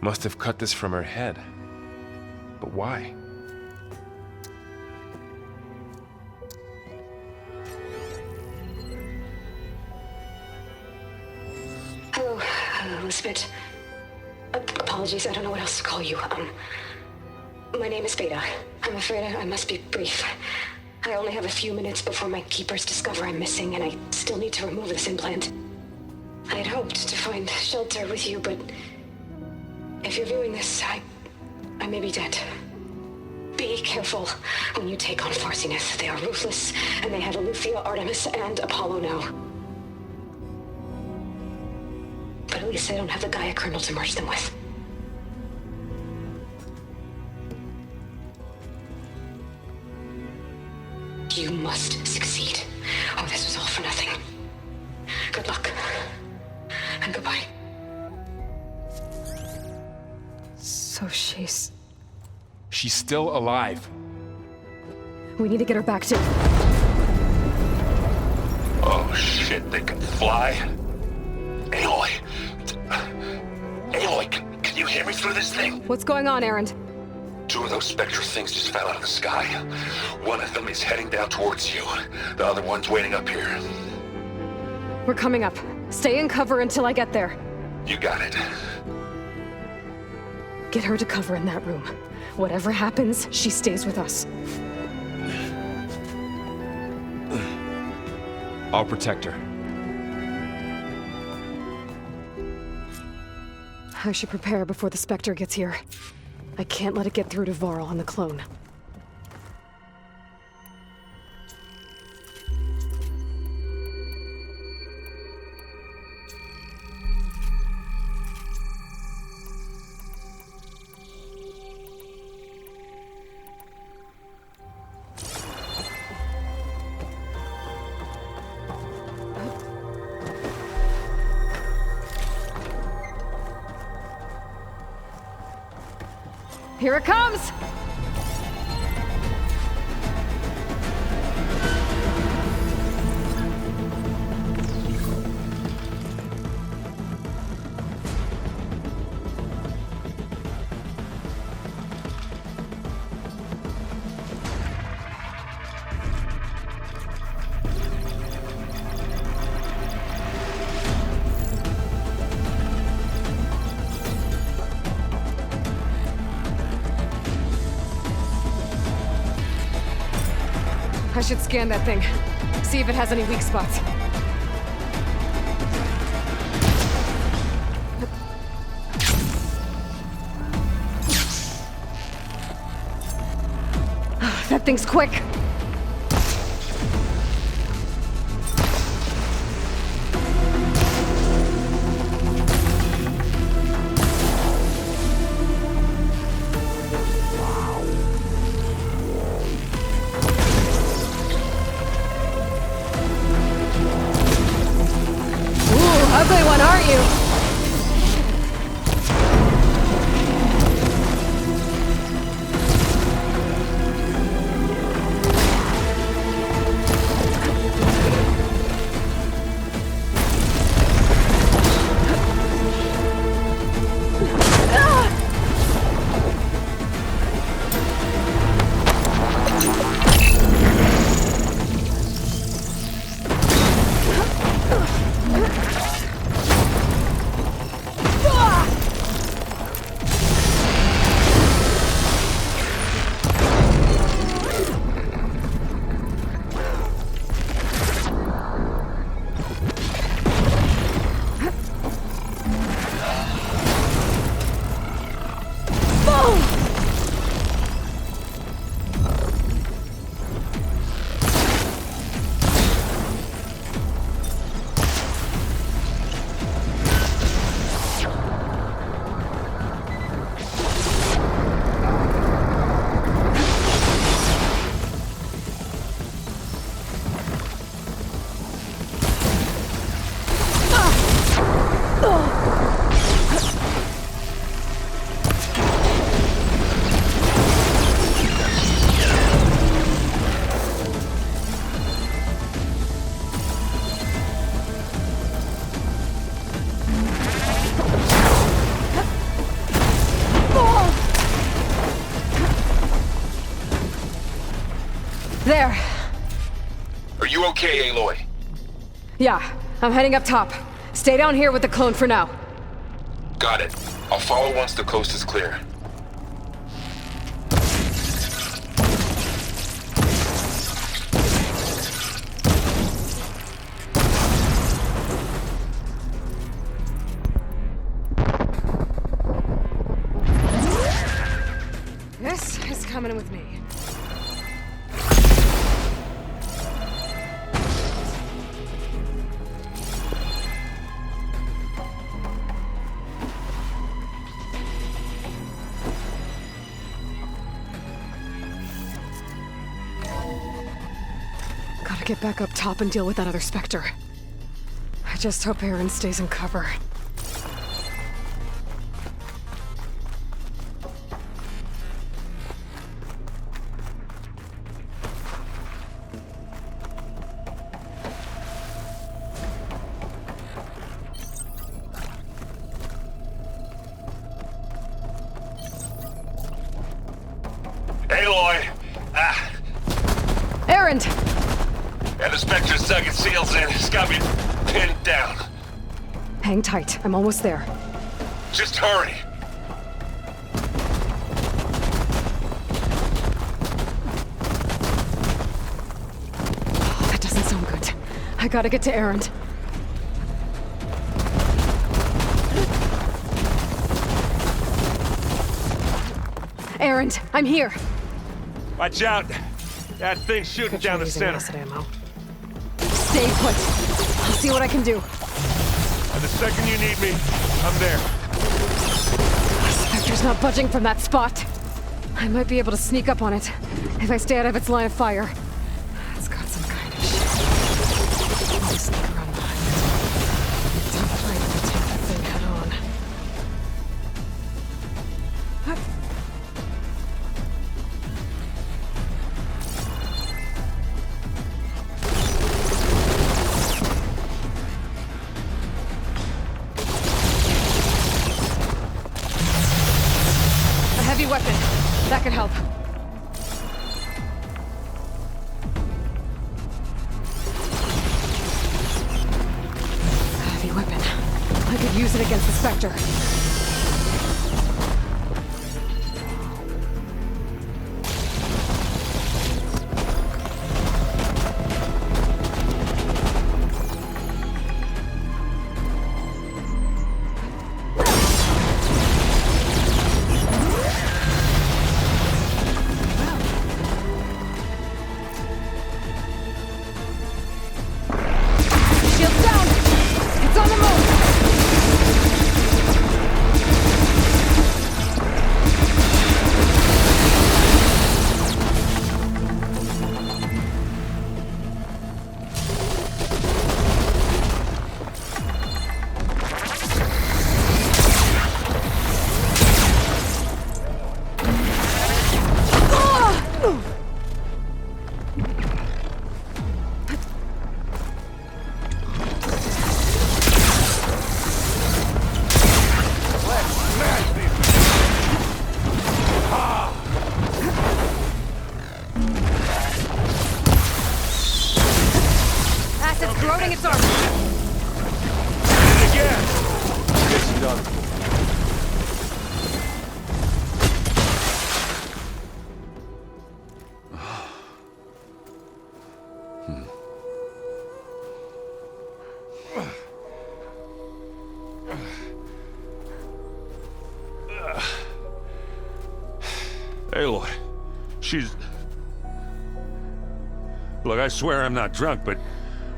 Speaker 24: Must have cut this from her head. But why?
Speaker 10: Hello, Spit. Apologies, I don't know what else to call you. My name is Beta. I'm afraid I must be brief. I only have a few minutes before my keepers discover I'm missing, and I still need to remove this implant. I had hoped to find shelter with you, but if you're viewing this, I may be dead. Be careful when you take on Farsiness. They are ruthless, and they have Eleuthia, Artemis, and Apollo now. But at least they don't have the Gaia kernel to merge them with. You must succeed, or this was all for nothing. Good luck. And goodbye.
Speaker 2: So she's
Speaker 24: still alive.
Speaker 2: We need to get her back to...
Speaker 14: Oh shit, they can fly? Aloy! Aloy, can you hear me through this thing?
Speaker 2: What's going on, Erend?
Speaker 14: 2 of those spectral things just fell out of the sky. One of them is heading down towards you. The other one's waiting up here.
Speaker 2: We're coming up. Stay in cover until I get there.
Speaker 14: You got it.
Speaker 2: Get her to cover in that room. Whatever happens, she stays with us.
Speaker 24: I'll protect her.
Speaker 2: I should prepare before the Spectre gets here. I can't let it get through to Varl and the clone. Here it comes! I should scan that thing. See if it has any weak spots. That thing's quick! Ugly one, aren't you? There.
Speaker 24: Are you okay, Aloy?
Speaker 2: Yeah, I'm heading up top. Stay down here with the clone for now.
Speaker 24: Got it. I'll follow once the coast is clear.
Speaker 2: gotta get back up top and deal with that other Spectre. I just hope Aaron stays in cover.
Speaker 23: Aloy!
Speaker 2: Aaron!
Speaker 23: Yeah, the Spectre's dug its seals in. It's got me pinned down.
Speaker 2: Hang tight. I'm almost there.
Speaker 23: Just hurry.
Speaker 2: Oh, that doesn't sound good. I gotta get to Aaron. Aaron, I'm here.
Speaker 24: Watch out! That thing's shooting down the center.
Speaker 2: Ammo. Stay put. I'll see what I can do.
Speaker 24: And the second you need me, I'm there.
Speaker 2: Spectre's not budging from that spot. I might be able to sneak up on it if I stay out of its line of fire. It's got some kind of shit. I'll sneak around behind it. It's tough fight if I take that thing head on. Heavy weapon. That could help. Heavy weapon. I could use it against the Spectre.
Speaker 23: Aloy, she's... Look, I swear I'm not drunk, but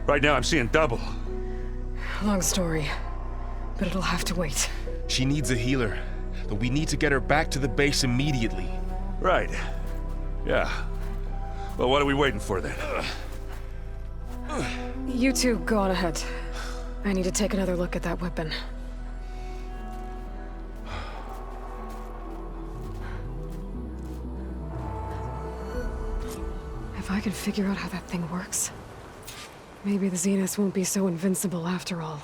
Speaker 23: right now I'm seeing double.
Speaker 2: Long story, but it'll have to wait.
Speaker 24: She needs a healer, but we need to get her back to the base immediately.
Speaker 23: Right. Yeah. Well, what are we waiting for then?
Speaker 2: You two go on ahead. I need to take another look at that weapon. If I can figure out how that thing works, maybe the Zeniths won't be so invincible after all.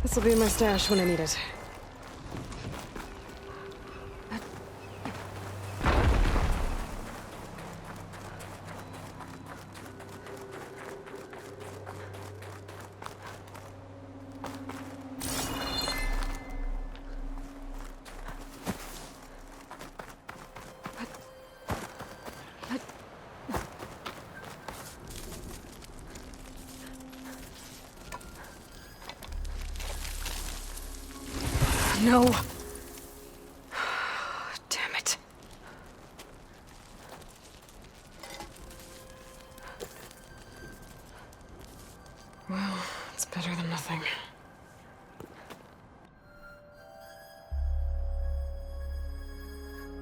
Speaker 2: This'll be in my stash when I need it. No. Damn it. Well, it's better than nothing.